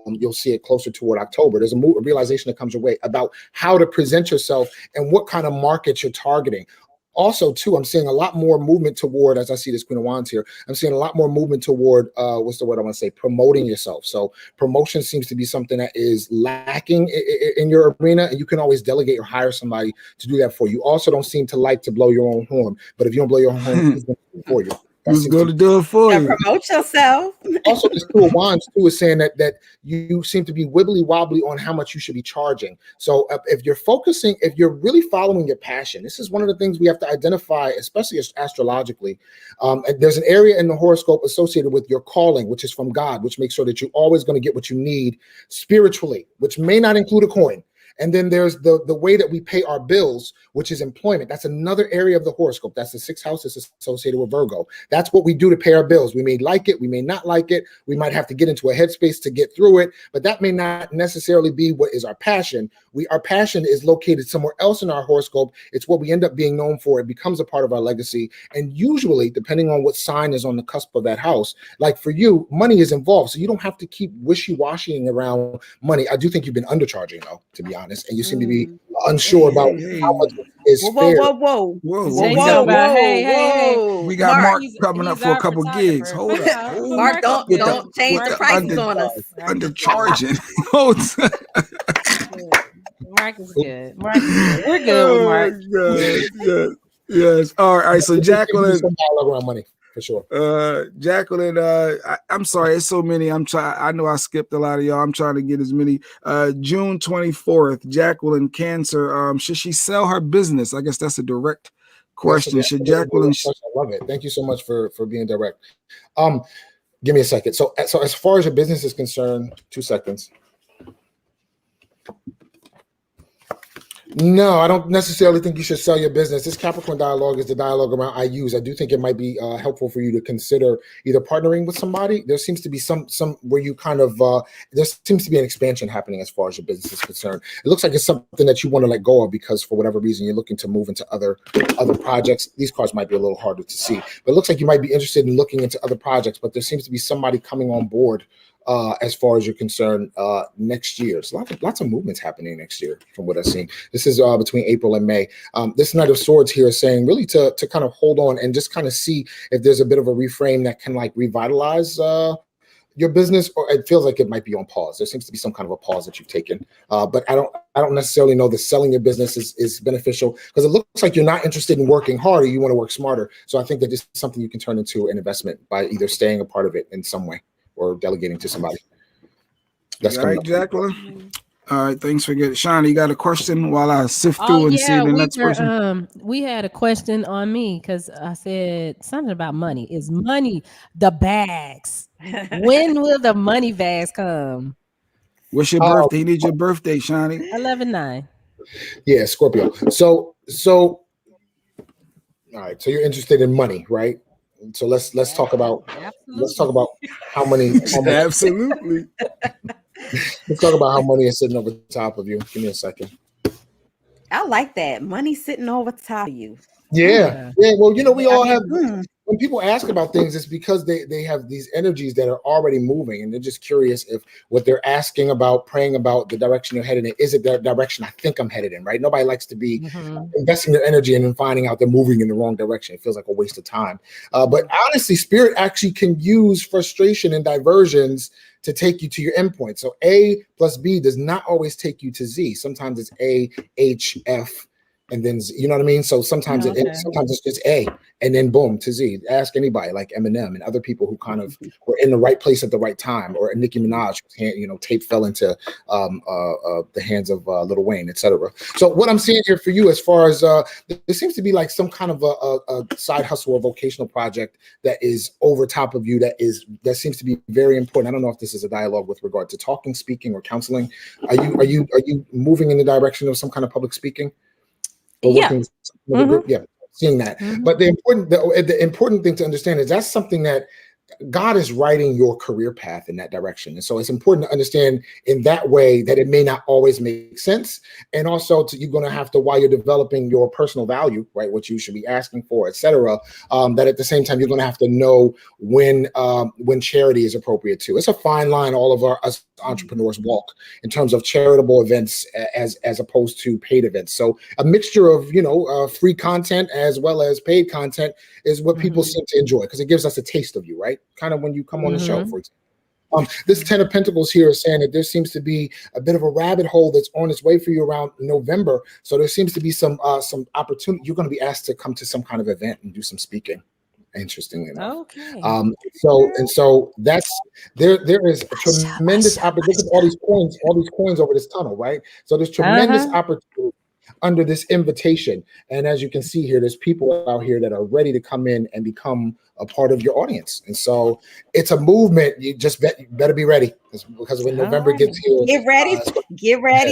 You'll see it closer toward October. There's a realization that comes your way about how to present yourself and what kind of markets you're targeting. Also, too, I'm seeing a lot more movement toward, as I see this Queen of Wands here, I'm seeing a lot more movement toward, what's the word I want to say, promoting yourself. So promotion seems to be something that is lacking in your arena, and you can always delegate or hire somebody to do that for you. Also don't seem to like to blow your own horn, but if you don't blow your own horn, who's going to do it for you? Who's going to do it for you? Promote yourself. Also, this Two of Wands too is saying that you seem to be wibbly wobbly on how much you should be charging. So if you're really following your passion, this is one of the things we have to identify, especially astrologically. And there's an area in the horoscope associated with your calling, which is from God, which makes sure that you're always going to get what you need spiritually, which may not include a coin. And then there's the way that we pay our bills, which is employment. That's another area of the horoscope. That's the 6th house that's associated with Virgo. That's what we do to pay our bills. We may like it. We may not like it. We might have to get into a headspace to get through it, but that may not necessarily be what is our passion. Our passion is located somewhere else in our horoscope. It's what we end up being known for. It becomes a part of our legacy. And usually, depending on what sign is on the cusp of that house, like for you, money is involved. So you don't have to keep wishy-washying around money. I do think you've been undercharging, though, to be honest. And you seem to be unsure about how much is fair. Whoa. Hey. We got Mark coming up for a couple gigs. Hold up. Mark, don't change the prices on us. Undercharging. Mark is good. We're good with Mark. Yes. All right. So Jacqueline, around money for sure. Jacqueline, I'm sorry, it's so many. I know I skipped a lot of y'all. I'm trying to get as many. June 24th, Jacqueline, Cancer. Should she sell her business? I guess that's a direct question. Should Jacqueline? I love it. Thank you so much for being direct. Give me a second. So as far as your business is concerned, 2 seconds. No, I don't necessarily think you should sell your business. This Capricorn dialogue is the dialogue around I use. I do think it might be helpful for you to consider either partnering with somebody. There seems to be some where you kind of there seems to be an expansion happening as far as your business is concerned. It looks like it's something that you want to let go of because for whatever reason you're looking to move into other projects. These cards might be a little harder to see, but it looks like you might be interested in looking into other projects. But there seems to be somebody coming on board. As far as you're concerned, next year. So lots of movements happening next year from what I've seen. This is between April and May. This Knight of Swords here is saying really to kind of hold on and just kind of see if there's a bit of a reframe that can like revitalize your business, or it feels like it might be on pause. There seems to be some kind of a pause that you've taken. But I don't necessarily know that selling your business is beneficial because it looks like you're not interested in working harder. You want to work smarter. So I think that this is something you can turn into an investment by either staying a part of it in some way or delegating to somebody. That's all right, Jacqueline. All right, thanks for getting. Shawn, you got a question while I sift through and see the next person? We had a question on me because I said something about money. Is money the bags? When will the money bags come? What's your birthday? You need your birthday, Shawnee. 11/9. Yeah, Scorpio. So all right. So you're interested in money, right? So let's talk about how money. Absolutely. Let's talk about how money is sitting over top of you. Give me a second. I like that. Money sitting over top of you. Yeah. Well, we all have. When people ask about things, it's because they have these energies that are already moving, and they're just curious if what they're asking about, praying about, the direction they're headed in, is it the direction I think I'm headed in, right? Nobody likes to be investing their energy and then finding out they're moving in the wrong direction. It feels like a waste of time. But honestly, Spirit actually can use frustration and diversions to take you to your endpoint. So A plus B does not always take you to Z. Sometimes it's A, H, F, and then Z, you know what I mean? So sometimes sometimes it's just A and then boom to Z. Ask anybody like Eminem and other people who kind of were in the right place at the right time, or Nicki Minaj, tape fell into the hands of Lil Wayne, etc. So what I'm seeing here for you, as far as there seems to be like some kind of a side hustle or vocational project that is over top of you that seems to be very important. I don't know if this is a dialogue with regard to talking, speaking, or counseling. Are you moving in the direction of some kind of public speaking? Yeah. Yeah, seeing that. But the important thing to understand is that's something that God is writing your career path in that direction. And so it's important to understand in that way that it may not always make sense. And also you're going to have to, while you're developing your personal value, right, what you should be asking for, etc., that at the same time, you're going to have to know when charity is appropriate too. It's a fine line all of us entrepreneurs walk in terms of charitable events as opposed to paid events. So a mixture of, free content as well as paid content is what people seem to enjoy because it gives us a taste of you, right? Kind of when you come on the show, for example. This 10 of Pentacles here is saying that there seems to be a bit of a rabbit hole that's on its way for you around November. So there seems to be some opportunity. You're going to be asked to come to some kind of event and do some speaking. Interestingly enough. Okay. So that's there is a tremendous opportunity. All these coins over this tunnel, right? So there's tremendous opportunity under this invitation. And as you can see here, there's people out here that are ready to come in and become a part of your audience. And so it's a movement. You just better be ready because when November gets here, get ready,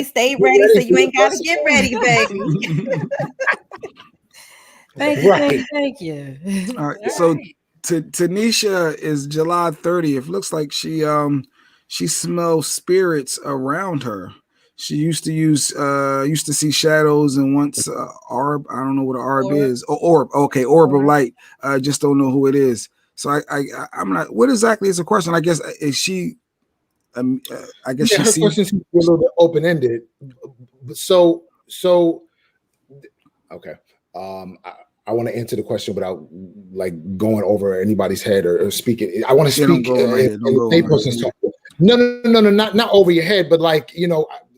stay ready, so you ain't got to get ready, baby. Thank you. All right. So Tanisha is July 30th. Looks like she smells spirits around her. She used to see shadows and once orb. I don't know what an orb is. Oh, orb. Okay, orb of light. I just don't know who it is. So I'm not. What exactly is the question? I guess is she? I guess her questions a little bit open ended. So okay. I want to answer the question without like going over anybody's head or speaking. I want to speak in a person's talk. No, not over your head, but like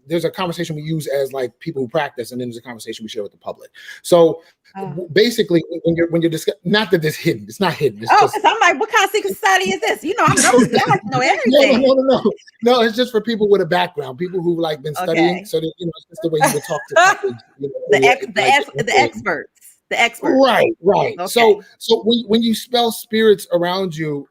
there's a conversation we use as like people who practice, and then there's a conversation we share with the public. So basically, when you're discussing, not that it's hidden, it's not hidden. It's because I'm like, what kind of secret society is this? I'm nosy. I like to know everything. No. It's just for people with a background, people who've like been studying, so that it's just the way you would talk to people, the experts. the expert. Right. Okay. So when you spell spirits around you,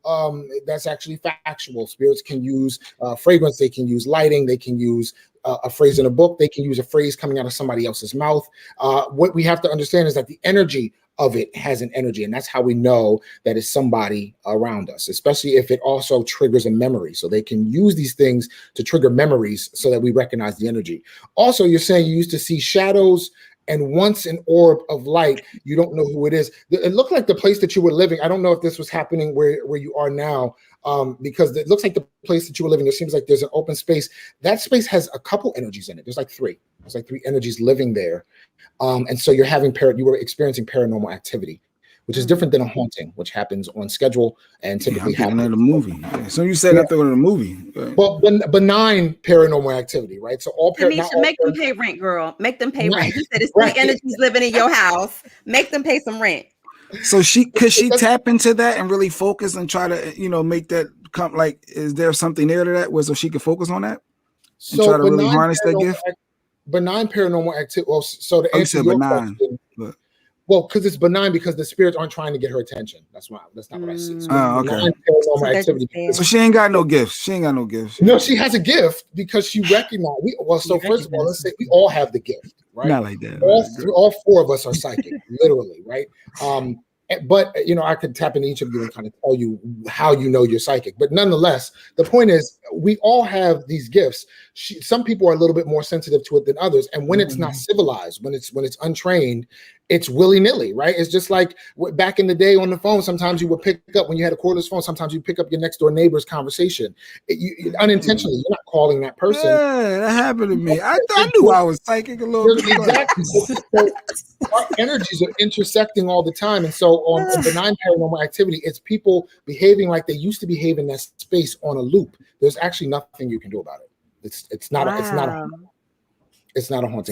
that's actually factual. Spirits can use fragrance, they can use lighting, they can use a phrase in a book, they can use a phrase coming out of somebody else's mouth. What we have to understand is that the energy of it has an energy, and that's how we know that it's somebody around us, especially if it also triggers a memory. So they can use these things to trigger memories so that we recognize the energy. Also, you're saying you used to see shadows, and once an orb of light, you don't know who it is. It looked like the place that you were living. I don't know if this was happening where you are now, because it looks like the place that you were living, it seems like there's an open space. That space has a couple energies in it. There's like three. There's like three energies living there. And so you were experiencing paranormal activity, which is different than a haunting, which happens on schedule and typically happens in a movie. So you said that in a movie. Well, benign paranormal activity, right? So all Tanisha, make them pay rent, girl. Make them pay rent. You said it's three energies living in your house. Make them pay some rent. So could she tap into that and really focus and try to, make that come? Like, is there something there to that so she could focus on that and try to really harness that gift? Benign paranormal activity. Well, so to answer your benign, question, well, because it's benign because the spirits aren't trying to get her attention. That's not what I see. So okay. Paranormal activity. So she ain't got no gifts. No, she has a gift because she recognized. First of all, let's say we all have the gift, right? Not like that. All four of us are psychic, literally, right? But I could tap into each of you and kind of tell you how you know you're psychic. But nonetheless, the point is we all have these gifts. Some people are a little bit more sensitive to it than others. And when it's not civilized, when it's untrained, it's willy-nilly, right? It's just like back in the day on the phone, sometimes you would pick up, when you had a cordless phone, sometimes you pick up your next door neighbor's conversation. Unintentionally, you're not calling that person. Yeah, that happened to me. I knew I was psychic a little bit. Exactly. So our energies are intersecting all the time. And so on benign paranormal activity, it's people behaving like they used to behave in that space on a loop. There's actually nothing you can do about it. It's not a haunting.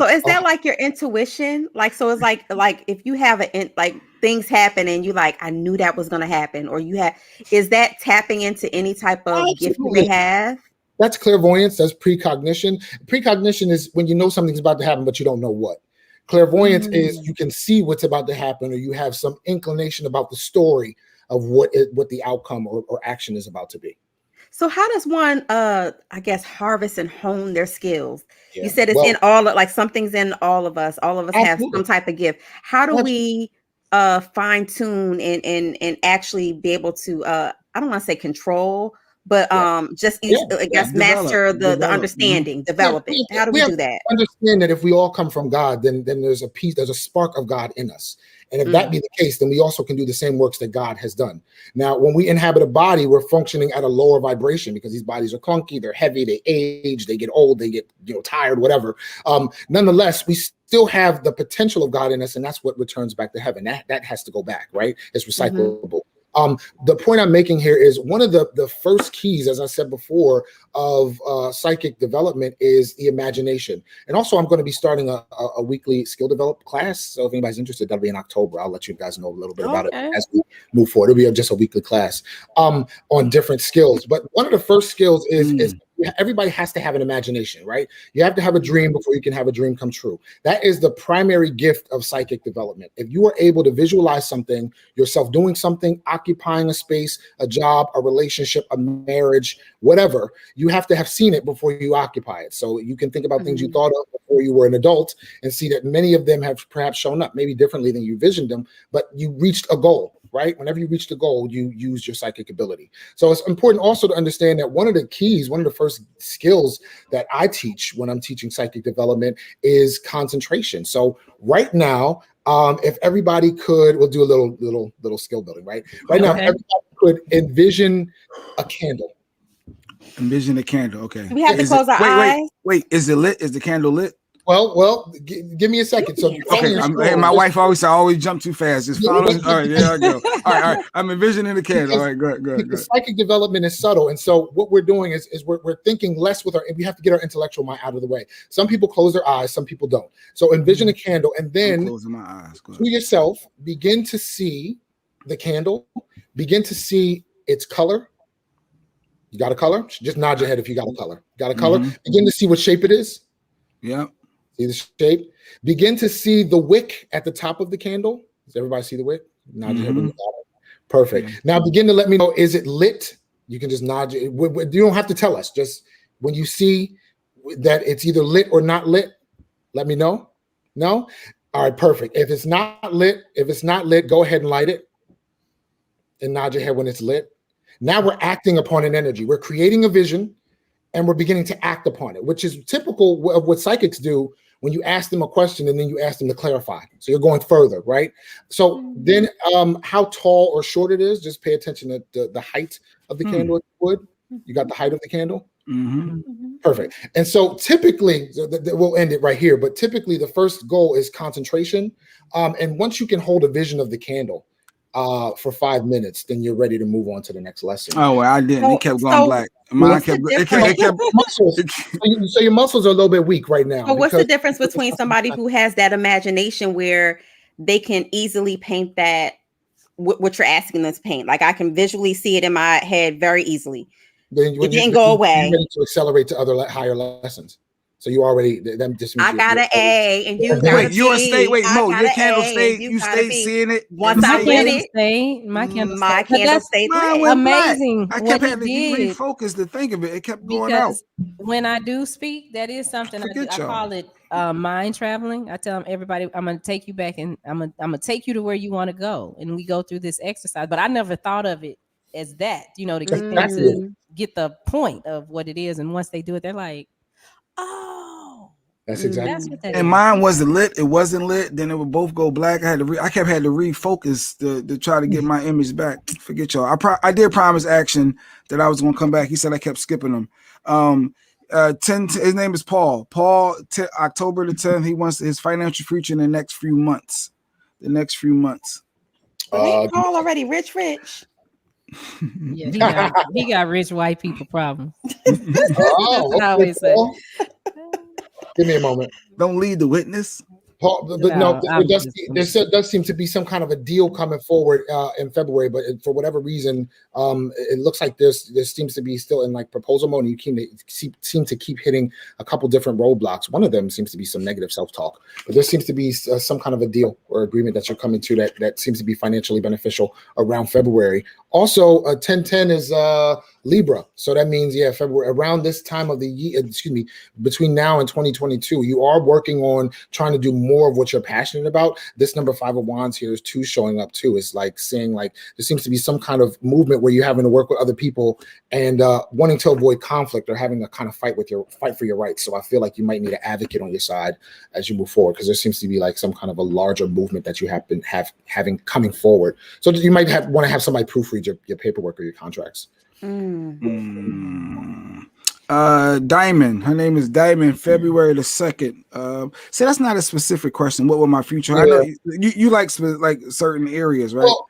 So is that like your intuition? Like, so it's like if you have things happen and you like, I knew that was going to happen, or is that tapping into any type of gift you may have? That's clairvoyance. That's precognition. Precognition is when you know something's about to happen, but you don't know what. Clairvoyance is you can see what's about to happen, or you have some inclination about the story of what the outcome or action is about to be. So how does one, I guess, harvest and hone their skills? Yeah. You said it's in all of, something's in all of us. All of us have some type of gift. How do we fine tune and actually be able to, I don't want to say control, but master the understanding, develop it. How do we do that? Understand that if we all come from God, then there's a spark of God in us. And if that be the case, then we also can do the same works that God has done. Now, when we inhabit a body, we're functioning at a lower vibration because these bodies are clunky, they're heavy, they age, they get old, they get tired, whatever. Nonetheless, we still have the potential of God in us, and that's what returns back to heaven. That has to go back, right? It's recyclable. The point I'm making here is one of the first keys, as I said before, of psychic development is the imagination. And also, I'm going to be starting a weekly skill develop class. So if anybody's interested, that'll be in October. I'll let you guys know a little bit about it as we move forward. It'll be just a weekly class on different skills. But one of the first skills is everybody has to have an imagination, right? You have to have a dream before you can have a dream come true. That is the primary gift of psychic development. If you are able to visualize something, yourself doing something, occupying a space, a job, a relationship, a marriage, whatever, you have to have seen it before you occupy it. So you can think about things you thought of before you were an adult and see that many of them have perhaps shown up, maybe differently than you visioned them, but you reached a goal. Right? Whenever you reach the goal, you use your psychic ability. So it's important also to understand that one of the keys, one of the first skills that I teach when I'm teaching psychic development is concentration. So right now, if everybody could, we'll do a little skill building, right? Right now, if everybody could envision a candle. Envision a candle. Okay. We have to close our eyes. Wait. Is it lit? Is the candle lit? Well, give me a second. So, my wife always jump too fast. Just follow. All right, yeah, I go. All right. I'm envisioning the candle. All right, good. The psychic development is subtle, and so what we're doing is we're thinking less with we have to get our intellectual mind out of the way. Some people close their eyes, some people don't. So envision a candle, and then closing my eyes. To yourself, begin to see the candle. Begin to see its color. You got a color? Just nod your head if you got a color. Got a color? Begin to see what shape it is. Yeah. See the shape? Begin to see the wick at the top of the candle. Does everybody see the wick? Nod your head when you got it. Perfect. Now begin to let me know, is it lit? You can just nod. You don't have to tell us. Just when you see that it's either lit or not lit, let me know. No? All right, perfect. If it's not lit, go ahead and light it and nod your head when it's lit. Now we're acting upon an energy. We're creating a vision and we're beginning to act upon it, which is typical of what psychics do when you ask them a question and then you ask them to clarify. So you're going further, right? So then how tall or short it is, just pay attention to the height of the candle. You got the height of the candle? Perfect. And so typically, we'll end it right here, but typically the first goal is concentration. And once you can hold a vision of the candle for 5 minutes, then you're ready to move on to the next lesson. Oh, well, I didn't. It kept going black. Mine kept muscles. So your muscles are a little bit weak right now. So what's the difference between somebody who has that imagination where they can easily paint that what you're asking them to paint? Like I can visually see it in my head very easily. It didn't go away. Ready to accelerate to other higher lessons. So you already them just. I got an A, and you got a B. Wait, Mo, your candle stayed. You stayed seeing it. Once I read it, my candle stayed. Amazing. I kept having to refocus to think of it. It kept going out. When I do speak, that is something I call it mind traveling. I tell everybody, I'm gonna take you back, and I'm gonna take you to where you want to go, and we go through this exercise. But I never thought of it as that, to get the point of what it is. And once they do it, they're like, oh, that's exactly. That's what that and is. mine wasn't lit. It wasn't lit. Then it would both go black. I kept had to refocus to try to get my image back. Forget y'all. I did promise Action that I was gonna come back. He said I kept skipping him. 10. His name is Paul. October the 10th. He wants his financial future in the next few months. Paul already rich. Yeah, he got rich white people problems. I always say. Give me a moment. Don't lead the witness. Paul, but there does seem to be some kind of a deal coming forward in February, but for whatever reason, it looks like there seems to be still in like proposal mode, and you seem to keep hitting a couple different roadblocks. One of them seems to be some negative self-talk, but there seems to be some kind of a deal or agreement that you're coming to that seems to be financially beneficial around February. Also, 1010 is Libra, so that means February, around this time of the year. Between now and 2022, you are working on trying to do more of what you're passionate about. This number 5 of Wands here is 2 showing up too. It's like saying like there seems to be some kind of movement where you're having to work with other people and wanting to avoid conflict or having a kind of fight for your rights. So I feel like you might need an advocate on your side as you move forward, because there seems to be like some kind of a larger movement that you have been having coming forward. So you might want to have somebody proofread your paperwork or your contracts. Diamond. Her name is Diamond. February the 2nd. See, that's not a specific question. What will my future? I know you like certain areas, right? Well,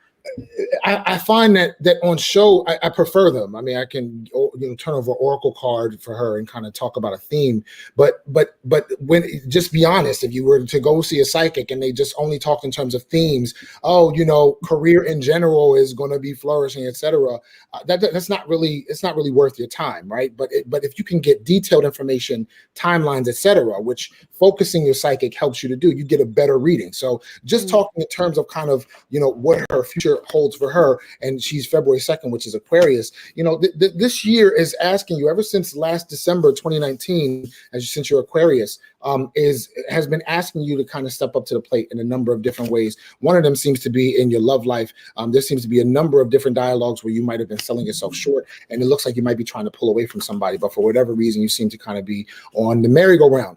I find that on show I prefer them. I mean, I can turn over an oracle card for her and kind of talk about a theme. But when just be honest, if you were to go see a psychic and they just only talk in terms of themes, career in general is going to be flourishing, etc. It's not really worth your time, right? But if you can get detailed information, timelines, etc., which focusing your psychic helps you to do, you get a better reading. So just talking in terms of kind of what her future holds for her, and she's February 2nd, which is Aquarius. This year is asking you, ever since last December 2019, since you're Aquarius, has been asking you to kind of step up to the plate in a number of different ways. One of them seems to be in your love life. There seems to be a number of different dialogues where you might have been selling yourself short, and it looks like you might be trying to pull away from somebody, but for whatever reason, you seem to kind of be on the merry-go-round.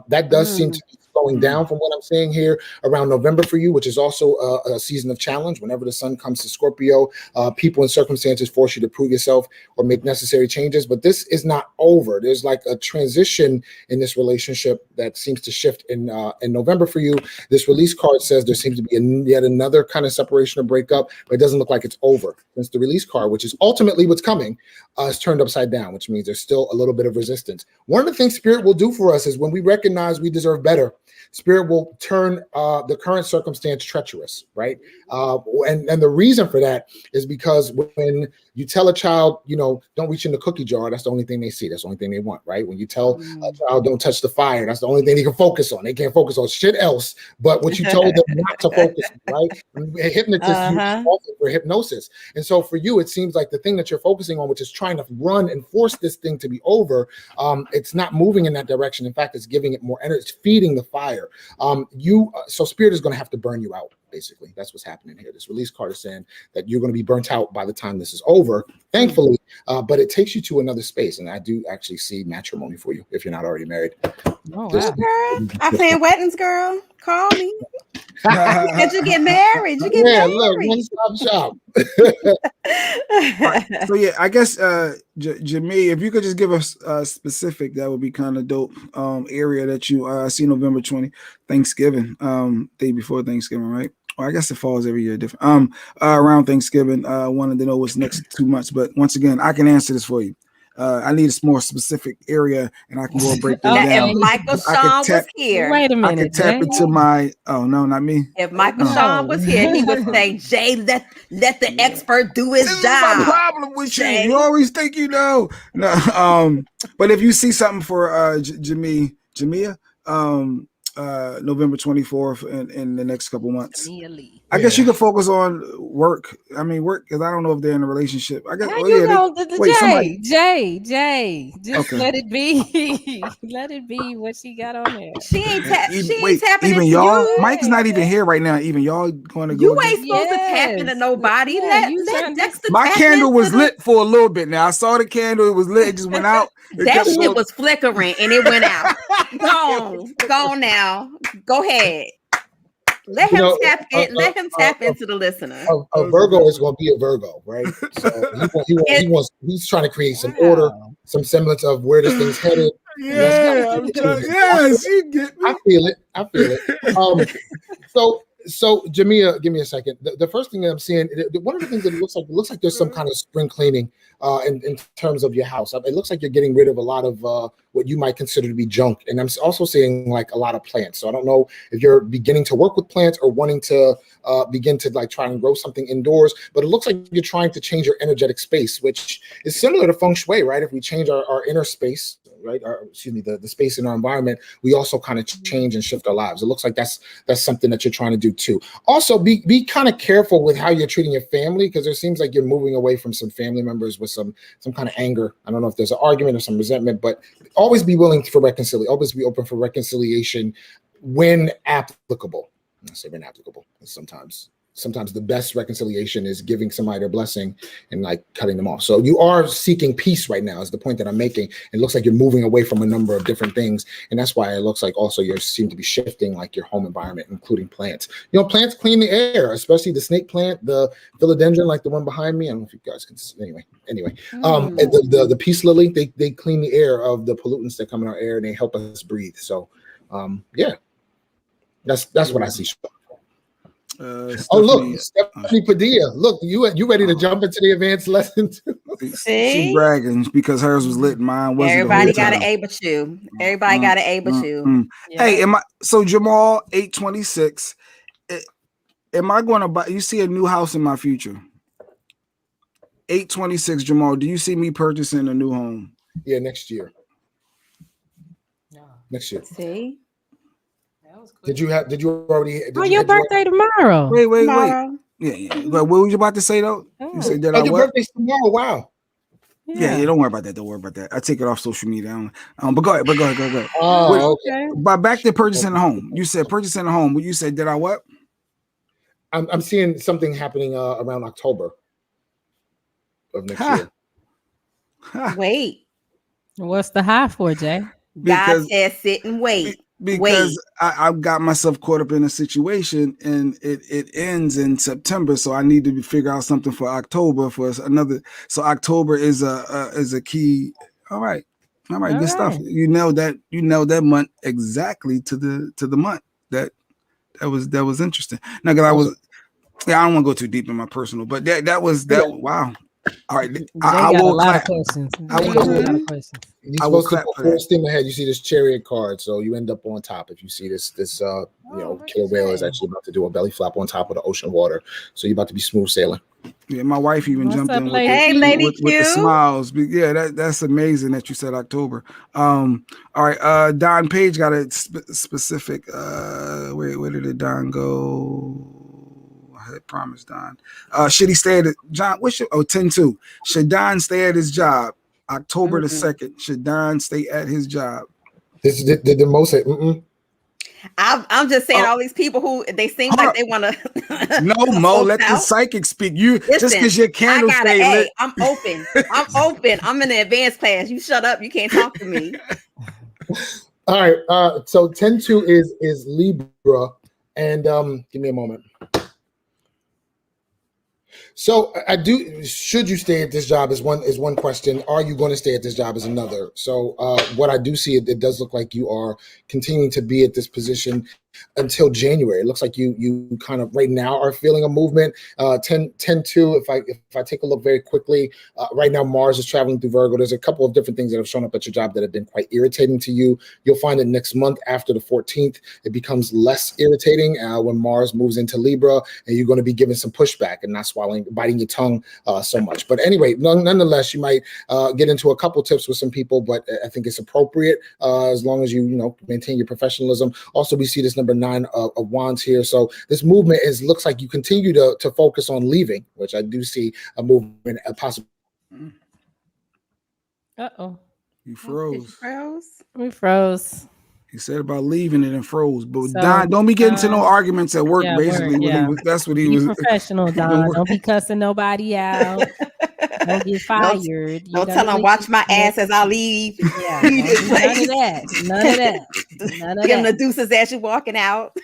That does seem to be going down from what I'm saying here around November for you, which is also a season of challenge. Whenever the sun comes to Scorpio, people and circumstances force you to prove yourself or make necessary changes. But this is not over. There's like a transition in this relationship that seems to shift in November for you. This release card says there seems to be yet another kind of separation or breakup, but it doesn't look like it's over, since the release card, which is ultimately what's coming, is turned upside down, which means there's still a little bit of resistance. One of the things Spirit will do for us is when we recognize we deserve better, Spirit will turn the current circumstance treacherous, right? And the reason for that is because when you tell a child, don't reach in the cookie jar, that's the only thing they see. That's the only thing they want, right? When you tell a child, don't touch the fire, that's the only thing they can focus on. They can't focus on shit else but what you told them not to focus on, right? A hypnotist uses for hypnosis. And so for you, it seems like the thing that you're focusing on, which is trying to run and force this thing to be over, it's not moving in that direction. In fact, it's giving it more energy. It's feeding the fire. So Spirit is going to have to burn you out. Basically, that's what's happening here. This release card is saying that you're going to be burnt out by the time this is over, thankfully, but it takes you to another space. And I do actually see matrimony for you if you're not already married. Oh, wow. Girl, I plan weddings, girl. Call me. Did you get married? You get married. Look, one-stop shop. Right. So yeah, I guess Jamie, if you could just give us a specific, that would be kind of dope. Area that you see November 20, Thanksgiving, day before Thanksgiving, right? Well, I guess it falls every year different. Around Thanksgiving, wanted to know what's next 2 months, but once again, I can answer this for you. I need a more specific area, and I can go break that down. If Michael Shawn was here, wait a minute. I can tap into my. Oh no, not me. If Michael Shawn was here, he would say, "Jay, let the expert do his this job." Is my problem with Jay. you. You always think you know. No. But if you see something for Jamia, November 24th in the next couple months. I guess you can focus on work. I mean, work, because I don't know if they're in a relationship. I guess. Jay, just let it be. Let it be what she got on there. She ain't tapping even into y'all. you. Mike's not even here right now. Even y'all going to go. You ain't supposed to tap into nobody. Yeah, let Dexter. My candle was lit for a little bit. Now I saw the candle. It was lit. It just went out. That shit was flickering and it went out. Go on now. Go ahead. Let him tap in. Let him tap into the listener. A Virgo is going to be a Virgo, right? So he's trying to create some order, some semblance of where this thing's headed. Yeah, yes, you get me. I feel it. So Jamia, give me a second. The first thing that I'm seeing, one of the things that it looks like there's some kind of spring cleaning in terms of your house. It looks like you're getting rid of a lot of what you might consider to be junk. And I'm also seeing like a lot of plants. So I don't know if you're beginning to work with plants or wanting to begin to like try and grow something indoors, but it looks like you're trying to change your energetic space, which is similar to feng shui, right? If we change our inner space, right? The space in our environment, we also kind of change and shift our lives. It looks like that's something that you're trying to do too. Also, be kind of careful with how you're treating your family, because it seems like you're moving away from some family members with some kind of anger. I don't know if there's an argument or some resentment, but always be willing for reconciliation. Always be open for reconciliation when applicable. I say when applicable. Sometimes the best reconciliation is giving somebody their blessing and like cutting them off. So you are seeking peace right now is the point that I'm making. It looks like you're moving away from a number of different things. And that's why it looks like also you seem to be shifting like your home environment, including plants. Plants clean the air, especially the snake plant, the philodendron, like the one behind me. I don't know if you guys can see. Anyway. The peace lily, they clean the air of the pollutants that come in our air and they help us breathe. So that's what I see. Look, Stephanie Padilla. Look, you ready to jump into the advanced lesson too? She bragging because hers was lit and mine wasn't. Everybody got an A but you. Everybody got an A but you. Yeah. Hey, so Jamal 826? Am I going to buy? You see a new house in my future? 826, Jamal. Do you see me purchasing a new home? Yeah, next year. No. Next year. See. Did you already? Your birthday tomorrow. Wait. Yeah. But what were you about to say though? You said that your birthday's tomorrow. Wow. Yeah. Don't worry about that. Don't worry about that. I take it off social media. But go ahead. Oh, okay. But back to purchasing a home. You said purchasing a home. But you said, did I what? I'm seeing something happening around October of next year. Wait. What's the high for, Jay? God said sit and wait. Because I got myself caught up in a situation and it ends in September, so I need to figure out something for October for another. So October is a key. All right, good stuff. You know that month exactly to the month. That was interesting. Now, because I don't want to go too deep in my personal, but that was. Wow. All right, Jay I got a will lot of clap. questions. I Jay will got a clap. lot of questions. You're I will supposed to clap go for that. full steam ahead. You see this chariot card, so you end up on top. If you see this killer whale is actually about to do a belly flop on top of the ocean water, so you're about to be smooth sailing. Yeah, my wife even What's jumped up, in with Lady Hey, Q? Lady with the Q. smiles. Yeah, that's amazing that you said October. All right, Don Page got a specific. Where did Don go? I had promised Don. Should he stay at John? 10-2. Should Don stay at his job? October the 2nd. Should Don stay at his job? This is the most. I'm just saying, all these people who they seem like they want to. No, Mo, let the psychic speak. Just because your candle stay lit. I'm open. I'm open. I'm in the advanced class. You shut up. You can't talk to me. All right. So 10-2 is Libra, and give me a moment. So I do. Should you stay at this job is one question. Are you going to stay at this job is another. So what I do see, it does look like you are continuing to be at this position until January. It looks like you kind of right now are feeling a movement. 10-2. If I take a look very quickly, right now Mars is traveling through Virgo. There's a couple of different things that have shown up at your job that have been quite irritating to you. You'll find that next month after the 14th, it becomes less irritating when Mars moves into Libra, and you're going to be given some pushback and not biting your tongue so much. But anyway, nonetheless, you might get into a couple tips with some people, but I think it's appropriate as long as you maintain your professionalism. Also, we see this number 9 of wands here. So this movement looks like you continue to focus on leaving, which I do see a movement, a possible. Uh-oh. You froze. We froze. He said about leaving it and froze. But so, Don, don't be getting to no arguments at work, basically. That's what he was. Be professional, Don. Don't be cussing nobody out. Don't get fired. Don't tell them watch my ass as I leave. Yeah, none of that. None of that. Give him the deuces as you walking out.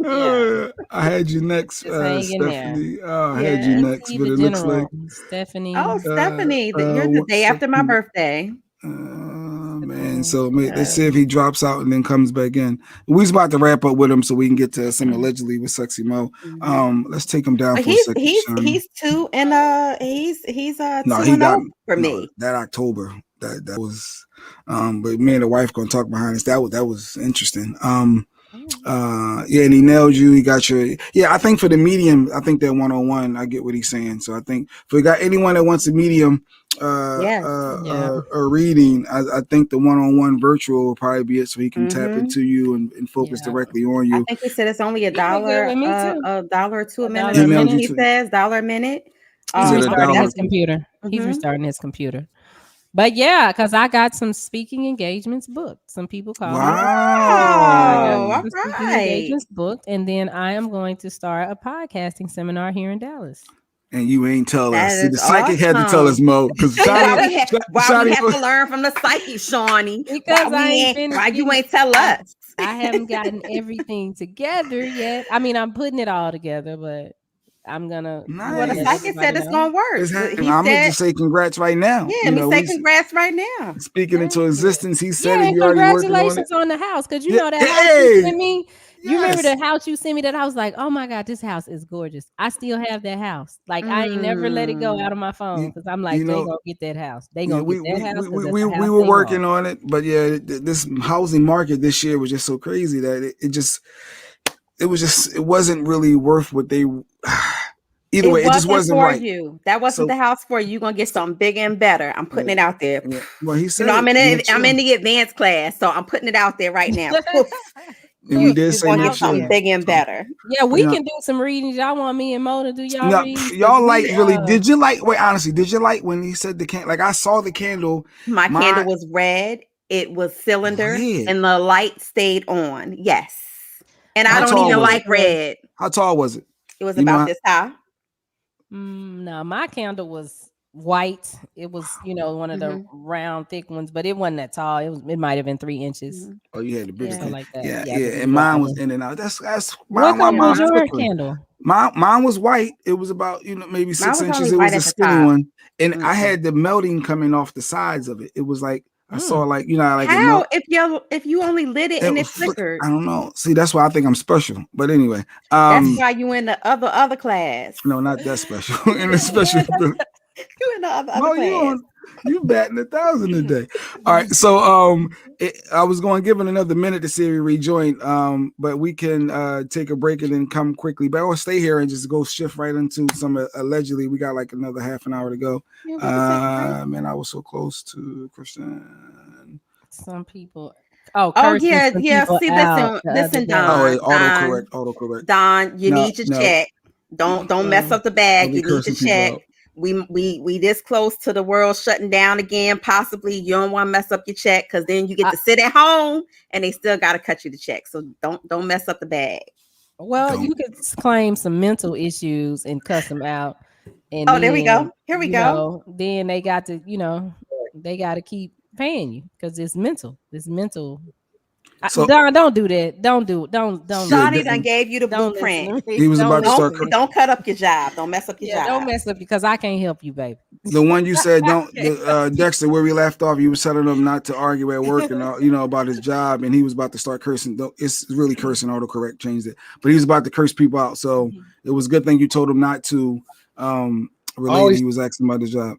I had you next, Stephanie. I had you next, but it looks like Stephanie. Oh, Stephanie, you're the day after my birthday. Man, so let's see if he drops out and then comes back in. We're about to wrap up with him so we can get to some allegedly with Sexy Mo. Let's take him down for a second. He's 2 and he's 2-0 for me. That October that was but me and the wife gonna talk behind us. That was interesting. And he nailed you. He got your I think for the medium, I think that 1-on-1, I get what he's saying. So I think if we got anyone that wants a medium a reading, I think the 1-on-1 virtual will probably be it, so he can tap into you and focus directly on you. I think he said it's only $1 or $2 a minute. He says $1 a minute. He's restarting his computer. He's restarting his computer. But yeah, because I got some speaking engagements booked. Some people call me. Wow. All right. Engagements booked, and then I am going to start a podcasting seminar here in Dallas. And you ain't tell us. See, the psychic had to tell us, Mo. Because why we have to learn from the psychic, Shawnee? Because why you ain't tell us? I haven't gotten everything together yet. I mean, I'm putting it all together, but I'm gonna. Well, the psychic said it's gonna work. I'm gonna just say congrats right now. Yeah, say congrats right now. Speaking into existence, he said it. Congratulations on the house, because you know that house you sent me. You remember the house you sent me? That I was like, oh my God, this house is gorgeous. I still have that house. Like I ain't never let it go out of my phone because I'm like, they gonna get that house. They gonna get that house. We were working on it, but this housing market this year was just so crazy that it wasn't really worth what they. Either way, it just wasn't right. You. That wasn't the house for you. You're gonna get something bigger and better. I'm putting it out there. Yeah. Well, he said, I'm in the advanced class, so I'm putting it out there right now. And we did say get something bigger and better. Yeah, we can do some readings. Y'all want me and Mo to do y'all readings? Y'all really? Did you like? Wait, honestly, did you like when he said the candle? Like I saw the candle. My candle was red. It was cylinder, and the light stayed on. Yes, and I don't even like red. How tall was it? It was about this high. No, my candle was white. It was, one of the round, thick ones, but it wasn't that tall. It might have been 3 inches. Oh, you had the big thing like that. Yeah. And mine was in and out. That's what color was your candle? Mine was white. It was about maybe 6 inches. It was a skinny one, and I had the melting coming off the sides of it. It was like. I saw how if you only lit it and it flickered. I don't know. See, that's why I think I'm special. But anyway, that's why you in the other class. No, not that special. In the special. You in the other No, class. you batting 1,000 a day. All right, so I was going to give it another minute to see if we rejoin, but we can take a break and then come quickly. But I'll stay here and just go shift right into some allegedly. We got like another half an hour to go. Man, I was so close to Christian. Some people. Yeah. See, listen, Don. Autocorrect. Don, you need to check. Don't mess up the bag. You need to check. We this close to the world shutting down again. Possibly you don't want to mess up your check because then you get to sit at home and they still got to cut you the check. So don't mess up the bag. Well, you could claim some mental issues and cuss them out. And there we go. Here we go. Then they got to, they got to keep paying you because it's mental. It's mental. So, Don, don't do that. Don't. Shawnee done gave you the blueprint. He was about to start. Don't cut up your job. Don't mess up your job. Don't mess up because I can't help you, baby. The one you said Dexter, where we left off, you was telling him not to argue at work and about his job, and he was about to start cursing. It's really cursing. Autocorrect changed it, but he was about to curse people out. So it was a good thing you told him not to. He was asking about his job.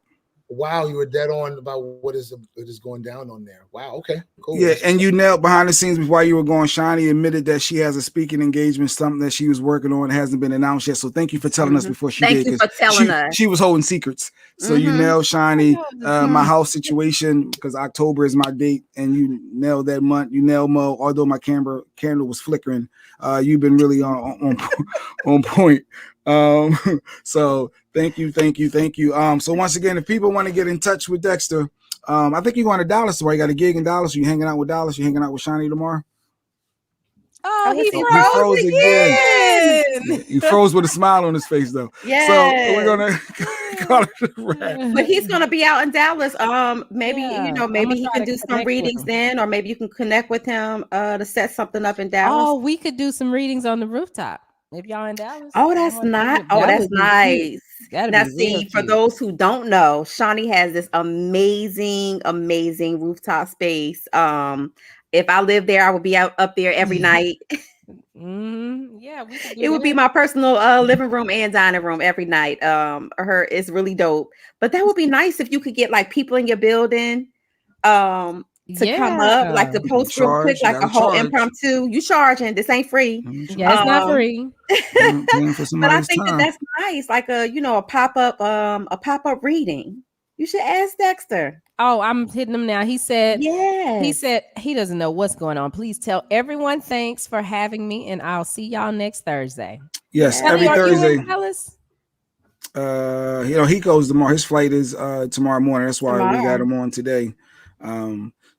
Wow, you were dead on about what is going down on there. Wow, okay, cool. Yeah, and you nailed behind the scenes before you were going. Shawnee admitted that she has a speaking engagement, something that she was working on, hasn't been announced yet. So thank you for telling us before she did. Thank you for telling us. She was holding secrets. So you nailed Shawnee, my house situation, because October is my date, and you nailed that month. You nailed Mo, although my candle was flickering. You've been really on point. So thank you. So once again, if people want to get in touch with Dexter, I think you're going to Dallas tomorrow. You got a gig in Dallas. You hanging out with Dallas? You hanging out with Shawnee tomorrow? Oh, he froze again. He froze with a smile on his face, though. Yeah. So we're gonna call it a wrap. But he's gonna be out in Dallas. Maybe he can do some readings then, or maybe you can connect with him to set something up in Dallas. Oh, we could do some readings on the rooftop if y'all in Dallas. Oh, that's nice. That's nice. Now, see, for those who don't know, Shawnee has this amazing rooftop space. If I lived there, I would be up there every night. Yeah, it would be my personal living room and dining room every night. It's really dope. But that would be nice if you could get like people in your building to come up, like to post real quick, like a whole impromptu. You charging? This ain't free. Yeah, it's not free. But I think that's nice, like a pop-up reading. You should ask Dexter. Oh, I'm hitting him now. He said, yes. He said he doesn't know what's going on. Please tell everyone thanks for having me, and I'll see y'all next Thursday. Yes, every Thursday. He goes tomorrow. His flight is tomorrow morning. That's why we got him on today.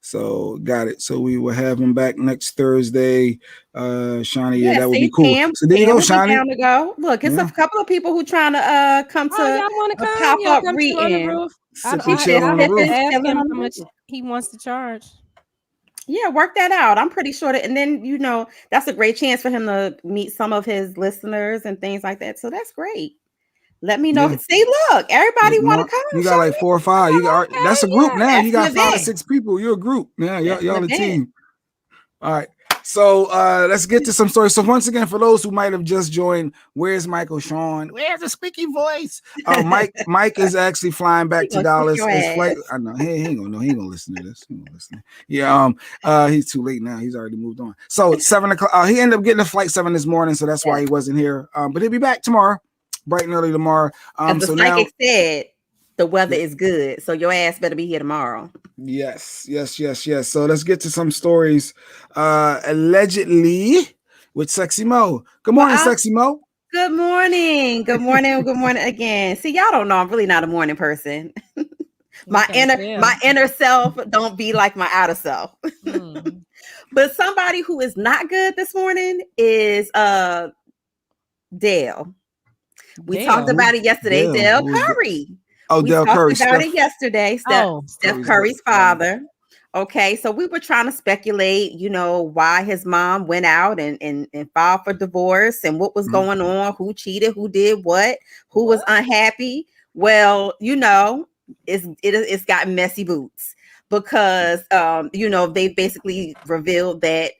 So got it. So we will have him back next Thursday. Shawnee, that would be cool. So there you go, Shawnee. Down to go. Look, it's a couple of people who trying to come to a pop-up reading. I have to ask him how much he wants to charge. Yeah, work that out. I'm pretty sure that, and then that's a great chance for him to meet some of his listeners and things like that. So that's great. Let me know. See, look, everybody want to come. You got like 4 or 5. That's a group now. You got 5 or 6 people. You're a group. Yeah, y'all a team. All right. So let's get to some stories. So once again, for those who might have just joined, where's Michael Shawn? Where's the squeaky voice? Mike is actually flying back to Dallas. I know he ain't gonna know. He ain't gonna listen to this. Yeah. He's too late now. He's already moved on. So 7 o'clock. He ended up getting a flight 7 this morning, so that's why he wasn't here. But he'll be back tomorrow, bright and early tomorrow. The psychic said the weather is good, so your ass better be here tomorrow. Yes. So let's get to some stories. Allegedly with Sexy Mo. Good morning, Sexy Mo. Good morning. Good morning again. See, y'all don't know I'm really not a morning person. my inner self don't be like my outer self. But somebody who is not good this morning is Dale. We talked about it yesterday. Dale Curry. Oh, Dale Curry. We talked about it yesterday. Steph Curry's father. Okay, so we were trying to speculate, why his mom went out and filed for divorce and what was going on, who cheated, who did what, who was unhappy. Well, it's got messy boots because, they basically revealed that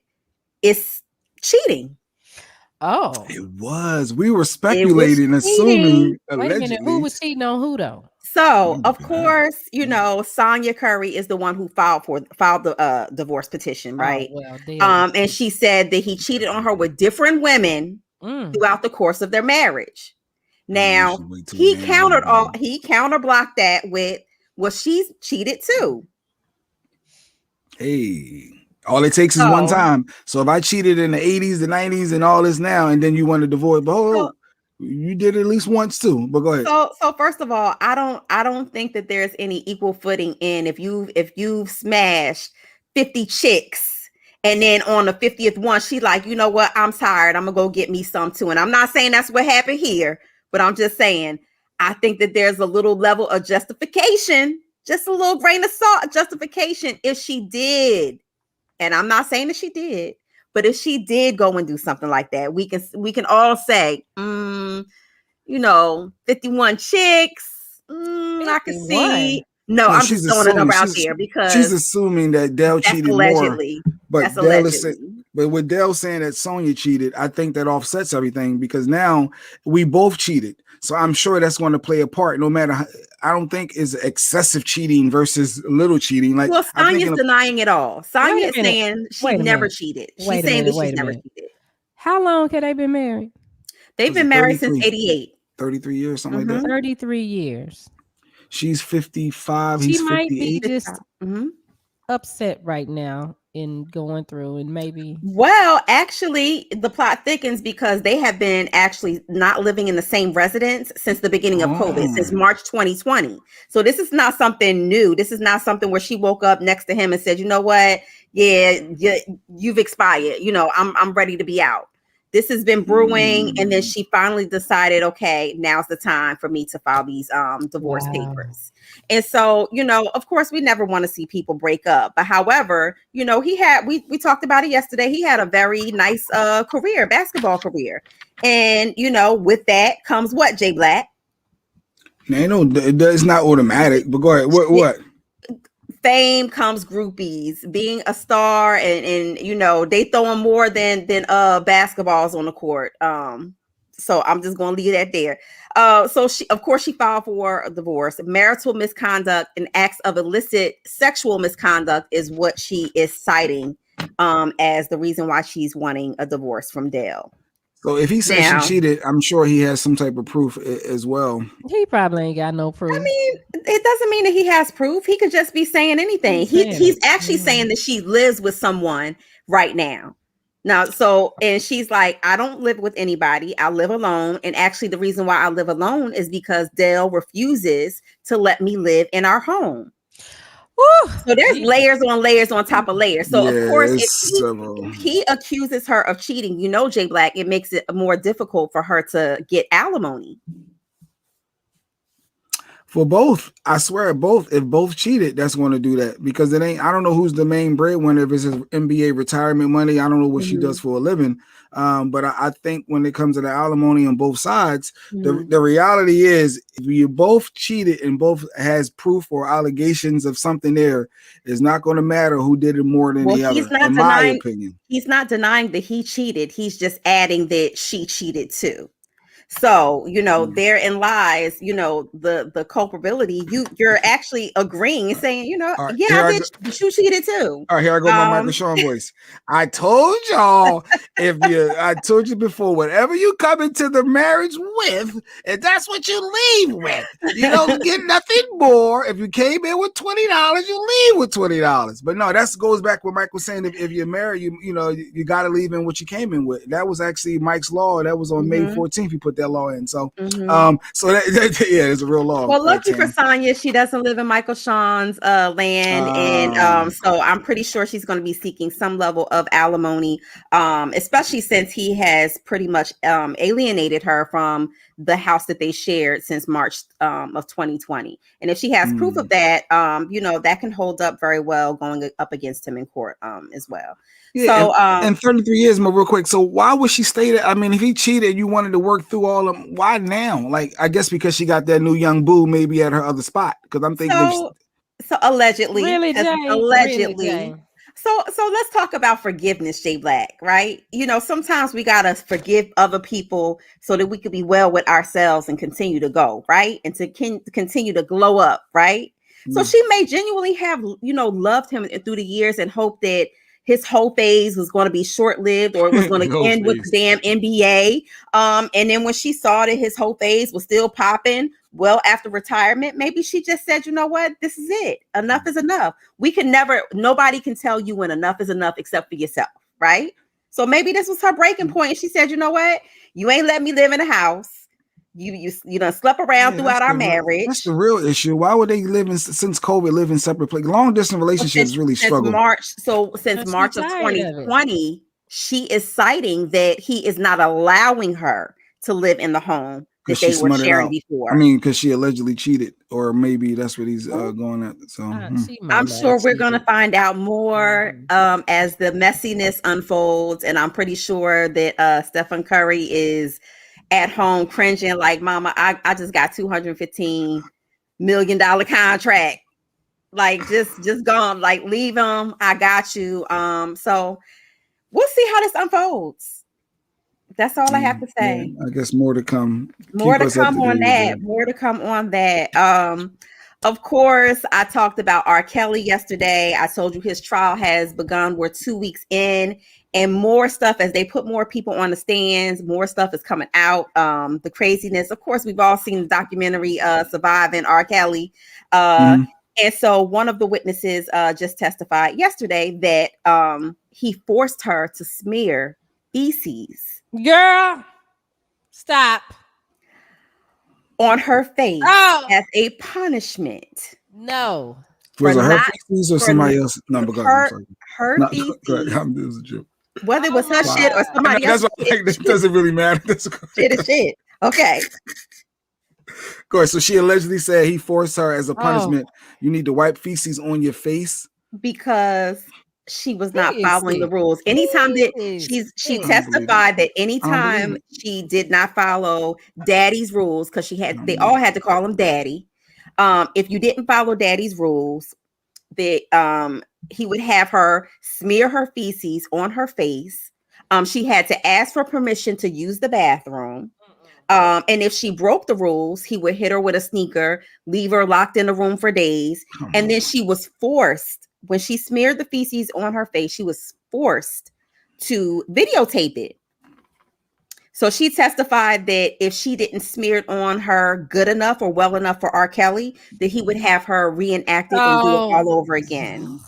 it's cheating. Oh, it was. We were speculating, assuming. Wait a minute, who was cheating on who though? So, of course, you know, Sonya Curry is the one who filed the divorce petition, right? And she said that he cheated on her with different women throughout the course of their marriage. Now, he counterblocked that with, well, she's cheated too. Hey, all it takes is one time. So if I cheated in the 80s, the 90s, and all this now, and then you want to divorce, but you did it at least once too. But go ahead. So first of all, I don't think that there's any equal footing in if you've smashed 50 chicks and then on the 50th one, she like, you know what, I'm tired. I'm gonna go get me some too. And I'm not saying that's what happened here, but I'm just saying I think that there's a little level of justification, just a little grain of salt justification if she did. And I'm not saying that she did, but if she did go and do something like that, we can all say, you know, 51 chicks. I can see. No, I'm just throwing a number out there because she's assuming that Dell cheated allegedly. More. That's But Dell but with Dell saying that Sonya cheated, I think that offsets everything because now we both cheated. So I'm sure that's going to play a part. No matter, I don't think is excessive cheating versus little cheating. Like, well, Sonya's denying it all. Sonya is saying she never cheated. She's saying that she's never cheated. How long had they been married? They've been married since 88. 33 years, something like that. 33 years. She's 55. She He's might 58. be just upset right now in going through and maybe. Well, actually, the plot thickens because they have been actually not living in the same residence since the beginning of COVID, since March 2020. So this is not something new. This is not something where she woke up next to him and said, you know what? Yeah, you've expired. You know, I'm ready to be out. This has been brewing, and then she finally decided, okay, now's the time for me to file these divorce papers. And so, you know, of course, we never want to see people break up. But however, you know, we talked about it yesterday. He had a very nice basketball career. And, you know, with that comes what, Jay Black? It's not automatic, but go ahead. What? Fame comes groupies, being a star, and you know they throwing more than basketballs on the court. So I'm just gonna leave that there. So she filed for a divorce. Marital misconduct and acts of illicit sexual misconduct is what she is citing as the reason why she's wanting a divorce from Dale. So if he says she cheated, I'm sure he has some type of proof as well. He probably ain't got no proof. I mean, it doesn't mean that he has proof. He could just be saying anything. He's actually saying that she lives with someone right now. And she's like, I don't live with anybody. I live alone. And actually, the reason why I live alone is because Dale refuses to let me live in our home. Woo! So there's layers on layers on top of layers. So of course, if he accuses her of cheating, you know, Jay Black, it makes it more difficult for her to get alimony. For both, I swear, if both cheated, that's going to do that because I don't know who's the main breadwinner. If it's his NBA retirement money, I don't know what she does for a living. But I think when it comes to the alimony on both sides, the reality is if you both cheated and both has proof or allegations of something there, it's not going to matter who did it more than the other, in my opinion. He's not denying that he cheated. He's just adding that she cheated too. So, you know, therein lies, you know, the culpability. You're actually agreeing and saying, you know, right, you cheated too. All right, here I go with my Michael Shawn voice. I told y'all, I told you before, whatever you come into the marriage with, and that's what you leave with. You don't get nothing more. If you came in with $20, you leave with $20. But no, that goes back what Mike was saying. If you're married, you got to leave in what you came in with. That was actually Mike's law. That was on May 14th. He put that law in. So, it's a real law. Well, lucky for Sonya, she doesn't live in Michael Shawn's land, and so I'm pretty sure she's going to be seeking some level of alimony, especially since he has pretty much alienated her from the house that they shared since March of 2020. And if she has proof of that, that can hold up very well going up against him in court as well. Yeah, so, and 33 years, real quick. So why would she stay there? I mean, if he cheated, you wanted to work through all of them. Why now? Like, I guess because she got that new young boo, maybe at her other spot. Because I'm thinking, so allegedly, really, Jay? allegedly. Really, Jay? So let's talk about forgiveness, Jay Black, right? You know, sometimes we gotta forgive other people so that we could be well with ourselves and continue to go, right? And to continue to glow up, right? So she may genuinely have, you know, loved him through the years and hope that his whole phase was going to be short-lived, or it was going to end with the damn NBA. And then when she saw that his whole phase was still popping well after retirement, maybe she just said, you know what, this is it. Enough is enough. Nobody can tell you when enough is enough except for yourself, right? So maybe this was her breaking point. And she said, you know what, you ain't let me live in a house. You done slept around throughout our marriage. That's the real issue. Why would they since COVID live in separate places? Long distance relationships really struggle. Since March of 2020, she is citing that he is not allowing her to live in the home that they were sharing before. I mean, because she allegedly cheated, or maybe that's what he's going at. So I'm sure we're going to find out more as the messiness unfolds, and I'm pretty sure that Stephen Curry is at home cringing like, mama, I just got $215 million contract. Like, just gone, like, leave him. I got you. So we'll see how this unfolds. That's all I have to say. I guess more to come. More to come on that. Of course, I talked about R. Kelly yesterday. I told you his trial has begun. We're 2 weeks in, and more stuff as they put more people on the stands. More stuff is coming out. The craziness. Of course, we've all seen the documentary Surviving R. Kelly. And so one of the witnesses just testified yesterday that he forced her to smear feces. Girl, stop. On her face as a punishment. No. Was it her feces or somebody else's? No, her feces. Whether it was her shit or somebody else's shit. It doesn't really matter. Shit is shit. Okay. Of course. So she allegedly said he forced her as a punishment. You need to wipe feces on your face. Because she was not following the rules. Anytime that she testified that anytime she did not follow daddy's rules, because they all had to call him daddy. If you didn't follow daddy's rules, that he would have her smear her feces on her face. She had to ask for permission to use the bathroom. And if she broke the rules, he would hit her with a sneaker, leave her locked in a room for days. And then she was forced, when she smeared the feces on her face, she was forced to videotape it. So she testified that if she didn't smear it on her good enough or well enough for R. Kelly, that he would have her reenact it and do it all over again.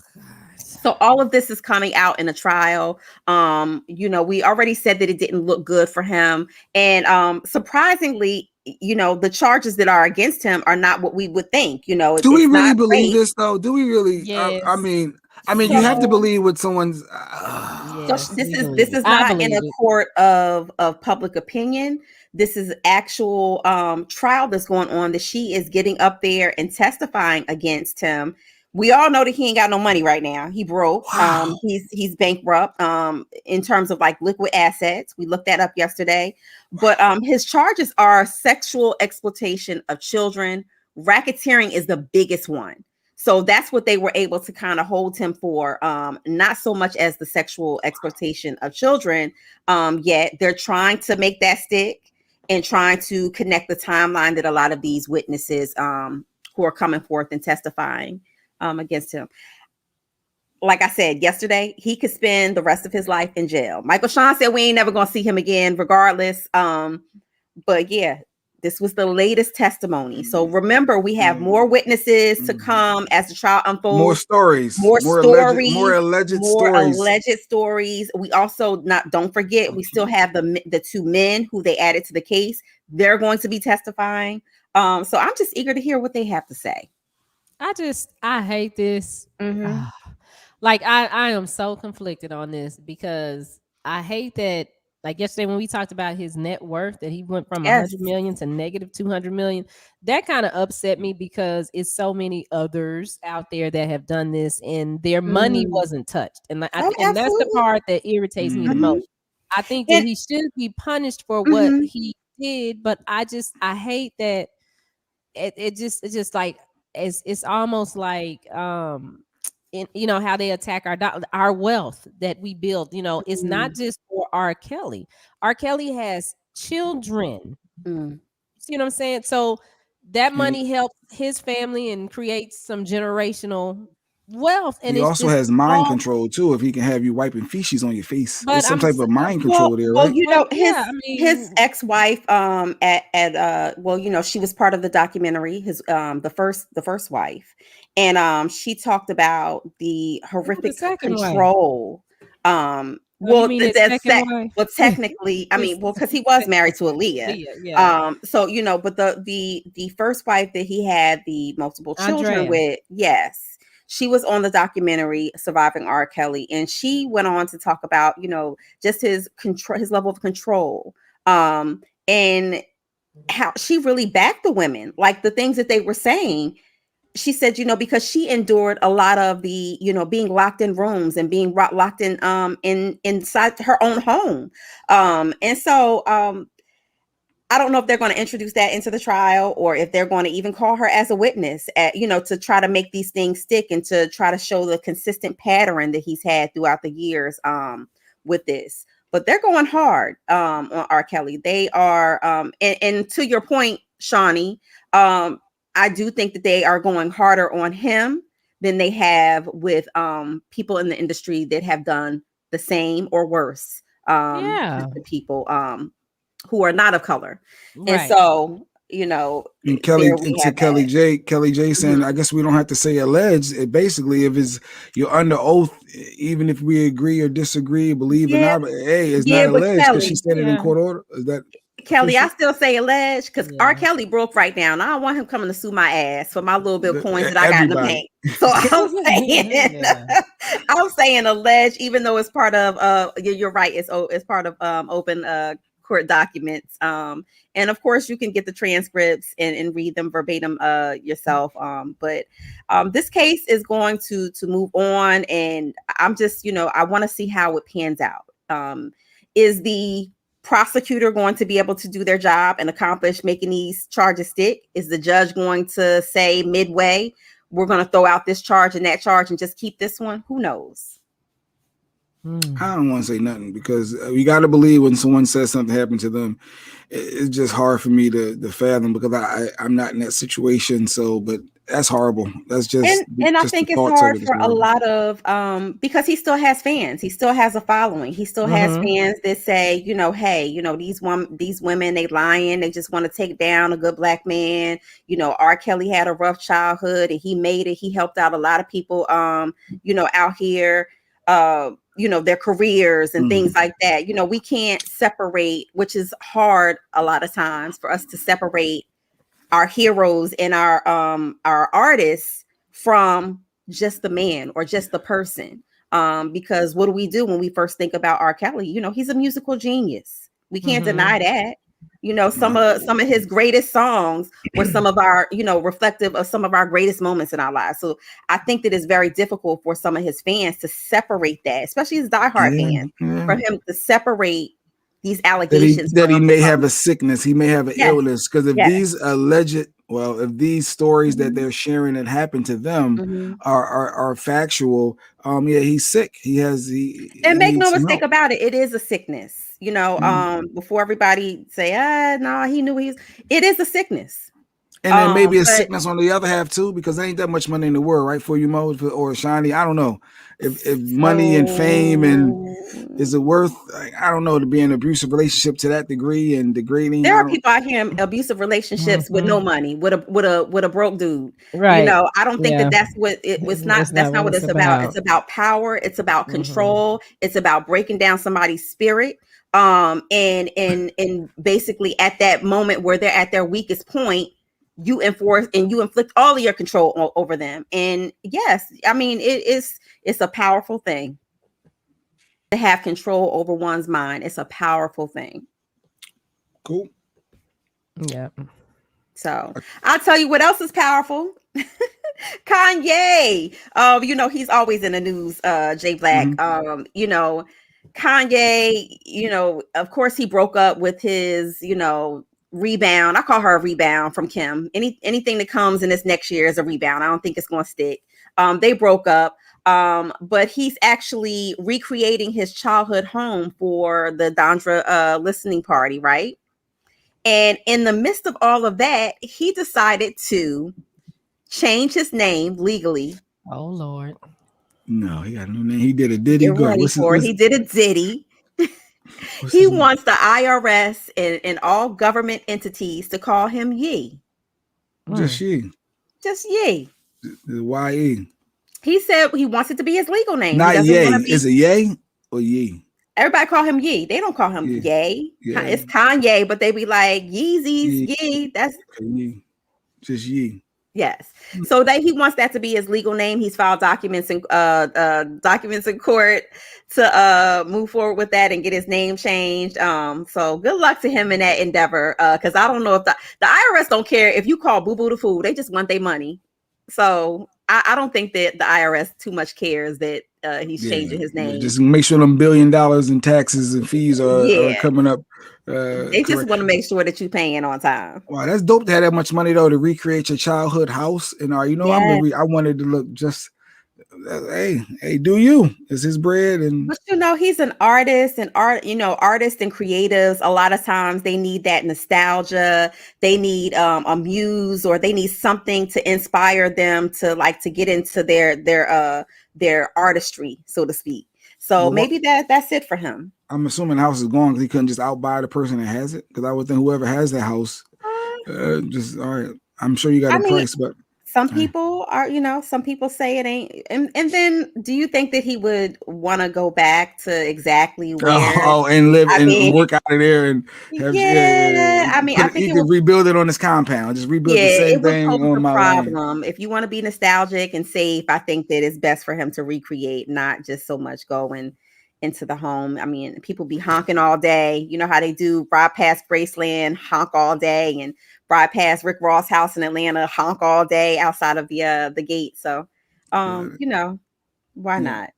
So all of this is coming out in a trial. We already said that it didn't look good for him. And surprisingly, the charges that are against him are not what we would think. Do we really believe this though? Do we really? Yes. I mean, you have to believe what someone's. So this is not in a court of public opinion. This is actual trial that's going on that she is getting up there and testifying against him. We all know that he ain't got no money right now. He broke. Wow. He's bankrupt in terms of like liquid assets. We looked that up yesterday. But his charges are sexual exploitation of children. Racketeering is the biggest one. So that's what they were able to kind of hold him for. Not so much as the sexual exploitation of children. Yet they're trying to make that stick and trying to connect the timeline that a lot of these witnesses who are coming forth and testifying against him. Like I said yesterday, he could spend the rest of his life in jail. Michael Shawn said we ain't never gonna see him again, regardless. But yeah, this was the latest testimony. So remember, we have more witnesses to come as the trial unfolds. More stories. More alleged stories. We also don't forget, we still have the two men who they added to the case. They're going to be testifying. So I'm just eager to hear what they have to say. I hate this. Like I am so conflicted on this because I hate that, like yesterday when we talked about his net worth, that he went from 100 million to negative 200 million. That kind of upset me because it's so many others out there that have done this and their money wasn't touched. And and that's the part that irritates me the most. I think that he should be punished for what he did, but I hate that it's just like it's almost like how they attack our wealth that we build. It's not just for R. Kelly. R. Kelly has children. See what I'm saying? So that money helps his family and creates some generational wealth. And He also has mind all, control too. If he can have you wiping feces on your face, but there's some type of mind control there, well, right? his ex-wife, she was part of the documentary, his the first wife, and she talked about the horrific control. Technically, I mean, because he was married to Aaliyah. So but the first wife that he had the multiple children with, yes. She was on the documentary Surviving R. Kelly, and she went on to talk about, just his level of control, and how she really backed the women, like the things that they were saying. She said, because she endured a lot of the, being locked in rooms and being locked in inside her own home, and so I don't know if they're going to introduce that into the trial or if they're going to even call her as a witness, to try to make these things stick and to try to show the consistent pattern that he's had throughout the years with this. But they're going hard on R. Kelly. They are, and to your point, Shawnee, I do think that they are going harder on him than they have with people in the industry that have done the same or worse to people who are not of color. Right. And so, and Kelly J saying, I guess we don't have to say alleged. It basically, if you're under oath, even if we agree or disagree, believe or not, but hey, it's not alleged because she said it in court order. Is that Kelly? I still say alleged because R. Kelly broke right now, and I don't want him coming to sue my ass for my little bit of coins that I got in the bank. So I'm saying alleged, even though it's part of you're right, it's part of open court documents, and of course you can get the transcripts and read them verbatim yourself, but this case is going to move on, and I'm just I want to see how it pans out. Is the prosecutor going to be able to do their job and accomplish making these charges stick? Is the judge going to say midway, we're going to throw out this charge and that charge and just keep this one? Who knows? I don't want to say nothing because you got to believe when someone says something happened to them. It's just hard for me to fathom because I'm not in that situation. So, but that's horrible. That's just and I think it's hard for a lot of because he still has fans. He still has a following. He still has fans that say, hey, these women, they lying. They just want to take down a good black man. R. Kelly had a rough childhood and he made it. He helped out a lot of people, out here. Their careers and things like that. We can't separate, which is hard a lot of times for us to separate our heroes and our artists from just the man or just the person. Because what do we do when we first think about R. Kelly? He's a musical genius. We can't deny that. Some of his greatest songs were some of our, reflective of some of our greatest moments in our lives. So I think that it's very difficult for some of his fans to separate that, especially his diehard fans, for him to separate these allegations that he may have a sickness, he may have an illness. Because if these if these stories that they're sharing that happened to them are factual, he's sick. And make no mistake about it, it is a sickness. Before everybody say, no, he knew it is a sickness. And then maybe a sickness on the other half too, because there ain't that much money in the world, right? For you, Mo, or Shawnee. I don't know if money and fame and is it worth? I don't know, to be in an abusive relationship to that degree and degrading. There are people out here in abusive relationships with no money, with a broke dude. Right. I don't think that's what it was. That's not what it's about. It's about power. It's about control. It's about breaking down somebody's spirit. And basically at that moment where they're at their weakest point, you enforce and you inflict all of your control over them. And yes, I mean, it's a powerful thing to have control over one's mind. It's a powerful thing. Cool. Yeah. So I'll tell you what else is powerful. Kanye. He's always in the news, J Black. Kanye, of course he broke up with his, rebound. I call her a rebound from Kim. Anything that comes in this next year is a rebound. I don't think it's going to stick. They broke up. But he's actually recreating his childhood home for the Dondra listening party, right? And in the midst of all of that, he decided to change his name legally. Oh Lord. No, he got a new name. He did a Diddy. Get Go ahead. ready for it. He did a Diddy. He wants the IRS and all government entities to call him Ye. Just Ye. Just Ye. Y-E. He said he wants it to be his legal name. Not Ye. Is it Ye or Ye? Everybody call him Ye. They don't call him Ye. Yeah. It's Kanye, but they be like Yeezys, Ye. That's Ye. Just Ye. Yes. So he wants that to be his legal name. He's filed documents in court to move forward with that and get his name changed. So good luck to him in that endeavor. Because I don't know if the IRS don't care if you call Boo Boo the fool. They just want their money. So I don't think that the IRS too much cares that he's changing his name. Just make sure them $1 billion in taxes and fees are coming up. They just want to make sure that you're paying on time. Wow, that's dope to have that much money though to recreate your childhood house. And I wanted to look just hey, do you? It's his bread. And but he's an artist and artists and creatives. A lot of times they need that nostalgia. They need a muse, or they need something to inspire them to get into their artistry, so to speak. So maybe that's it for him. I'm assuming the house is gone because he couldn't just outbuy the person that has it. Because I would think whoever has that house, just all right. I'm sure you got a price, but some people are, some people say it ain't. And then, do you think that he would want to go back to exactly where? And live and work out of there and have, I think he could rebuild it on his compound. Just rebuild the same thing on my problem. If you want to be nostalgic and safe, I think that it's best for him to recreate, not just so much going into the home. I mean, people be honking all day. You know how they do, ride past Graceland, honk all day, and ride past Rick Ross' house in Atlanta, honk all day outside of the gate. So, why not?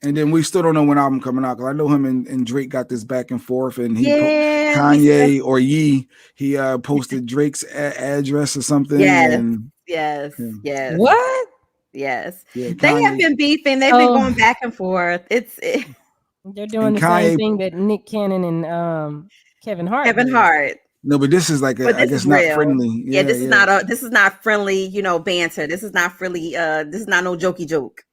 And then we still don't know when album coming out, because I know him and Drake got this back and forth, and Kanye or Ye, he posted Drake's address or something. Yes. What? Yes. Yeah, they have been beefing. They've been going back and forth. They're doing the same thing that Nick Cannon and Kevin Hart. No, but this is like I guess not friendly. This is not friendly, banter. This is not friendly. This is not no jokey joke.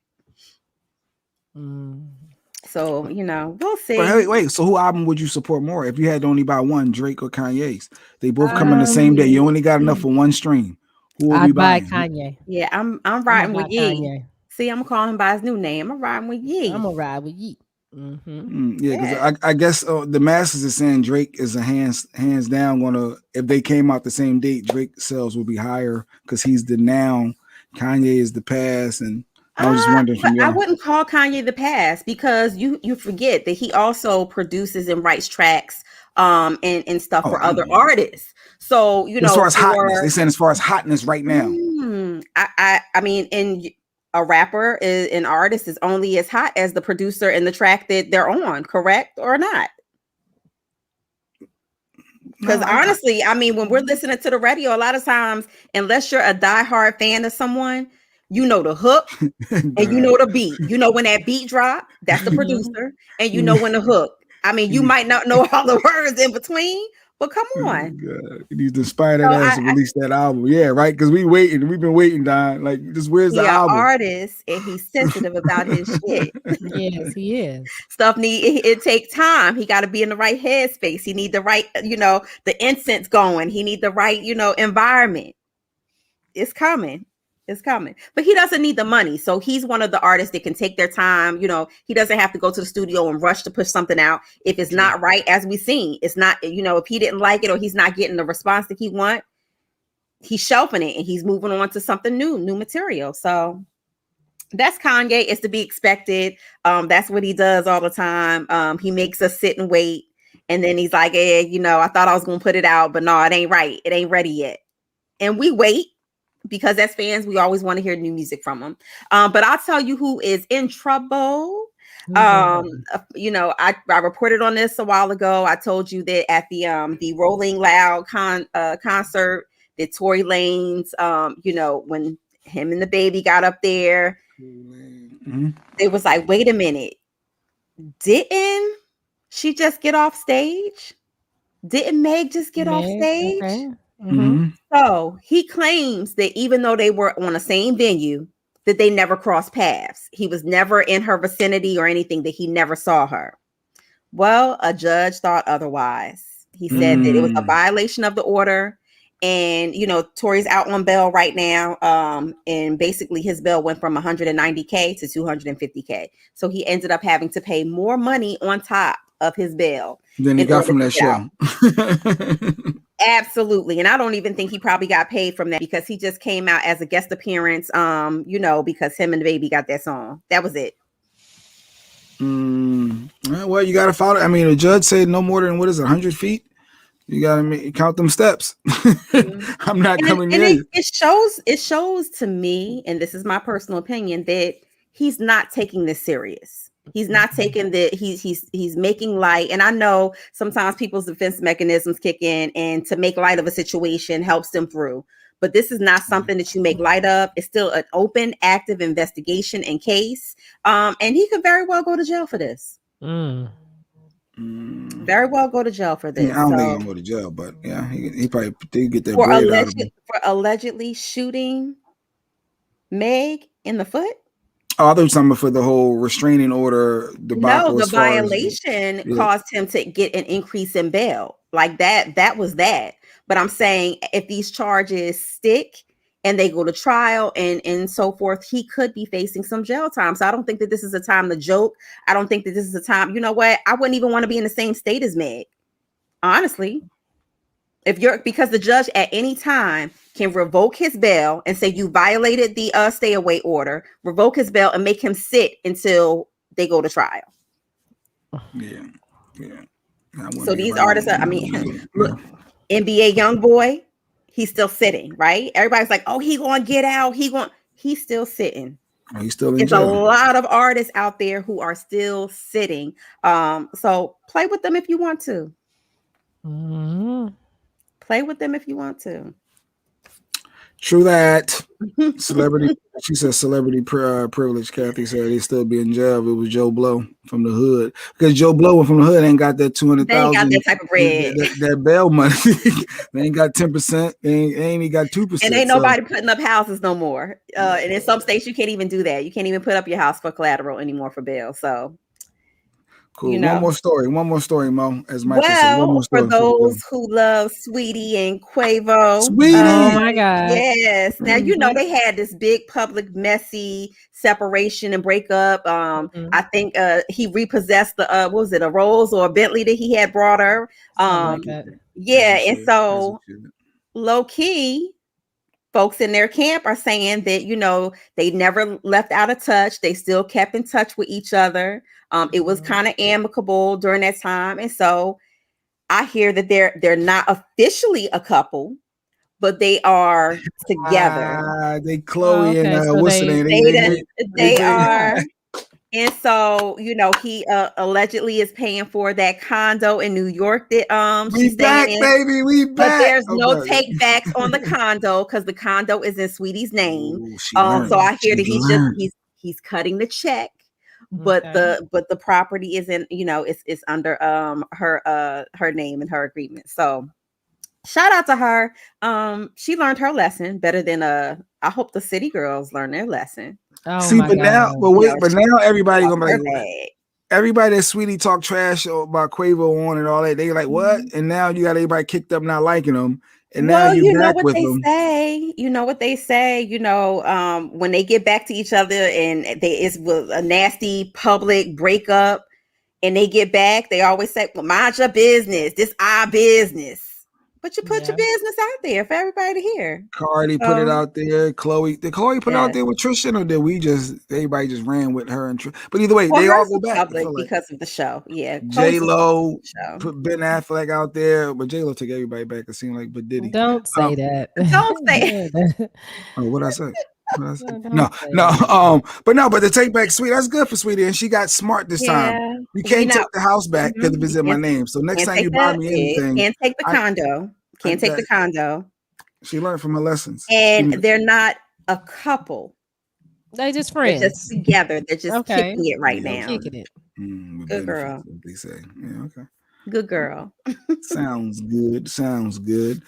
So, we'll see. But wait, so who album would you support more if you had to only buy one, Drake or Kanye's? They both come in the same day. You only got enough for one stream. Who will be buying? Kanye. Yeah, I'm riding with Ye. See, I'm gonna call him by his new name. I'm riding with Ye. I'm gonna ride with Ye. Because I guess the masses are saying Drake is a hands down gonna, if they came out the same date, Drake sales will be higher because he's the now, Kanye is the past. And I was just wondering from you. I wouldn't call Kanye the past, because you forget that he also produces and writes tracks and stuff for other artists. So as far as hotness, they saying as far as hotness right now. I mean, a rapper is an artist is only as hot as the producer and the track that they're on, correct or not? Because honestly, I mean, when we're listening to the radio, a lot of times, unless you're a diehard fan of someone, you know the hook and you know the beat. You know when that beat drop, that's the producer, and you know when the hook. I mean, you might not know all the words in between, but come on. You need to inspire that ass to release that album. Yeah, right? Because we've been waiting, Don. Like, just where's the album? He's an artist and he's sensitive about his shit. Yes, he is. Stuff it takes time. He got to be in the right headspace. He need the right, the incense going. He need the right, environment. It's coming. It's coming. But he doesn't need the money. So he's one of the artists that can take their time. He doesn't have to go to the studio and rush to push something out. If it's not right, as we've seen, it's not, if he didn't like it or he's not getting the response that he wants, he's shelving it and he's moving on to something new material. So that's Kanye. It's to be expected. That's what he does all the time. He makes us sit and wait. And then he's like, I thought I was going to put it out, but no, it ain't right. It ain't ready yet. And we wait. Because as fans, we always want to hear new music from him. But I'll tell you who is in trouble. I reported on this a while ago. I told you that at the Rolling Loud concert that Tory Lanez, when him and the baby got up there. It was like, wait a minute. Didn't she just get off stage? Didn't Meg just get off stage? Okay. So he claims that even though they were on the same venue, that they never crossed paths. He was never in her vicinity or anything, that he never saw her. Well, a judge thought otherwise. He said that it was a violation of the order. And, you know, Tory's out on bail right now. And basically his bail went from $190K to $250K. So he ended up having to pay more money on top of his bail than he got from that show. Absolutely. And I don't even think he probably got paid from that, because he just came out as a guest appearance, you know, because him and the baby got that song. That was it. Well, you got to follow. I mean, the judge said no more than, 100 feet? You got to count them steps. I'm not coming near. It shows to me, and this is my personal opinion, that he's not taking this serious. He's not taking the, he's making light. And I know sometimes people's defense mechanisms kick in, and to make light of a situation helps them through. But this is not something that you make light of. It's still an open, active investigation and case. And he could very well go to jail for this. Very well go to jail for this. Yeah, I don't think he'll go to jail, but yeah, he probably did get that bread out of him. For allegedly shooting Meg in the foot. Oh, I thought you were talking about for the whole restraining order debacle. No, the violation caused him to get an increase in bail. Like that was that. But I'm saying if these charges stick and they go to trial and so forth, he could be facing some jail time. So I don't think that this is a time to joke. I don't think that this is a time, you know what? I wouldn't even want to be in the same state as Meg. Honestly. Because the judge at any time can revoke his bail and say you violated the stay away order, revoke his bail and make him sit until they go to trial. Yeah. So these artists are, look, NBA YoungBoy, he's still sitting, right? Everybody's like, oh, he gonna get out. He's still sitting. Oh, he's still in It's jail. a lot of artists out there who are still sitting. So play with them if you want to. Play with them if you want to. True that. Celebrity. She said celebrity privilege. Kathy said he'd still be in jail if it was Joe Blow from the hood. Because Joe Blow from the hood ain't got that 200,000. They ain't got that type of bread. That bail money. They ain't got 10%. They ain't even got 2%. And ain't nobody putting up houses no more. And in some states you can't even do that. You can't even put up your house for collateral anymore for bail. So cool. You know. One more story, Mo. As Michael said, one more story for those who love Sweetie and Quavo. Sweetie. Oh my God. Yes. Now, you know, they had this big public messy separation and breakup. I think he repossessed the what was it, a Rolls or a Bentley that he had brought her. Yeah, and so low key, folks in their camp are saying that, you know, they never left out of touch. They still kept in touch with each other. It was kind of amicable during that time. And so I hear that they're not officially a couple, but they are together. They Chloe and so what's the name? They are. And so, you know, he allegedly is paying for that condo in New York that we back, baby. We back. But there's no take backs on the condo because the condo is in Sweetie's name. So I hear that he's cutting the check, but the property isn't, you know, it's under her name and her agreement. So shout out to her. She learned her lesson better than I hope the city girls learn their lesson. See, but now everybody gonna be like, everybody that Sweetie talk trash about Quavo on and all that, they like what? And now you got everybody kicked up not liking them, and now you back with them. You know what they say. You know, when they get back to each other and it's a nasty public breakup, and they get back, they always say, "Well, mind your business. This our business." But you put your business out there for everybody to hear. Cardi put it out there. Chloe, did Chloe put it out there with Tristan, or did everybody just ran with her and but either way, they all go back because of the show. Yeah, J-Lo put Ben Affleck out there, but J-Lo took everybody back. It seemed like, but Diddy. Don't say that. Don't say it. Oh, what I say? But the take back Sweetie, that's good for Sweetie, and she got smart this time. You can't take the house back because it's in my name. So next time you buy me anything, can't take the condo. Can't take the condo. She learned from her lessons, and they're not a couple. They just They're friends. just together. They're just Okay. kicking it right Yeah, now. Kicking it. With Good girl. benefits, what they say. Yeah, okay. Good girl. Sounds good. Sounds good.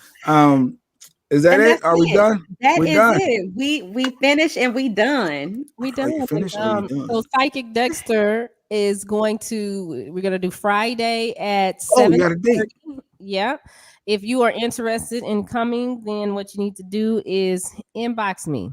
Is that And it? that's Are we it. done? That We're is done. it. We finished and we done. We Are you done. finished or you done? So Psychic Dexter is we're gonna do Friday at Oh, we 7:30. got a date. Yeah. If you are interested in coming, then what you need to do is inbox me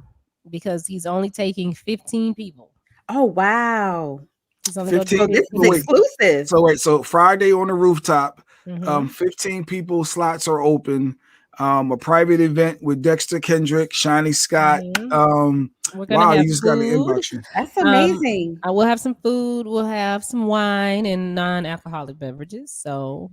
because he's only taking 15 people. Oh wow. He's only gonna do 15. This is Wait. exclusive. So Friday on the rooftop, Mhm. 15 people slots are open. A private event with Dexter Kendrick, Shawnee Scott. We're gonna Wow, have you just got to food. inbox you. That's amazing. I will have some food. We'll have some wine and non-alcoholic beverages. So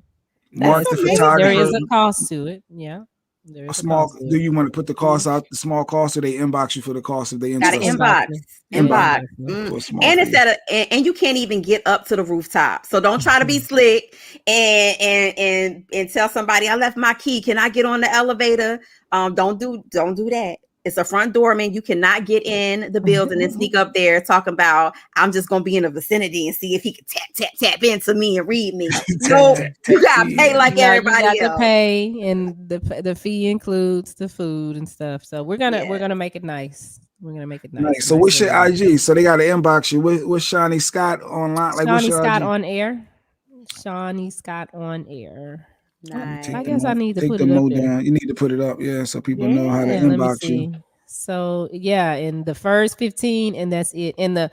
Mark the amazing. photographer. there is a cost to it. Yeah. There A is small. cost to Do it. you want to put the cost out? The small cost, or they inbox you for the cost if they Gotta interested? inbox. Inbox. For a small And fee. it's and you can't even get up to the rooftop. So don't try to be slick and tell somebody I left my key. Can I get on the elevator? Don't do that. It's a front door, man. You cannot get in the building and sneak up there talking about I'm just gonna be in the vicinity and see if he can tap into me and read me. No, you gotta pay like everybody you got else. to pay, and the fee includes the food and stuff. So we're gonna make it nice. We're gonna make it nice. Nice. So what's your IG? So they got to inbox you. What's Shawnee Scott online? Like what's Shawnee your Scott IG? on air. Shawnee Scott on air. Nice. I guess I need to Take put the it up mo there. down. You need to put it up, yeah, so people know how to Let me inbox you. see. So yeah, in the first 15, and that's it. And the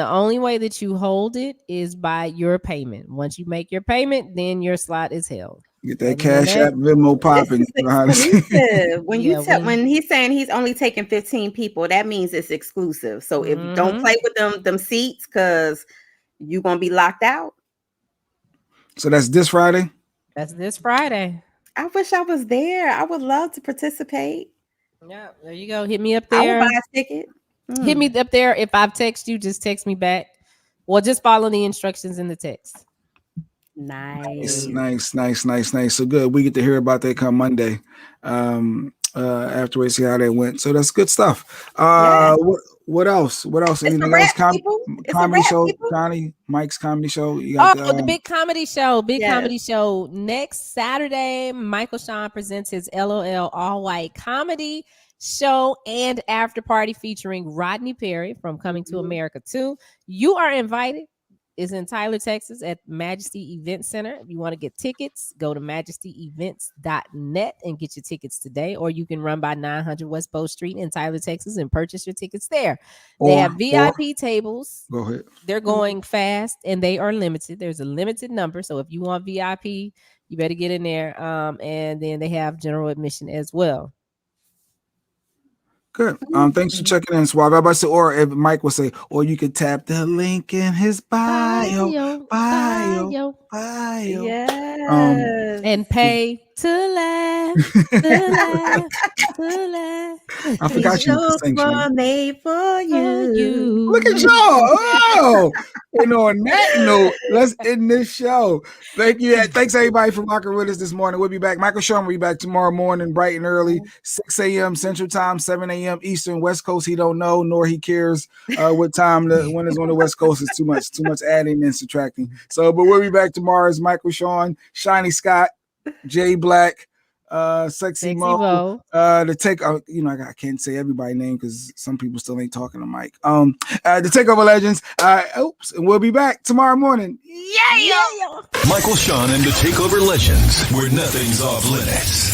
only way that you hold it is by your payment. Once you make your payment, then your slot is held. Get that Cash App, Venmo popping. This is exclusive. When when he's saying he's only taking 15 people, that means it's exclusive. So if don't play with them seats, because you're gonna be locked out. So that's this Friday. That's this Friday. I wish I was there. I would love to participate. Yeah, there you go. Hit me up I there. will buy a ticket. Hit me up there. If I've texted you, just text me back. Or just follow the instructions in the text. Nice. So good. We get to hear about that come Monday. After we see how that went. So that's good stuff. What else? Anything else? Comedy show, people. Johnny, Mike's comedy show. You got the big comedy show. Comedy show. Next Saturday, Michael Shawn presents his LOL All White Comedy Show and after party featuring Rodney Perry from Coming to America 2. You are invited. It's in Tyler, Texas at Majesty Event Center. If you want to get tickets, go to majestyevents.net and get your tickets today. Or you can run by 900 West Bow Street in Tyler, Texas and purchase your tickets there. They have VIP tables. Go ahead. They're going fast and they are limited. There's a limited number. So if you want VIP, you better get in there. And then they have general admission as well. Good. Thanks for checking in, Swab. I about to say, or if Mike will say, or you could tap the link in his bio. Yes. And pay to laugh. I forgot you to sing. Made for you. Look at y'all. Oh, and on that note, let's end this show. Thank you. Thanks everybody for rocking with us this morning. We'll be back. Michael Shawn will be back tomorrow morning, bright and early, 6 a.m. Central Time, 7 a.m. Eastern. West Coast, he don't know, nor he cares what time when it's on the West Coast. It's too much adding and subtracting. So, but we'll be back tomorrow. It's Michael Shawn, Shawnee Scott, Jay Black, Sexy Mo, the take. I can't say everybody's name because some people still ain't talking to Mike. The Takeover Legends. And we'll be back tomorrow morning. Michael Shawn and the Takeover Legends, where nothing's off limits.